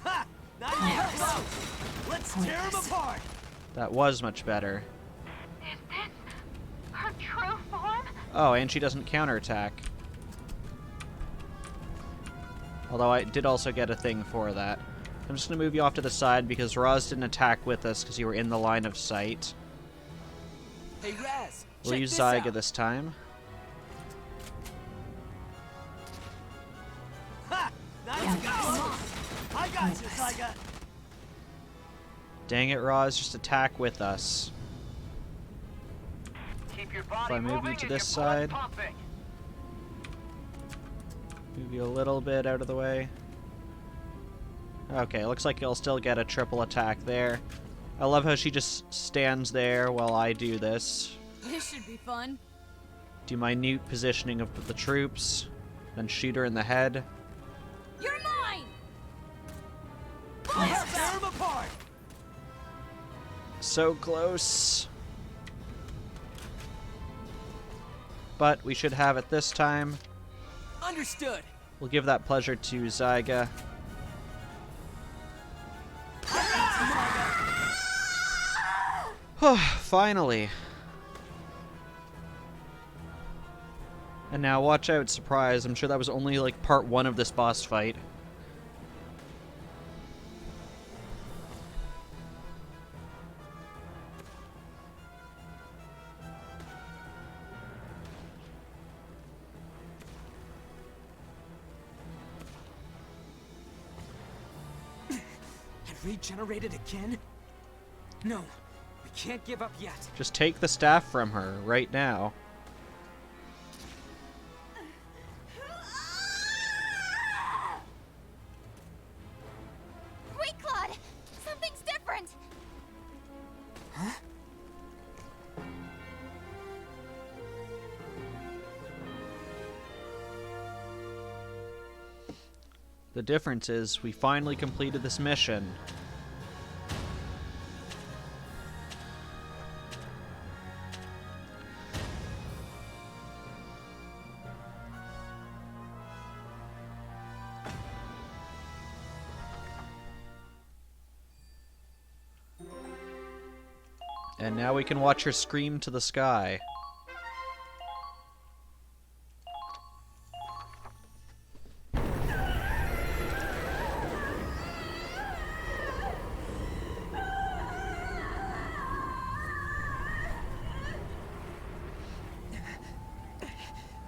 Ha! Not yet. Let's tear them apart. That was much better. Is this her true form? Oh, and she doesn't counterattack. Although I did also get a thing for that. I'm just going to move you off to the side because Roz didn't attack with us because you were in the line of sight. Hey, Raz. We'll check use this Zyga out. this time. Ha! Nice go. I got you, Zyga. Dang it, Roz, just attack with us. Keep your body I move you moving to and this your blood side. pumping. Move you a little bit out of the way. Okay, looks like you'll still get a triple attack there. I love how she just stands there while I do this. This should be fun. Do minute positioning of the troops, then shoot her in the head. You're mine! Let's tear them apart. So close. But we should have it this time. Understood. We'll give that pleasure to Zyga. Finally. And now watch out, surprise. I'm sure that was only like part 1 of this boss fight. Regenerated again? No, we can't give up yet. Just take the staff from her right now. Wait, Claude! Something's different! Huh? The difference is we finally completed this mission. And now we can watch her scream to the sky.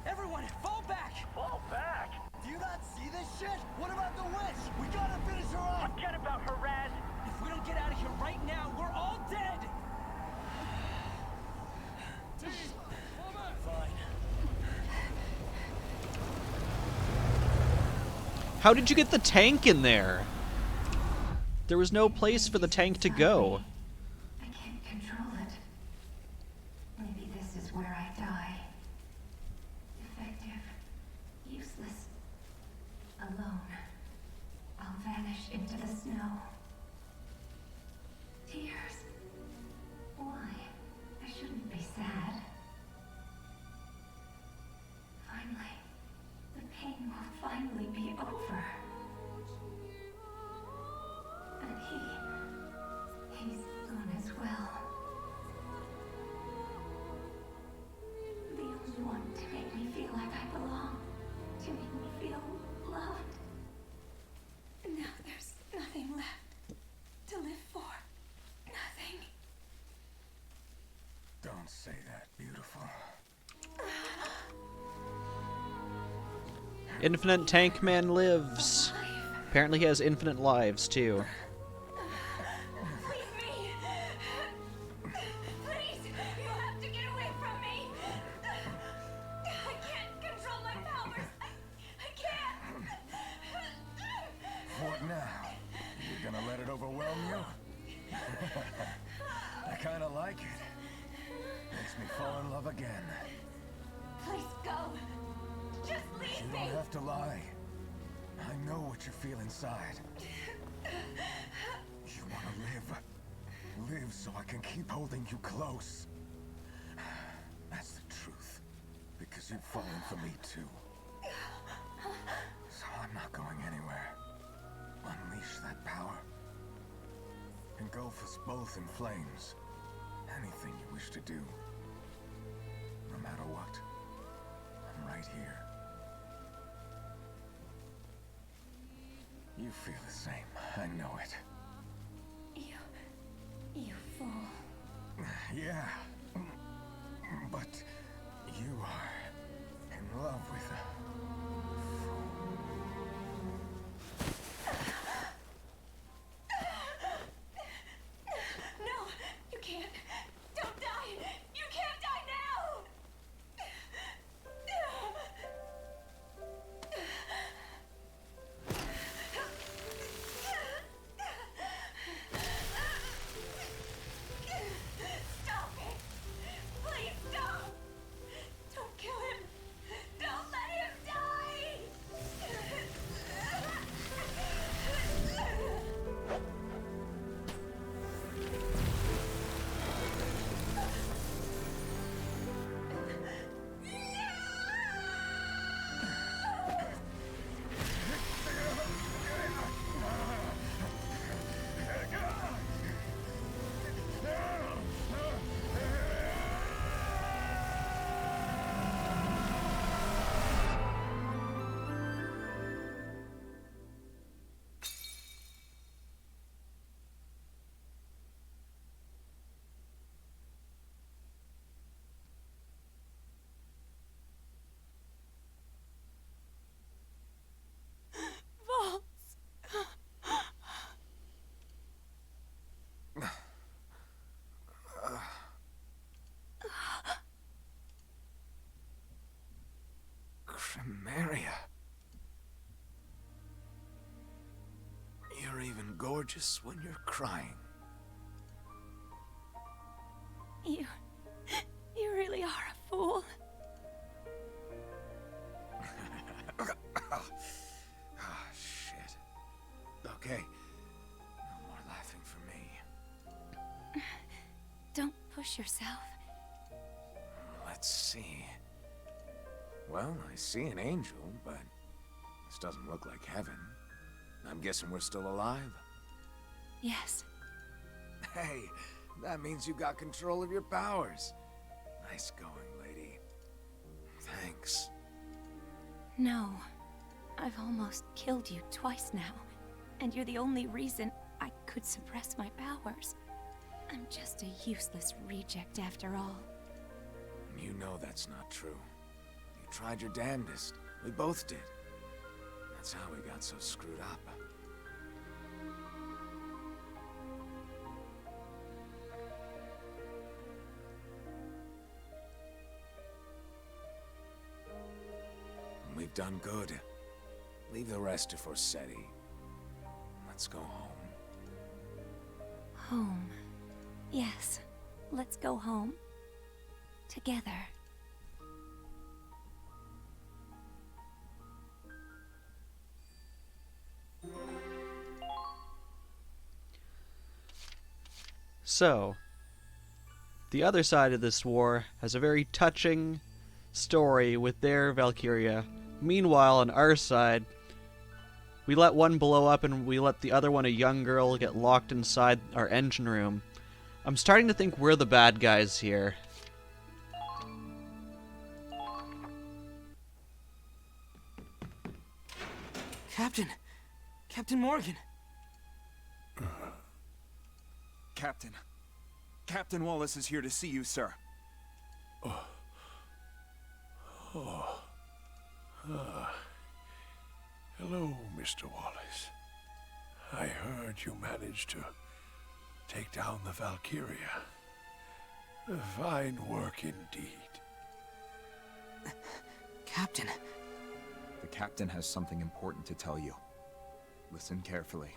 Everyone, fall back! Fall back! Do you not see this shit? What about the witch? We gotta finish her off! Forget about her, Raz! If we don't get out of here right now, we're all dead! Fine. How did you get the tank in there? There was no place for the tank to go. I can't control it. Maybe this is where I die. Effective. Useless. Alone. I'll vanish into the snow. Tears. Why? I shouldn't be sad. Finally. The pain will finally be over. And he's gone as well. The only one to make me feel like I belong. To make me feel loved. And now there's nothing left to live for. Nothing. Don't say that, beautiful. Infinite Tank Man lives. Apparently he has infinite lives, too. Leave me! Please! You have to get away from me! I can't control my powers! I can't! What now? You're gonna let it overwhelm you? I kinda like it. Makes me fall in love again. Please go! Just You leave me! don't have to lie. I know what you feel inside. You want to live. Live so I can keep holding you close. That's the truth. Because you've fallen for me too. So I'm not going anywhere. Unleash that power. Engulf us both in flames. Anything you wish to do. No matter what. I'm right here. You feel the same. I know it. You fool. Yeah. But you are in love with her. No! You can't! Don't die! You can't die now! Stop it! Please stop! Don't kill him! Don't let him die! Maria. You're even gorgeous when you're crying. You really are a fool. Ah, shit. Don't push yourself. Let's see. Well, I see an angel, but this doesn't look like heaven. I'm guessing we're still alive. Yes. Hey, that means you got control of your powers. Nice going, lady. Thanks. No. I've almost killed you twice now. And you're the only reason I could suppress my powers. I'm just a useless reject after all. You know that's not true. You tried your damnedest. We both did. That's how we got so screwed up. We've done good. Leave the rest to Forsetti. Let's go home. Home. Yes. Let's go home. Together. So, the other side of this war has a very touching story with their Valkyria. Meanwhile, on our side, we let one blow up and we let the other one, a young girl, get locked inside our engine room. I'm starting to think we're the bad guys here. Captain! Captain Morgan! Captain. Captain Wallace is here to see you, sir. Hello, Mr. Wallace. I heard you managed to take down the Valkyria. Fine work indeed. Captain. The captain has something important to tell you. Listen carefully.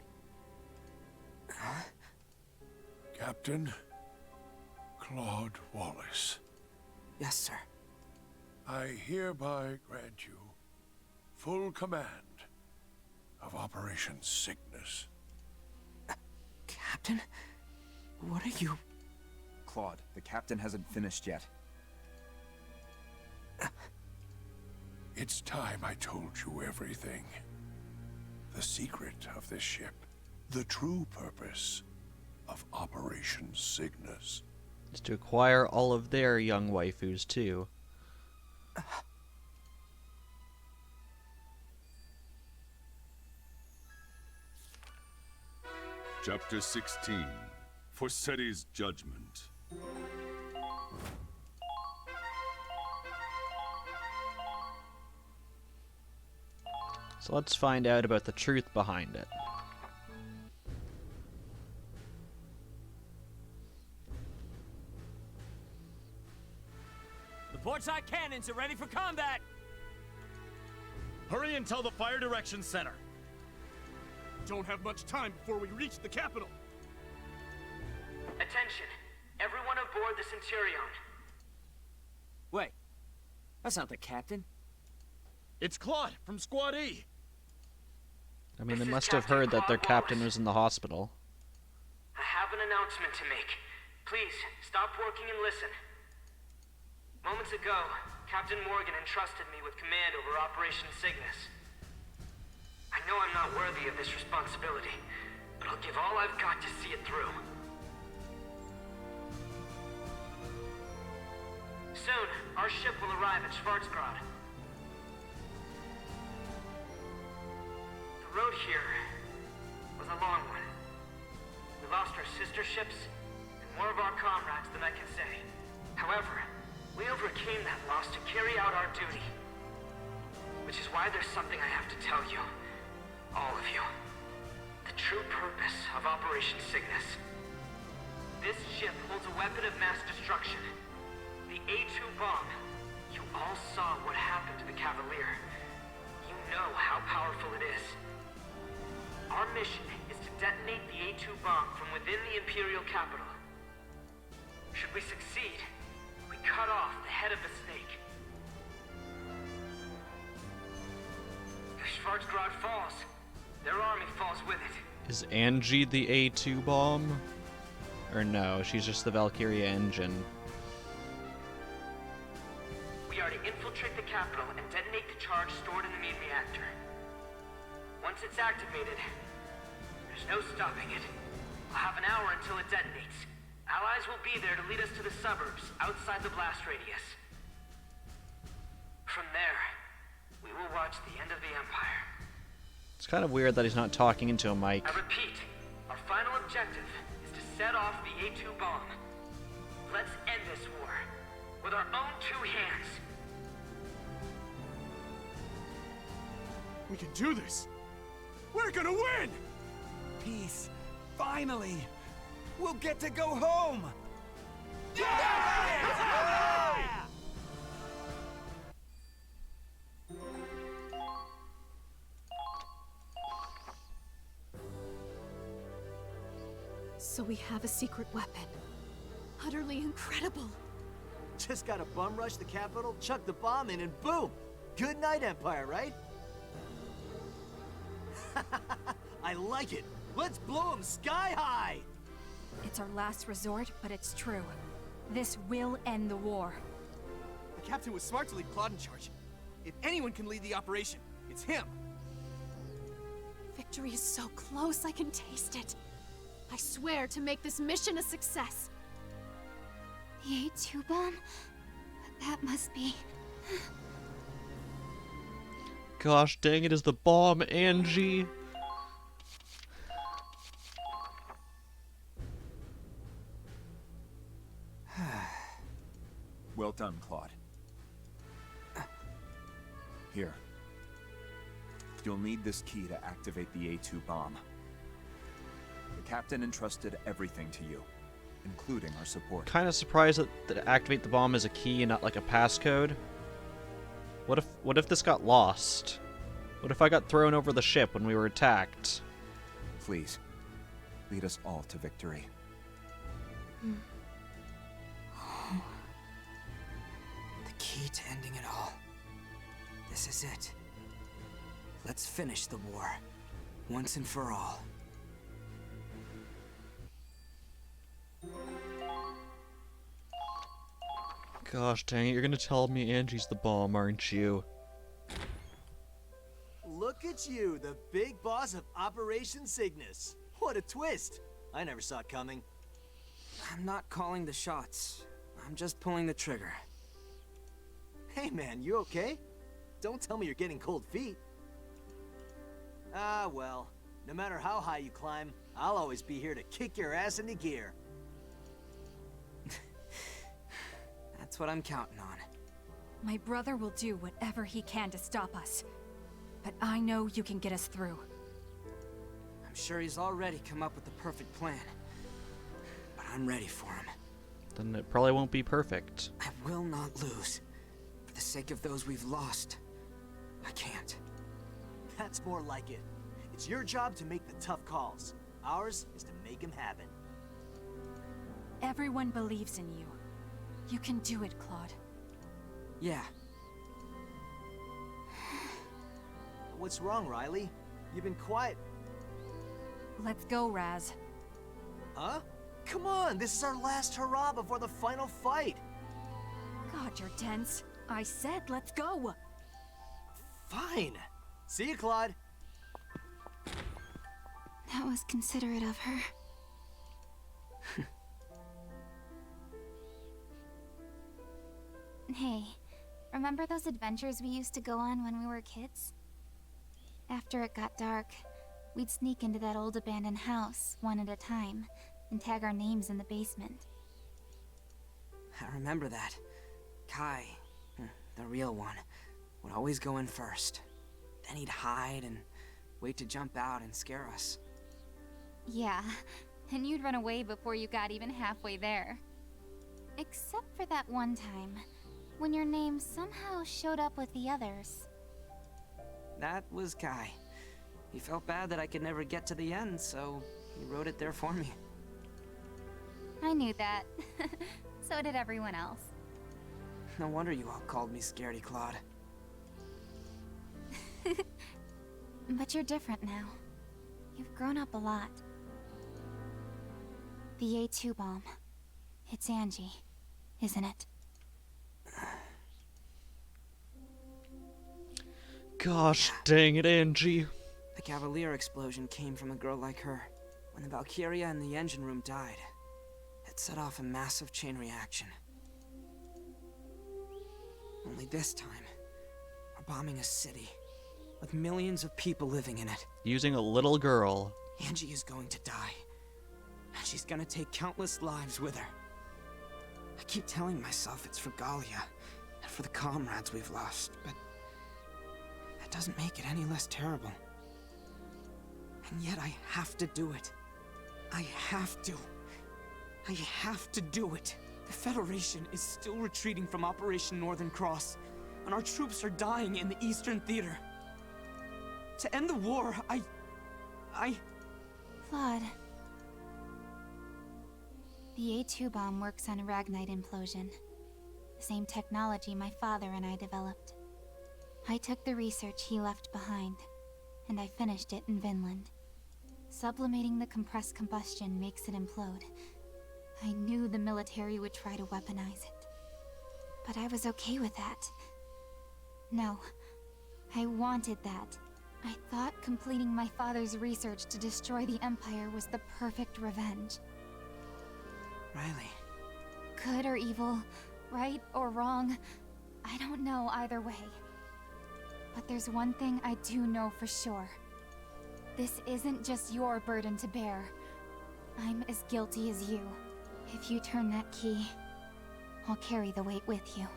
Huh? Captain Claude Wallace. Yes, sir. I hereby grant you full command of Operation Cygnus. Captain? What are you... Claude, the captain hasn't finished yet. It's time I told you everything. The secret of this ship. The true purpose of Operation Cygnus. Is to acquire all of their young waifus, too. Chapter 16. Forsetti's Judgment. So let's find out about the truth behind it. The portside cannons are ready for combat! Hurry and tell the Fire Direction Center. Don't have much time before we reach the capital. Attention, everyone aboard the Centurion. Wait, that's not the captain. It's Claude from Squad E. I mean, they This is must have Captain heard that their Claude captain Wallace. was in the hospital. I have an announcement to make. Please, stop working and listen. Moments ago, Captain Morgan entrusted me with command over Operation Cygnus. I know I'm not worthy of this responsibility, but I'll give all I've got to see it through. Soon, our ship will arrive at Schwarzgrad. The road here was a long one. We lost our sister ships and more of our comrades than I can say. However, we overcame that loss to carry out our duty. Which is why there's something I have to tell you. All of you. The true purpose of Operation Cygnus. This ship holds a weapon of mass destruction. The A2 bomb. You all saw what happened to the Cavalier. You know how powerful it is. Our mission is to detonate the A2 bomb from within the Imperial capital. Should we succeed, we cut off the head of the snake. If Schwarzgrad falls, their army falls with it. Is Angie the A2 bomb? Or no, she's just the Valkyria engine. We are to infiltrate the capital and detonate the charge stored in the main reactor. Once it's activated, there's no stopping it. We'll have an hour until it detonates. Allies will be there to lead us to the suburbs outside the blast radius. From there, we will watch the end of the Empire. It's kind of weird that he's not talking into a mic. I repeat, our final objective is to set off the A2 bomb. Let's end this war with our own two hands. We can do this! We're gonna win! Peace. Finally! We'll get to go home! So we have a secret weapon. Utterly incredible. Just gotta bum rush the capital, chuck the bomb in, and boom! Good night, Empire, right? I like it! Let's blow them sky high! It's our last resort, but it's true. This will end the war. The captain was smart to leave Claude in charge. If anyone can lead the operation, it's him. Victory is so close, I can taste it. I swear to make this mission a success. The A2 bomb? That must be... Gosh dang it, is the bomb, Angie! Well done, Claude. Here. You'll need this key to activate the A2 bomb. The captain entrusted everything to you, including our support. Kind of surprised that activate the bomb is a key and not like a passcode. What if this got lost? What if I got thrown over the ship when we were attacked? Please, lead us all to victory. The key to ending it all. This is it. Let's finish the war, once and for all. Gosh dang it, you're gonna tell me Angie's the bomb, aren't you? Look at you, the big boss of Operation Cygnus. What a twist! I never saw it coming. I'm not calling the shots. I'm just pulling the trigger. Hey man, you okay? Don't tell me you're getting cold feet. Ah, well. No matter how high you climb, I'll always be here to kick your ass into gear. That's what I'm counting on. My brother will do whatever he can to stop us. But I know you can get us through. I'm sure he's already come up with the perfect plan. But I'm ready for him. Then it probably won't be perfect. I will not lose. For the sake of those we've lost, I can't. That's more like it. It's your job to make the tough calls. Ours is to make them happen. Everyone believes in you. You can do it, Claude. Yeah. What's wrong, Riley? You've been quiet. Let's go, Raz. Huh? Come on, this is our last hurrah before the final fight. God, you're tense. I said let's go. Fine. See you, Claude. That was considerate of her. Hey, remember those adventures we used to go on when we were kids? After it got dark, we'd sneak into that old abandoned house, one at a time, and tag our names in the basement. I remember that. Kai, the real one, would always go in first. Then he'd hide and wait to jump out and scare us. Yeah, and you'd run away before you got even halfway there. Except for that one time, when your name somehow showed up with the others. That was Kai. He felt bad that I could never get to the end, so he wrote it there for me. I knew that. So did everyone else. No wonder you all called me Scaredy Claude. But you're different now. You've grown up a lot. The A2 bomb. It's Angie, isn't it? Gosh dang it, Angie. The Cavalier explosion came from a girl like her. When the Valkyria in the engine room died, it set off a massive chain reaction. Only this time, we're bombing a city with millions of people living in it. Using a little girl. Angie is going to die, and she's gonna take countless lives with her. I keep telling myself it's for Galia and for the comrades we've lost, but that doesn't make it any less terrible. And yet I have to do it. I have to. I have to do it. The Federation is still retreating from Operation Northern Cross, and our troops are dying in the Eastern Theater. To end the war, Claude. The A2 bomb works on Ragnite implosion. The same technology my father and I developed. I took the research he left behind, and I finished it in Vinland. Sublimating the compressed combustion makes it implode. I knew the military would try to weaponize it. But I was okay with that. No, I wanted that. I thought completing my father's research to destroy the Empire was the perfect revenge. Riley. Good or evil, right or wrong, I don't know either way. But there's one thing I do know for sure. This isn't just your burden to bear. I'm as guilty as you. If you turn that key, I'll carry the weight with you.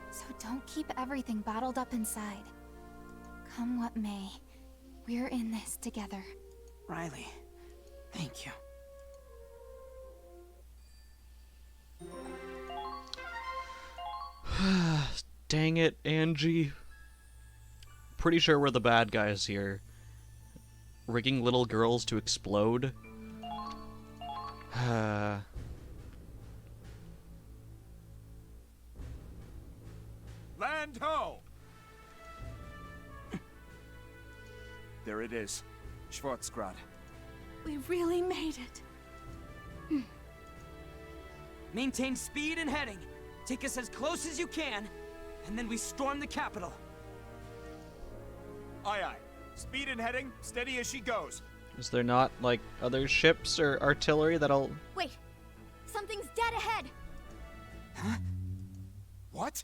So don't keep everything bottled up inside. Come what may, we're in this together. Riley, thank you. Dang it, Angie. Pretty sure we're the bad guys here. Rigging little girls to explode? Land ho! There it is. Schwarzgrad. We really made it. Maintain speed and heading. Take us as close as you can, and then we storm the capital. Aye aye. Speed and heading, steady as she goes. Is there not, like, other ships or artillery that'll... Wait! Something's dead ahead! Huh? What?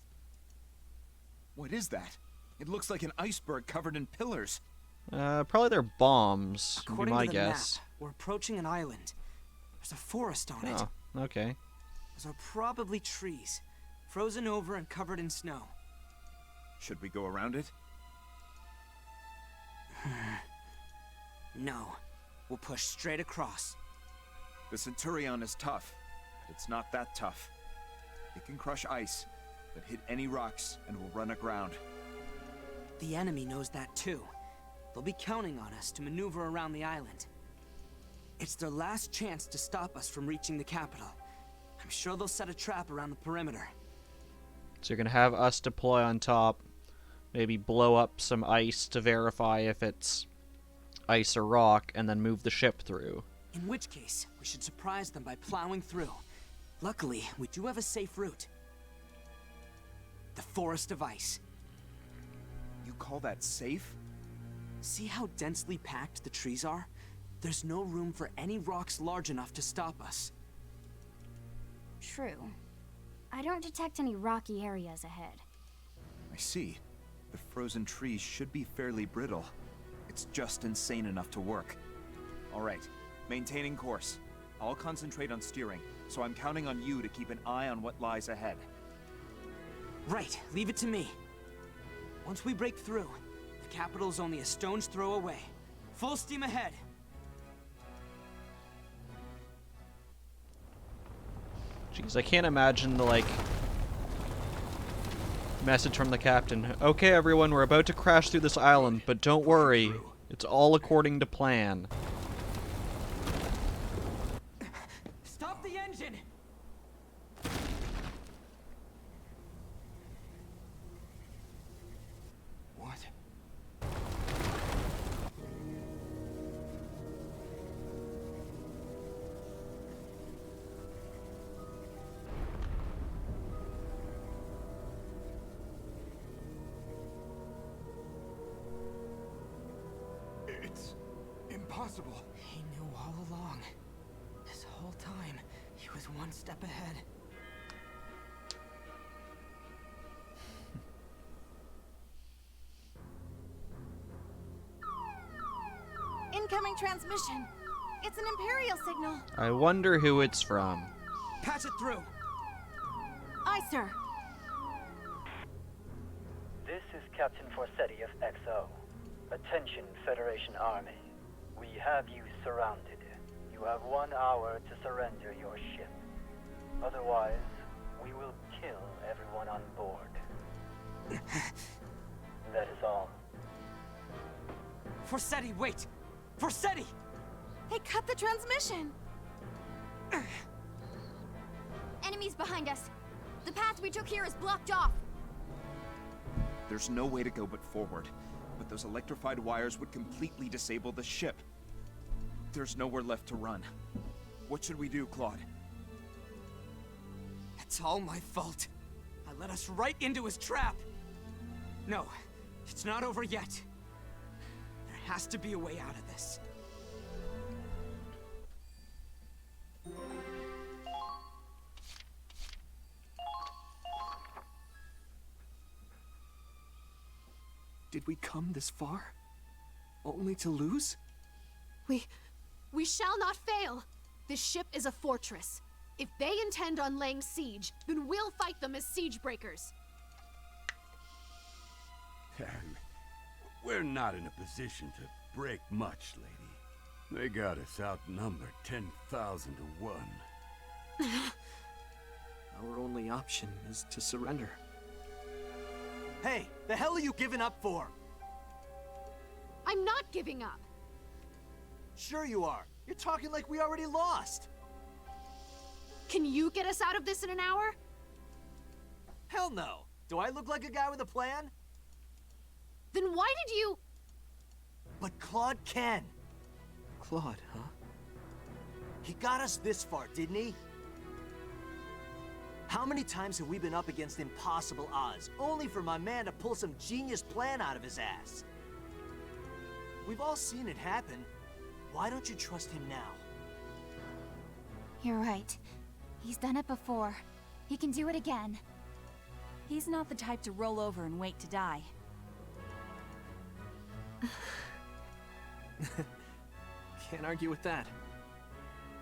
What is that? It looks like an iceberg covered in pillars. Probably they're bombs, would be According my to the guess. map, we're approaching an island. There's a forest on it. Oh, okay. Those are probably trees, frozen over and covered in snow. Should we go around it? No. We'll push straight across. The Centurion is tough, but it's not that tough. It can crush ice, but hit any rocks and will run aground. The enemy knows that too. They'll be counting on us to maneuver around the island. It's their last chance to stop us from reaching the capital. I'm sure they'll set a trap around the perimeter. So you're gonna have us deploy on top, maybe blow up some ice to verify if it's ice or rock, and then move the ship through. In which case, we should surprise them by plowing through. Luckily, we do have a safe route. The Forest of Ice. You call that safe? See how densely packed the trees are? There's no room for any rocks large enough to stop us. True. I don't detect any rocky areas ahead. I see. The frozen trees should be fairly brittle. It's just insane enough to work. Alright, maintaining course. I'll concentrate on steering, so I'm counting on you to keep an eye on what lies ahead. Right, leave it to me. Once we break through, the capital's only a stone's throw away. Full steam ahead. Jeez, I can't imagine the, like, message from the captain. Okay, everyone, we're about to crash through this island, but don't worry. It's all according to plan. Stop the engine! What? It's impossible. He knew all along. This whole time, he was one step ahead. Incoming transmission. It's an Imperial signal. I wonder who it's from. Patch it through. Aye, sir. This is Captain Forsetti of XO. Attention, Federation Army. We have you surrounded. You have 1 hour to surrender your ship. Otherwise, we will kill everyone on board. That is all. Forsetti, wait! Forsetti! Hey, cut the transmission! Enemies behind us. The path we took here is blocked off. There's no way to go but forward, but those electrified wires would completely disable the ship. There's nowhere left to run. What should we do, Claude? It's all my fault. I let us right into his trap. No, it's not over yet. There has to be a way out of this. Did we come this far? Only to lose? We shall not fail. This ship is a fortress. If they intend on laying siege, then we'll fight them as siege breakers. We're not in a position to break much, lady. They got us outnumbered 10,000 to 1. Our only option is to surrender. Hey, the hell are you giving up for? I'm not giving up. Sure you are. You're talking like we already lost. Can you get us out of this in an hour? Hell no. Do I look like a guy with a plan? Then why did you... But Claude can. Claude, huh? He got us this far, didn't he? How many times have we been up against impossible odds, only for my man to pull some genius plan out of his ass? We've all seen it happen. Why don't you trust him now? You're right. He's done it before. He can do it again. He's not the type to roll over and wait to die. Can't argue with that.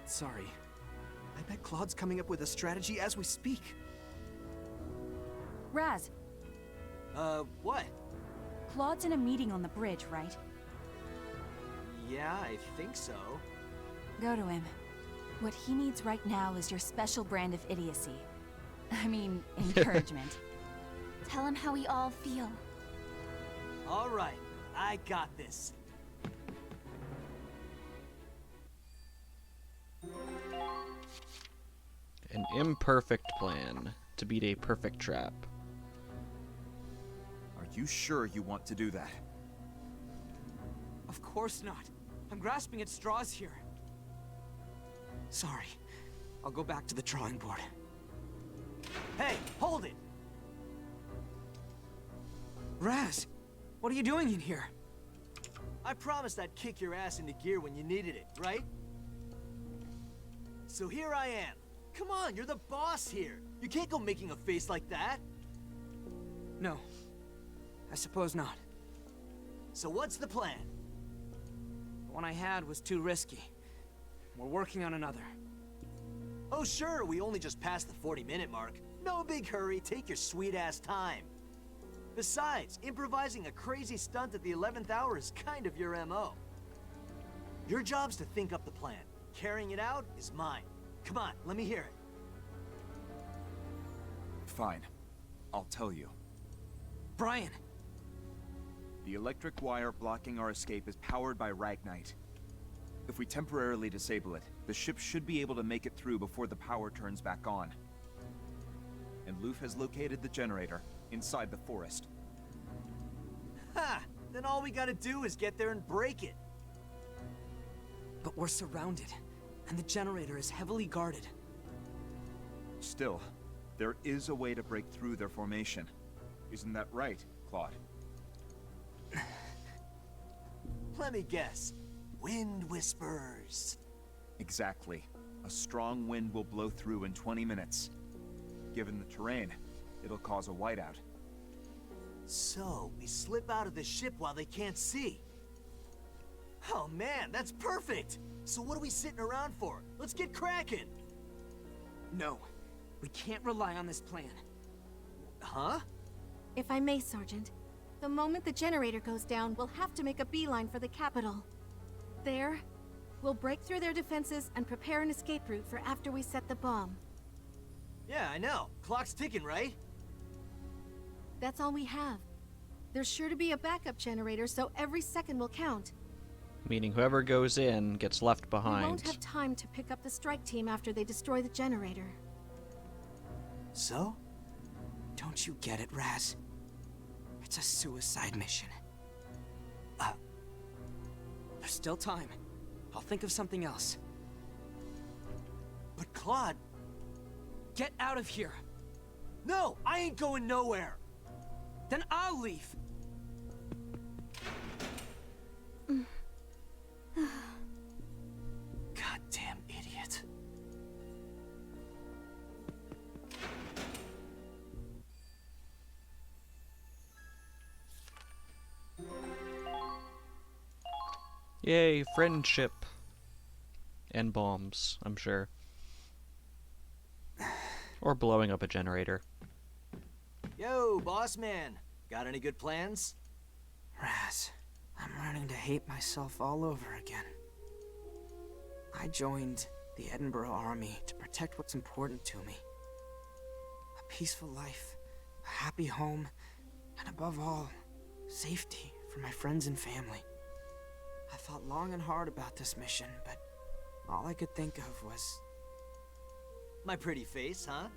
Sorry. I bet Claude's coming up with a strategy as we speak. Raz. What? Claude's in a meeting on the bridge, right? Yeah, I think so. Go to him. What he needs right now is your special brand of idiocy. I mean, encouragement. Tell him how we all feel. All right, I got this. An imperfect plan to beat a perfect trap. Are you sure you want to do that? Of course not. I'm grasping at straws here. Sorry. I'll go back to the drawing board. Hey, hold it! Raz, what are you doing in here? I promised I'd kick your ass into gear when you needed it, right? So here I am. Come on, you're the boss here. You can't go making a face like that. No. I suppose not. So what's the plan? The one I had was too risky. We're working on another. Oh sure, we only just passed the 40-minute mark. No big hurry, take your sweet-ass time. Besides, improvising a crazy stunt at the 11th hour is kind of your MO. Your job's to think up the plan. Carrying it out is mine. Come on, let me hear it. Fine. I'll tell you. Brian! The electric wire blocking our escape is powered by Ragnite. If we temporarily disable it, the ship should be able to make it through before the power turns back on. And Loof has located the generator inside the forest. Ha! Then all we gotta do is get there and break it. But we're surrounded, and the generator is heavily guarded. Still, there is a way to break through their formation. Isn't that right, Claude? Let me guess. Wind whispers. Exactly. A strong wind will blow through in 20 minutes. Given the terrain, it'll cause a whiteout. So, we slip out of the ship while they can't see. Oh man, that's perfect! So what are we sitting around for? Let's get cracking! No, we can't rely on this plan. Huh? If I may, Sergeant, the moment the generator goes down, we'll have to make a beeline for the capital. There, we'll break through their defenses and prepare an escape route for after we set the bomb. Yeah, I know. Clock's ticking, right? That's all we have. There's sure to be a backup generator, so every second will count. Meaning whoever goes in gets left We behind. won't have time to pick up the strike team after they destroy the generator. So? Don't you get it, Raz? It's a suicide mission. There's still time. I'll think of something else. But Claude... Get out of here! No! I ain't going nowhere! Then I'll leave! Goddamn idiot. Yay, friendship. And bombs, I'm sure. Or blowing up a generator. Yo, boss man. Got any good plans? Raz, I'm learning to hate myself all over again. I joined the Edinburgh Army to protect what's important to me. A peaceful life, a happy home, and above all, safety for my friends and family. I thought long and hard about this mission, but all I could think of was... My pretty face, huh?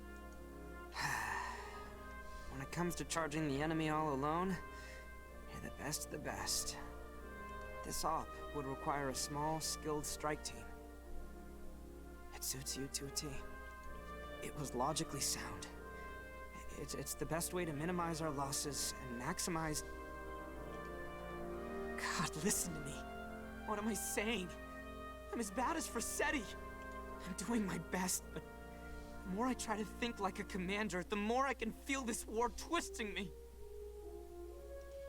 When it comes to charging the enemy all alone, you're the best of the best. This op would require a small, skilled strike team. It suits you to a T. It was logically sound. It's the best way to minimize our losses and maximize... God, listen to me. What am I saying? I'm as bad as Frasetti. I'm doing my best, but the more I try to think like a commander, the more I can feel this war twisting me.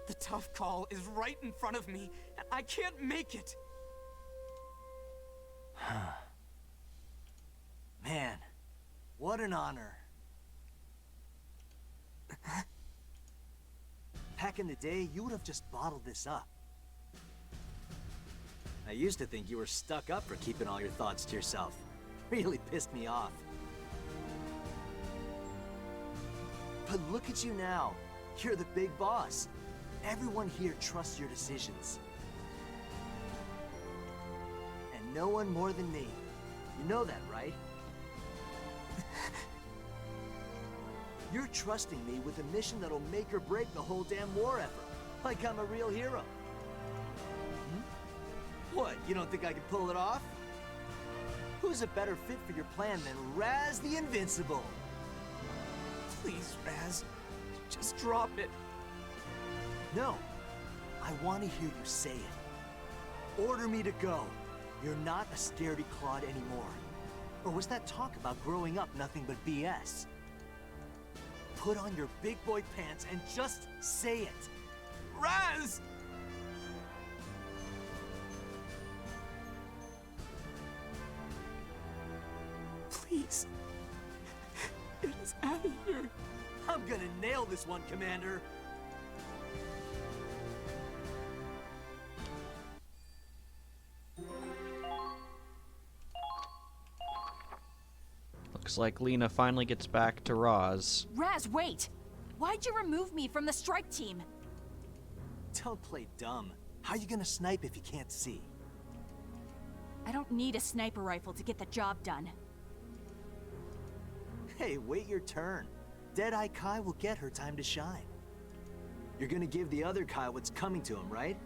The tough call is right in front of me, and I can't make it. Man, what an honor. Back in the day, you would have just bottled this up. I used to think you were stuck up for keeping all your thoughts to yourself. Really pissed me off. But look at you now. You're the big boss. Everyone here trusts your decisions. And no one more than me. You know that, right? You're trusting me with a mission that'll make or break the whole damn war effort. Like I'm a real hero. What, you don't think I can pull it off? Who's a better fit for your plan than Raz the Invincible? Please, Raz, just drop it. No, I want to hear you say it. Order me to go. You're not a scaredy Claude anymore. Or was that talk about growing up nothing but BS? Put on your big boy pants and just say it. Raz! Please. Get us out of here. I'm gonna nail this one, Commander. Looks like Lena finally gets back to Roz. Raz, wait! Why'd you remove me from the strike team? Don't play dumb. How are you gonna snipe if you can't see? I don't need a sniper rifle to get the job done. Hey, wait your turn. Deadeye Kai will get her time to shine. You're gonna give the other Kai what's coming to him, right?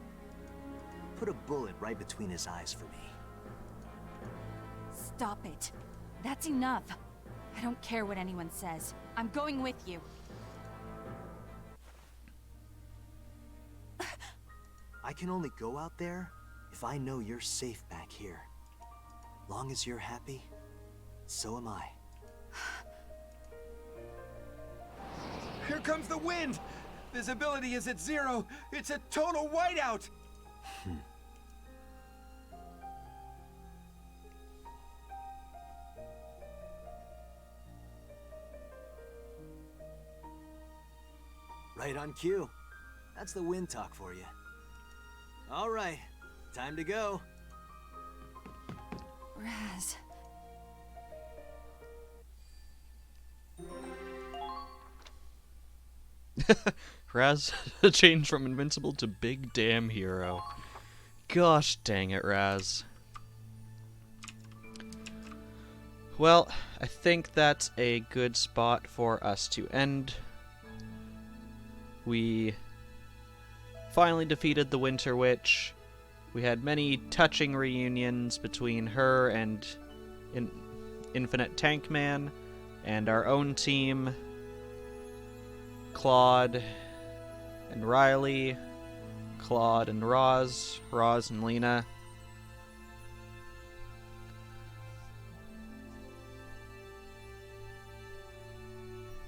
Put a bullet right between his eyes for me. Stop it. That's enough. I don't care what anyone says. I'm going with you. I can only go out there if I know you're safe back here. Long as you're happy, so am I. Here comes the wind! Visibility is at 0. It's a total whiteout! Right on cue. That's the wind talk for you. All right, time to go. Raz. Raz changed from invincible to big damn hero. Gosh dang it, Raz. Well, I think that's a good spot for us to end. We finally defeated the Winter Witch. We had many touching reunions between her and Infinite Tank Man, and our own team, Claude and Riley, Claude and Roz and Lena.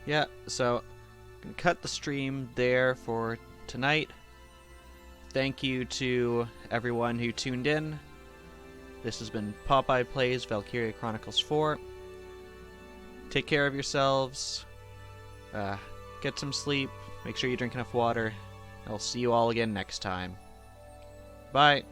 Yeah, so I'm gonna cut the stream there for tonight. Thank you to everyone who tuned in. This has been Popeye Plays Valkyria Chronicles 4. Take care of yourselves. Get some sleep. Make sure you drink enough water. I'll see you all again next time. Bye.